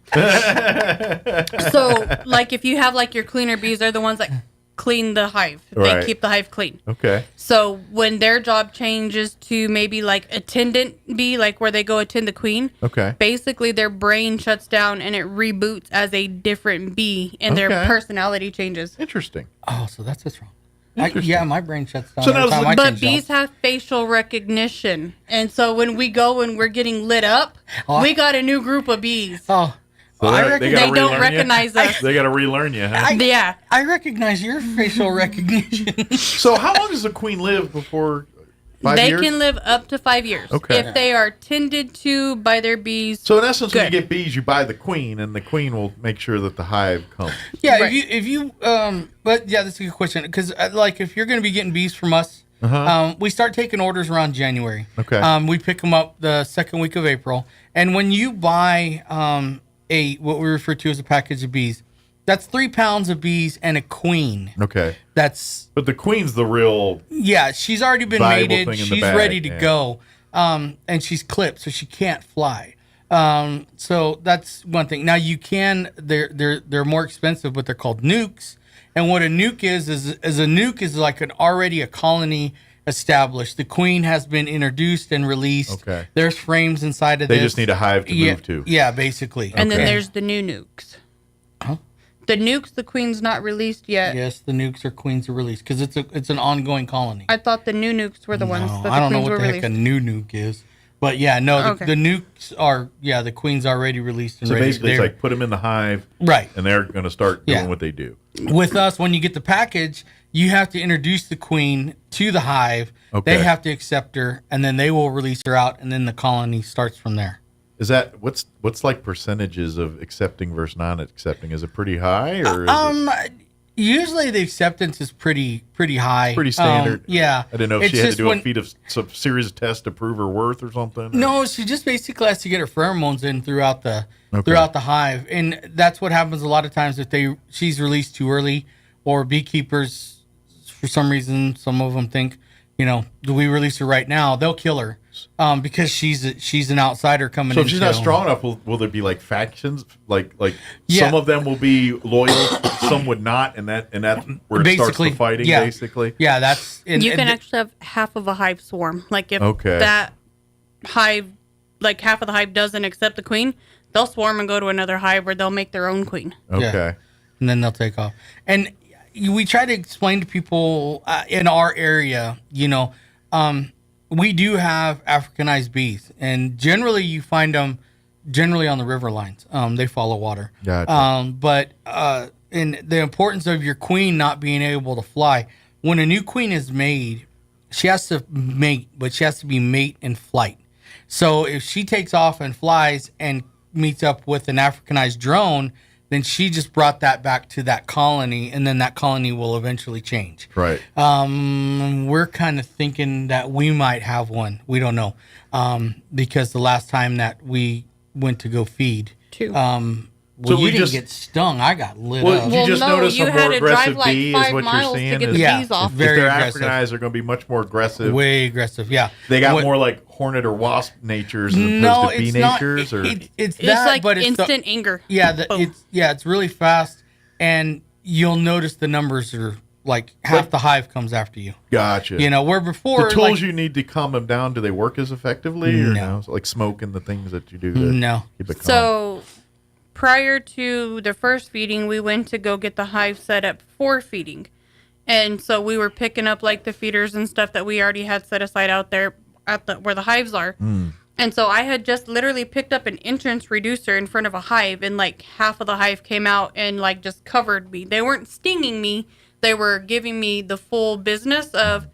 So, like, if you have, like, your cleaner bees, they're the ones that clean the hive. Right. They keep the hive clean. Okay. So when their job changes to maybe like attendant bee, like where they go attend the queen, basically their brain shuts down and it reboots as a different bee and their personality changes. Interesting. Oh, so that's what's wrong. My brain shuts down. But bees have facial recognition. And so when we go and we're getting lit up, we got a new group of bees. Oh. So they don't recognize us. They got to relearn you, huh? I recognize your facial recognition. So how long does a queen live before 5 years? They can live up to 5 years. Okay. If they are tended to by their bees. So in essence, when you get bees, you buy the queen, and the queen will make sure that the hive comes. Yeah, right. if you but yeah, that's a good question. Because like if you're going to be getting bees from us, we start taking orders around January. Okay. We pick them up the second week of April. And when you buy what we refer to as a package of bees, that's 3 pounds of bees and a queen. Okay. But the queen's the real. Yeah, she's already been mated. She's ready to go. And she's clipped, so she can't fly. So that's one thing. Now you can. They're more expensive, but they're called nukes. And what a nuke is a nuke is like already a colony established. The queen has been introduced and released. Okay. There's frames inside of this. They just need a hive to move to. Yeah, basically. And then there's the new nukes. Huh? The nukes, the queen's not released yet. Yes, the nukes or queens are released because it's an ongoing colony. I thought the new nukes were the ones that the I don't know queens what were the released. heck a new nuke is. But yeah, no, the nukes are, the queen's already released and so ready. basically, it's like put them in the hive. Right. And they're going to start doing what they do. With us, when you get the package, you have to introduce the queen to the hive. Okay. They have to accept her, and then they will release her out, and then the colony starts from there. Is that what's like percentages of accepting versus non-accepting? Is it pretty high, or is usually the acceptance is pretty high. pretty standard? Yeah. I didn't know if she had to do a series of tests to prove her worth or something. No, she just basically has to get her pheromones in throughout the hive, and that's what happens a lot of times if she's released too early, or beekeepers, for some reason, some of them think, do we release her right now? They'll kill her because she's an outsider coming in. So if she's not strong enough, will there be like factions? Like some of them will be loyal, some would not, and that's where it starts the fighting. Basically, yeah, that's you can actually have half of a hive swarm. Like if Okay. that hive, like half of the hive doesn't accept the queen, they'll swarm and go to another hive where they'll make their own queen. Okay. Yeah. And then they'll take off. And we try to explain to people in our area, we do have Africanized bees, and generally you find them on the river lines. They follow water. Gotcha. But in the importance of your queen not being able to fly, when a new queen is made, she has to mate, but she has to be mate in flight. So if she takes off and flies and meets up with an Africanized drone, then she just brought that back to that colony, and then that colony will eventually change. Right. We're kind of thinking that we might have one. We don't know. Because the last time that we went to go feed, well, you didn't get stung. I got lit up. You just noticed a more aggressive bee is what you're seeing. To get the bees off. Very if they're aggressive. Africanized, they're going to be much more aggressive. Way aggressive, yeah. They got more like hornet or wasp natures as opposed to bee natures? It's that, like but instant anger. Yeah, it's really fast, and you'll notice the numbers are like half the hive comes after you. Gotcha. You know, where before... The tools you need to calm them down, do they work as effectively? Or no? So like smoke and the things that you do to keep it calm? So... prior to the first feeding, we went to go get the hive set up for feeding. And so we were picking up like the feeders and stuff that we already had set aside out there at where the hives are. And so I had just literally picked up an entrance reducer in front of a hive, and like half of the hive came out and like just covered me. They weren't stinging me. They were giving me the full business of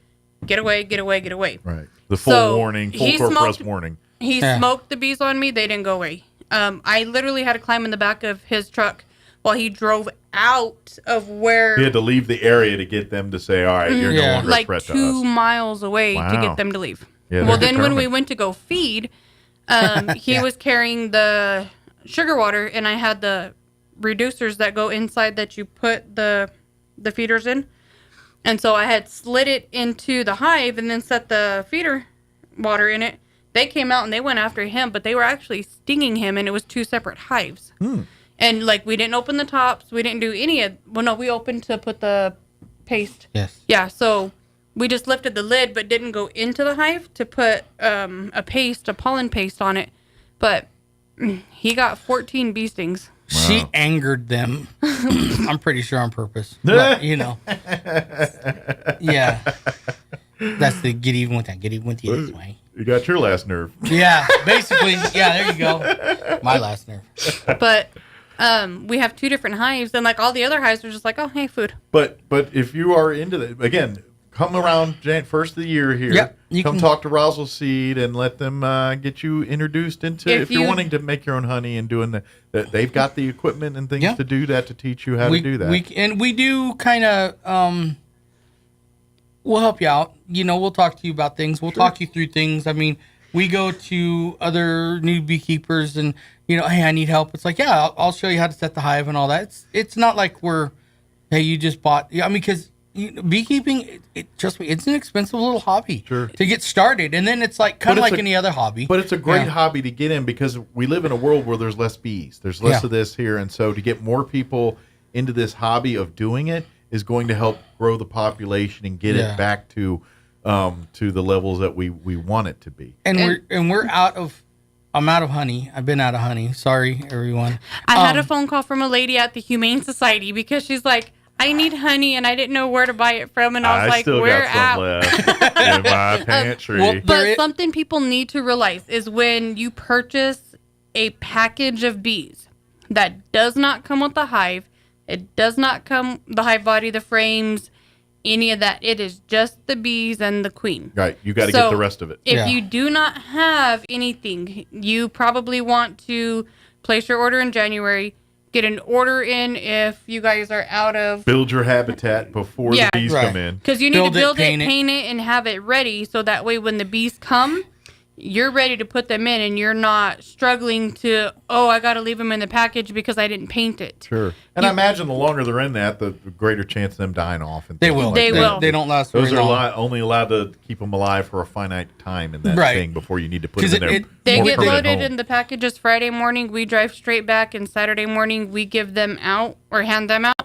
get away, get away, get away. Right. The full warning, full court press warning. He smoked the bees on me. They didn't go away. I literally had to climb in the back of his truck while he drove out of where... He had to leave the area to get them to say, all right, you're no longer a threat to us. Like 2 miles away to get them to leave. Yeah, well, then when we went to go feed, he was carrying the sugar water, and I had the reducers that go inside that you put the feeders in. And so I had slid it into the hive and then set the feeder water in it. They came out and they went after him, but they were actually stinging him, and it was 2 separate hives. And like we didn't open the tops, we didn't do any of. Well, no, we opened to put the paste. Yes. Yeah. So we just lifted the lid, but didn't go into the hive to put a pollen paste on it. But he got 14 bee stings. Wow. She angered them. I'm pretty sure on purpose. But, you know. Yeah. That's the get even with that. Get even with you this way. You got your last nerve. Yeah, basically. Yeah, there you go. My last nerve. But we have 2 different hives, and like all the other hives are just like, oh, hey, food. But if you are into that, again, come around first of the year here. Yep, come talk to Roswell Seed and let them get you introduced into. If you're wanting to make your own honey and doing that, they've got the equipment and things to do that, to teach you how to do that. We do kind of. We'll help you out. You know, we'll talk to you about things. We'll talk you through things. I mean, we go to other new beekeepers and, you know, hey, I need help. It's like, yeah, I'll show you how to set the hive and all that. It's not like hey, you just bought. I mean, because beekeeping, trust me, it's an expensive little hobby to get started. And then it's like kind of like any other hobby. But it's a great hobby to get in because we live in a world where there's less bees. There's less of this here. And so to get more people into this hobby of doing it is going to help grow the population and get it back to the levels that we want it to be. And we're out of. I'm out of honey. I've been out of honey. Sorry, everyone. I had a phone call from a lady at the Humane Society because she's like, I need honey and I didn't know where to buy it from, and I was like, still we're got some left in my pantry. But something people need to realize is when you purchase a package of bees that does not come with the hive. It does not come, the hive body, the frames, any of that. It is just the bees and the queen. Right. You got to get the rest of it. If you do not have anything, you probably want to place your order in January, get an order in if you guys are out of... Build your habitat before the bees come in. Because you need to build it, paint it, and have it ready so that way when the bees come... you're ready to put them in, and you're not struggling to, I got to leave them in the package because I didn't paint it. Sure. And I imagine the longer they're in that, the greater chance of them dying off. And they will. They will. They don't last very long. Those are only allowed to keep them alive for a finite time in that thing before you need to put them in there. They get loaded in the packages Friday morning. We drive straight back, and Saturday morning we give them out or hand them out.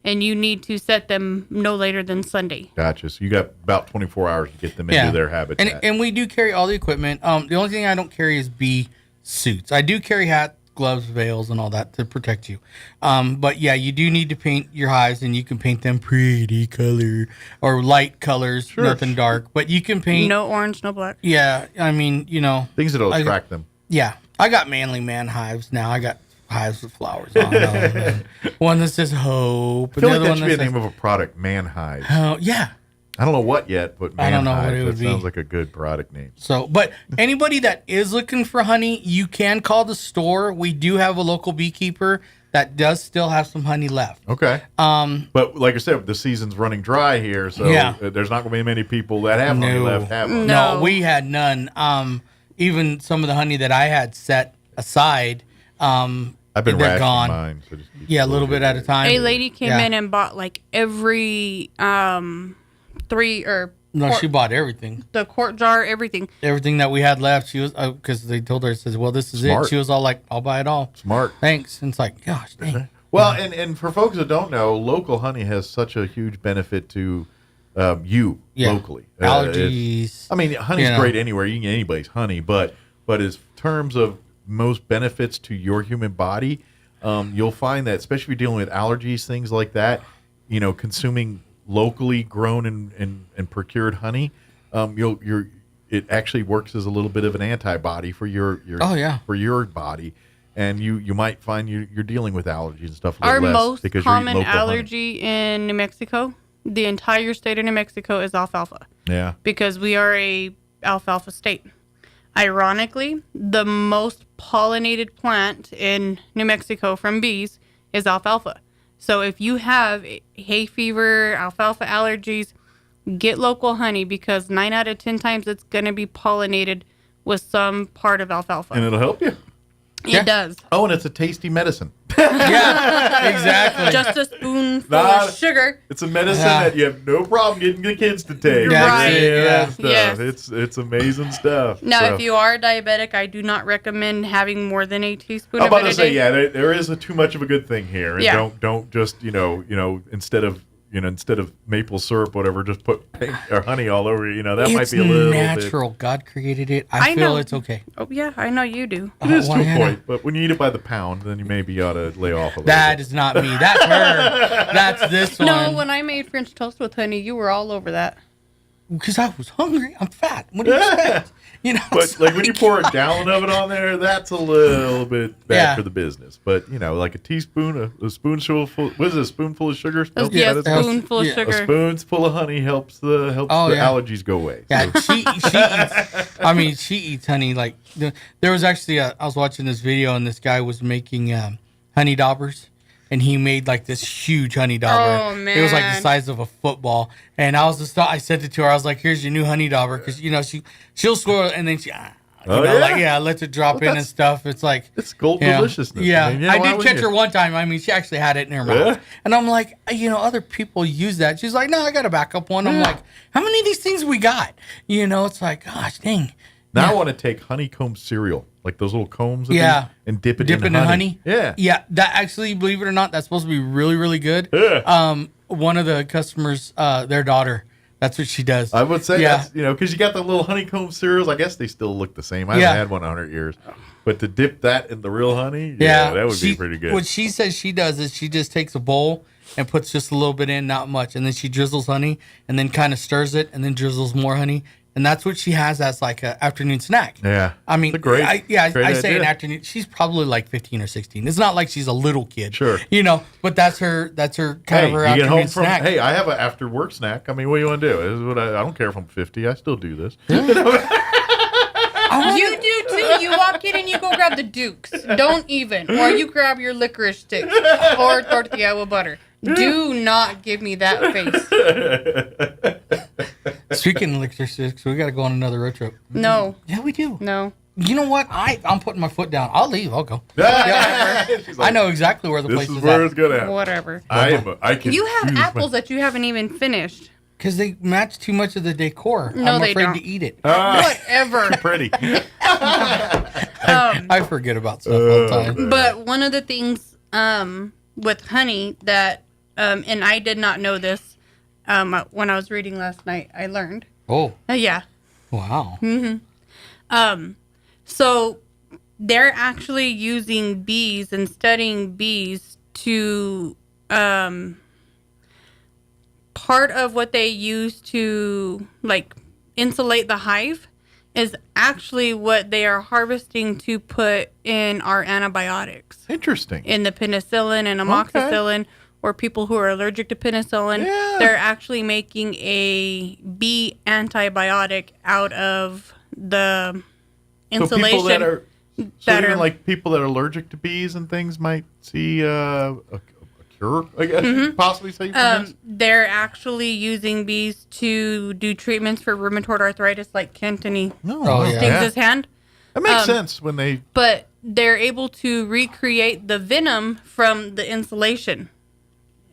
And you need to set them no later than Sunday. Gotcha. So you got about 24 hours to get them into their habitat. And we do carry all the equipment. The only thing I don't carry is bee suits. I do carry hats, gloves, veils, and all that to protect you. But yeah, you do need to paint your hives, and you can paint them pretty color or light colors, nothing dark. But you can paint... no orange, no black. Yeah, I mean, you know... things that'll attract them. Yeah. I got manly man hives now. I got... hives with flowers on them. One that says hope. I feel like that should be the name of a product, Man Hives. Oh, yeah. I don't know what yet, but Man I don't know Hives, what it would that be. sounds like a good product name. So, but anybody that is looking for honey, you can call the store. We do have a local beekeeper that does still have some honey left. Okay. But like I said, the season's running dry here, so there's not going to be many people that have honey left. No, we had none. Even some of the honey that I had set aside, I've been they're rationing gone. mine. So a little bit at a time. A lady came in and bought like every she bought everything. The quart jar, everything. Everything that we had left. She was because they told her, says, "Well, this is Smart. it." She was all like, "I'll buy it all." Smart. Thanks. And it's like, gosh, dang. Well, and for folks that don't know, local honey has such a huge benefit to you locally. Allergies. I mean, honey's great anywhere. You can get anybody's honey, but as terms of most benefits to your human body, you'll find that, especially if you're dealing with allergies, things like that, consuming locally grown and procured honey, it actually works as a little bit of an antibody for your for your body. And you might find you're dealing with allergies and stuff Our less most because common you're eating local allergy in New Mexico, the entire state of New Mexico, is alfalfa. Yeah. Because we are a alfalfa state. Ironically, the most pollinated plant in New Mexico from bees is alfalfa. So if you have hay fever, alfalfa allergies, get local honey because 9 out of 10 times it's going to be pollinated with some part of alfalfa. And it'll help you. It does. Oh, and it's a tasty medicine. Yeah, exactly. Just a spoonful of sugar. It's a medicine that you have no problem getting the kids to take. Right. That stuff. Yes. It's amazing stuff. Now, if you are diabetic, I do not recommend having more than a teaspoon I'm of it about to a say, day. there is too much of a good thing here. And Yeah. don't just instead of maple syrup, whatever, just put honey all over. That might be a little natural. God created it. I feel know. it's okay. Oh yeah, I know you do. It is to a point, but when you eat it by the pound, then you maybe ought to lay off a little. That is not me. That's her. That's this one. No, when I made French toast with honey, you were all over that. Because I was hungry. I'm fat. What do you expect? But like when you pour a gallon of it on there, that's a little bit bad for the business. But like a teaspoon, a spoonful full. What is it? A spoonful of sugar? Yeah, a spoonful of sugar. A spoonful of honey helps the allergies go away. Yeah, she eats. I mean, she eats honey. Like there was actually I was watching this video and this guy was making honey daubers. And he made like this huge honey dauber. Oh man! It was like the size of a football. And I sent it to her. I was like, "Here's your new honey dauber," because she'll swirl and then she, lets it drop in and stuff. It's like it's gold deliciousness. Yeah, I mean, I did catch her one time. I mean, she actually had it in her mouth, and I'm like, other people use that. She's like, "No, I got a backup one." I'm like, "How many of these things we got?" It's like, gosh, dang. Now I want to take honeycomb cereal, like those little combs, and dip it in honey. Yeah, yeah. That actually, believe it or not, that's supposed to be really, really good. Yeah. One of the customers, their daughter, that's what she does. I would say that's because you got the little honeycomb cereals. I guess they still look the same. I haven't had one in 100 years, but to dip that in the real honey, that would be pretty good. What she says she does is she just takes a bowl and puts just a little bit in, not much, and then she drizzles honey and then kind of stirs it and then drizzles more honey. And that's what she has as like an afternoon snack. Yeah. I mean, great I say idea. an afternoon. She's probably like 15 or 16. It's not like she's a little kid. Sure. But that's her kind of her you get afternoon home snack. Hey, I have an after work snack. I mean, what do you want to do? This is what I don't care if I'm 50. I still do this. You do too. You walk in and you go grab the Dukes. Don't even. Or you grab your licorice sticks or tortilla with butter. Do not give me that face. Speaking of licorice sticks, we got to go on another road trip. No. Yeah, we do. No. You know what? I'm putting my foot down. I'll leave. I'll go. I know exactly where the place is at. This is where it's going to happen. Whatever. I can You have choose apples that you haven't even finished. Because they match too much of the decor. No, I'm they afraid don't. to eat it. Whatever. Pretty. I forget about stuff all the time. But one of the things with honey that, and I did not know this when I was reading last night, I learned. Oh. Yeah. Wow. Mm-hmm. So they're actually using bees and studying bees to, part of what they use to like insulate the hive is actually what they are harvesting to put in our antibiotics. Interesting. In the penicillin and amoxicillin, or people who are allergic to penicillin, they're actually making a bee antibiotic out of the insulation. So even like people that are allergic to bees and things might see a cure, I guess, possibly say from this? They're actually using bees to do treatments for rheumatoid arthritis, like Kent, and he stings his hand. That makes sense when they... But they're able to recreate the venom from the insulation.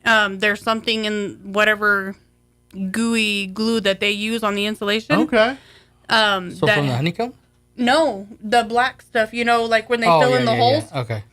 There's something in whatever gooey glue that they use on the insulation. Okay. So from the honeycomb? No, the black stuff, like when they fill in the holes. Yeah. Okay.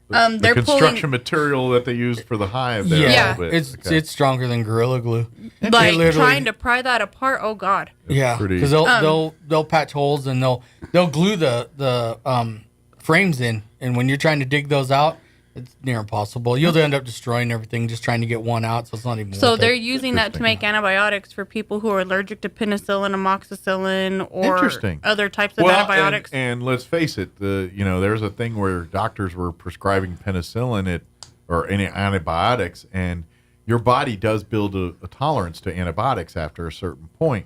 The construction material that they use for the hive there a little bit. It's stronger than Gorilla Glue. Like trying to pry that apart, oh God. Yeah, because they'll patch holes and they'll glue the frames in, and when you're trying to dig those out, it's near impossible. You'll end up destroying everything just trying to get one out, so it's not even So worth they're it. using that to make antibiotics for people who are allergic to penicillin, amoxicillin, or other types of antibiotics. And let's face it, there's a thing where doctors were prescribing penicillin or any antibiotics, and your body does build a tolerance to antibiotics after a certain point.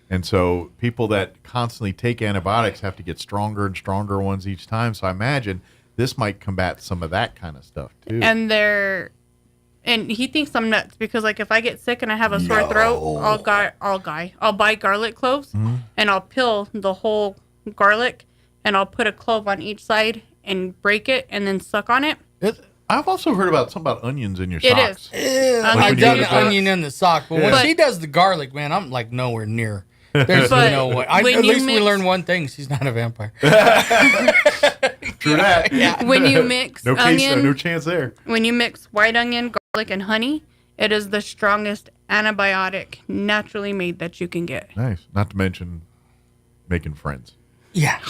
And so people that constantly take antibiotics have to get stronger and stronger ones each time. So I imagine this might combat some of that kind of stuff too. And he thinks I'm nuts because, like, if I get sick and I have a sore throat, I'll buy garlic cloves and I'll peel the whole garlic and I'll put a clove on each side and break it and then suck on it. I've also heard about something about onions in your It socks. is. I've done the onion in the sock, but when she does the garlic, man, I'm like nowhere near. There's no way. At least we learned one thing: she's not a vampire. True that. Yeah. When you mix no chance there. When you mix white onion, garlic, and honey, it is the strongest antibiotic naturally made that you can get. Nice. Not to mention making friends. Yeah.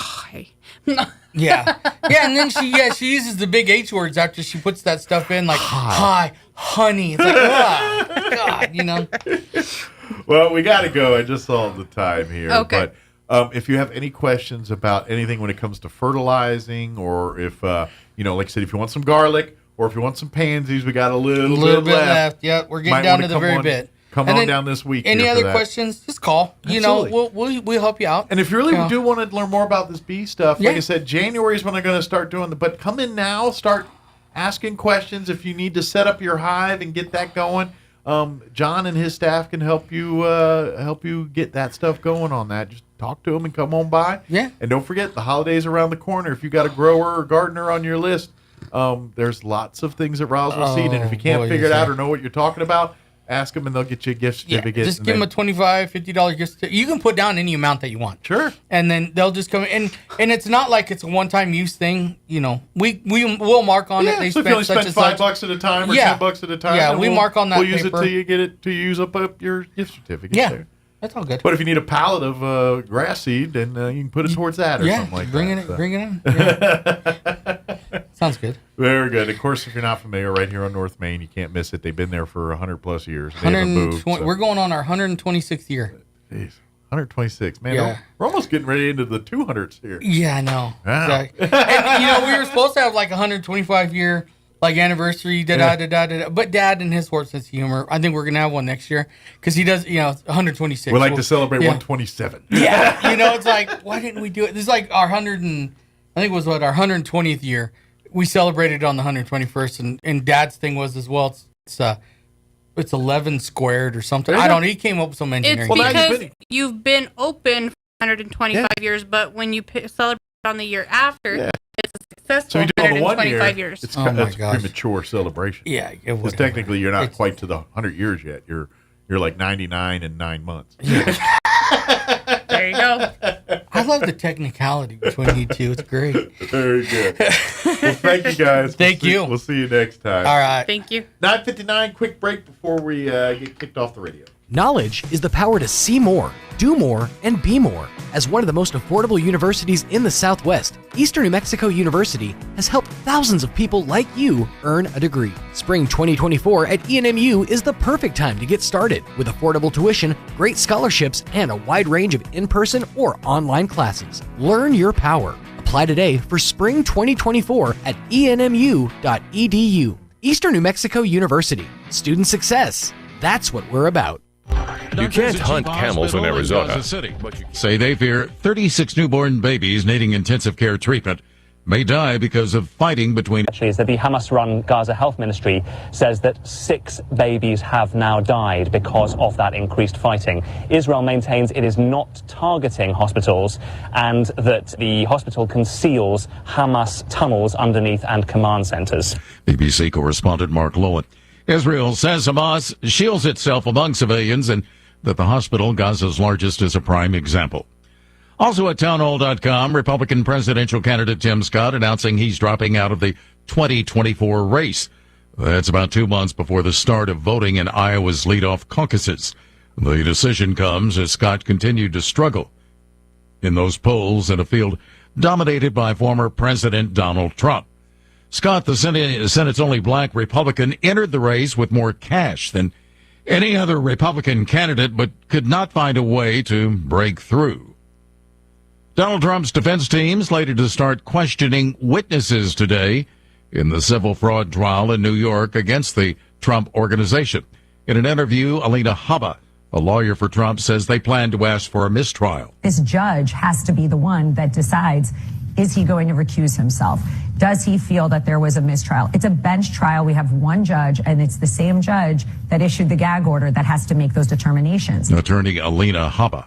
Yeah. And then she uses the big H words after she puts that stuff in, like hi, honey. It's like, oh, God, Well, we got to go. I just saw the time here. Okay. But if you have any questions about anything when it comes to fertilizing, or if, like I said, if you want some garlic or if you want some pansies, we got a little bit left. Yep, we're getting down to the very bit. Come on down this week. Any other questions, just call. Absolutely. We'll help you out. And if you really do want to learn more about this bee stuff, like I said, January is when they're going to start doing but come in now, start asking questions. If you need to set up your hive and get that going, John and his staff can help you get that stuff going on that. Just talk to them and come on by. Yeah. And don't forget, the holidays around the corner. If you got a grower or gardener on your list, there's lots of things at Roswell Seed. And if you can't figure it out or know what you're talking about, ask them and they'll get you a gift certificate. Just give them a $25, $50 gift certificate. You can put down any amount that you want. Sure. And then they'll just come in. And it's not like it's a one-time use thing. We'll mark on it. They so if you only spend $5 at a time or $10 at a time, yeah, we mark on that We'll use paper. it till you get it to use up your gift certificate. Yeah, there. that's all good. But if you need a pallet of grass seed, then you can put it towards that or something like bring that. Bring it in. Yeah. Sounds good. Very good. Of course, if you're not familiar, right here on North Main, you can't miss it. They've been there for 100+ years. They haven't moved, so. We're going on our 126th year. Jeez, 126. Man, Yeah. we're almost getting ready into the 200s here. Yeah, I know. Wow. And, we were supposed to have like 125-year anniversary, but Dad and his warped sense of humor, I think we're gonna have one next year because he does, 126. We like to celebrate 127. Yeah, it's like, why didn't we do it? This is like our 120th year. We celebrated on the 121st, and Dad's thing was as well. It's 11 squared or something. I don't know. He came up with some engineering. It's because you've been open for 125 years, but when you celebrate on the year after, it's a successful So you do it on the 1 year. 125 years. It's a premature celebration. Yeah, because technically you're not quite to the 100 years yet. You're like 99 and 9 months. There you go. I love the technicality between you two. It's great. Very good. Well, thank you guys. Thank you. We'll see you next time. All right. Thank you. 9:59. Quick break before we get kicked off the radio. Knowledge is the power to see more, do more, and be more. As one of the most affordable universities in the Southwest, Eastern New Mexico University has helped thousands of people like you earn a degree. Spring 2024 at ENMU is the perfect time to get started with affordable tuition, great scholarships, and a wide range of in-person or online classes. Learn your power. Apply today for spring 2024 at enmu.edu. Eastern New Mexico University. Student success. That's what we're about. You can't hunt camels in Arizona. Say they fear 36 newborn babies needing intensive care treatment may die because of fighting between... Actually, is that the Hamas-run Gaza Health Ministry says that 6 babies have now died because of that increased fighting. Israel maintains it is not targeting hospitals and that the hospital conceals Hamas tunnels underneath and command centers. BBC correspondent Mark Lowen. Israel says Hamas shields itself among civilians and that the hospital, Gaza's largest, is a prime example. Also at townhall.com, Republican presidential candidate Tim Scott announcing he's dropping out of the 2024 race. That's about 2 months before the start of voting in Iowa's leadoff caucuses. The decision comes as Scott continued to struggle in those polls in a field dominated by former President Donald Trump. Scott, the Senate's only black Republican, entered the race with more cash than any other Republican candidate, but could not find a way to break through. Donald Trump's defense team slated to start questioning witnesses today in the civil fraud trial in New York against the Trump Organization. In an interview, Alina Habba, a lawyer for Trump, says they plan to ask for a mistrial. This judge has to be the one that decides, is he going to recuse himself? Does he feel that there was a mistrial? It's a bench trial. We have one judge, and it's the same judge that issued the gag order that has to make those determinations. Attorney Alina Habba.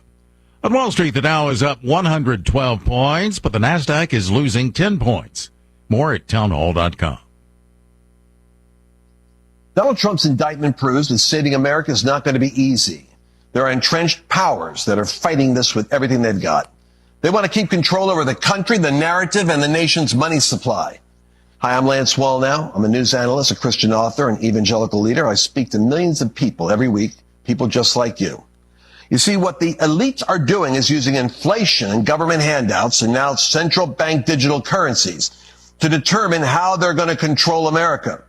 On Wall Street, the Dow is up 112 points, but the Nasdaq is losing 10 points. More at townhall.com. Donald Trump's indictment proves that saving America is not going to be easy. There are entrenched powers that are fighting this with everything they've got. They want to keep control over the country, the narrative, and the nation's money supply. Hi, I'm Lance Wallnau. I'm a news analyst, a Christian author, an evangelical leader. I speak to millions of people every week, people just like you. You see, what the elites are doing is using inflation and government handouts and now central bank digital currencies to determine how they're going to control America.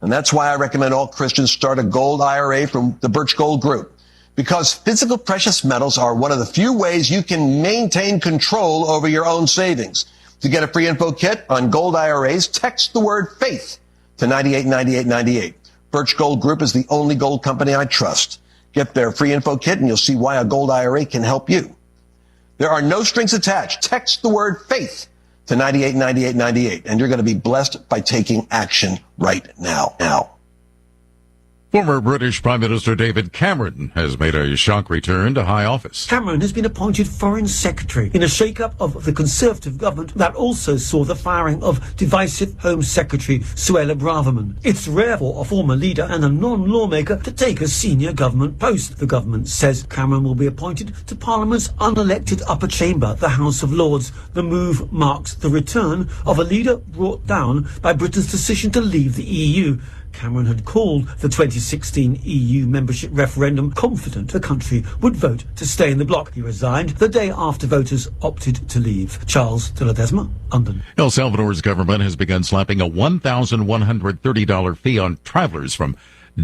And that's why I recommend all Christians start a gold IRA from the Birch Gold Group. Because physical precious metals are one of the few ways you can maintain control over your own savings. To get a free info kit on gold IRAs, text the word faith to 989898. Birch Gold Group is the only gold company I trust. Get their free info kit and you'll see why a gold IRA can help you. There are no strings attached. Text the word faith to 989898 and you're going to be blessed by taking action right now. Former British Prime Minister David Cameron has made a shock return to high office. Cameron has been appointed Foreign Secretary in a shake-up of the Conservative government that also saw the firing of divisive Home Secretary Suella Braverman. It's rare for a former leader and a non-lawmaker to take a senior government post. The government says Cameron will be appointed to Parliament's unelected upper chamber, the House of Lords. The move marks the return of a leader brought down by Britain's decision to leave the EU. Cameron had called the 2016 EU membership referendum confident the country would vote to stay in the bloc. He resigned the day after voters opted to leave. Charles de Ledesma, London. El Salvador's government has begun slapping a $1,130 fee on travelers from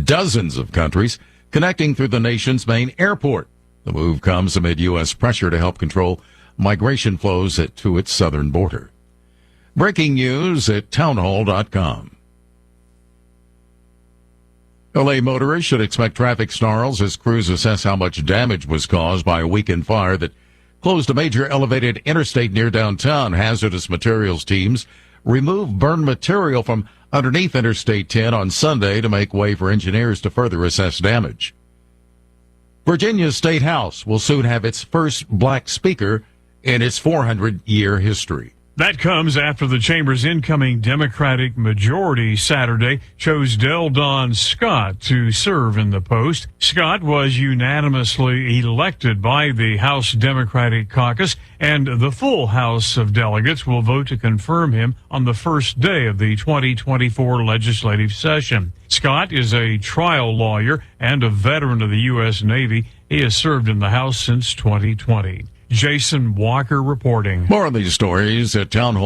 dozens of countries connecting through the nation's main airport. The move comes amid U.S. pressure to help control migration flows to its southern border. Breaking news at townhall.com. LA motorists should expect traffic snarls as crews assess how much damage was caused by a weekend fire that closed a major elevated interstate near downtown. Hazardous materials teams removed burned material from underneath Interstate 10 on Sunday to make way for engineers to further assess damage. Virginia's State House will soon have its first black speaker in its 400-year history. That comes after the chamber's incoming Democratic majority Saturday chose Del Don Scott to serve in the post. Scott was unanimously elected by the House Democratic Caucus, and the full House of Delegates will vote to confirm him on the first day of the 2024 legislative session. Scott is a trial lawyer and a veteran of the U.S. Navy. He has served in the House since 2020. Jason Walker reporting. More on these stories at Town Hall.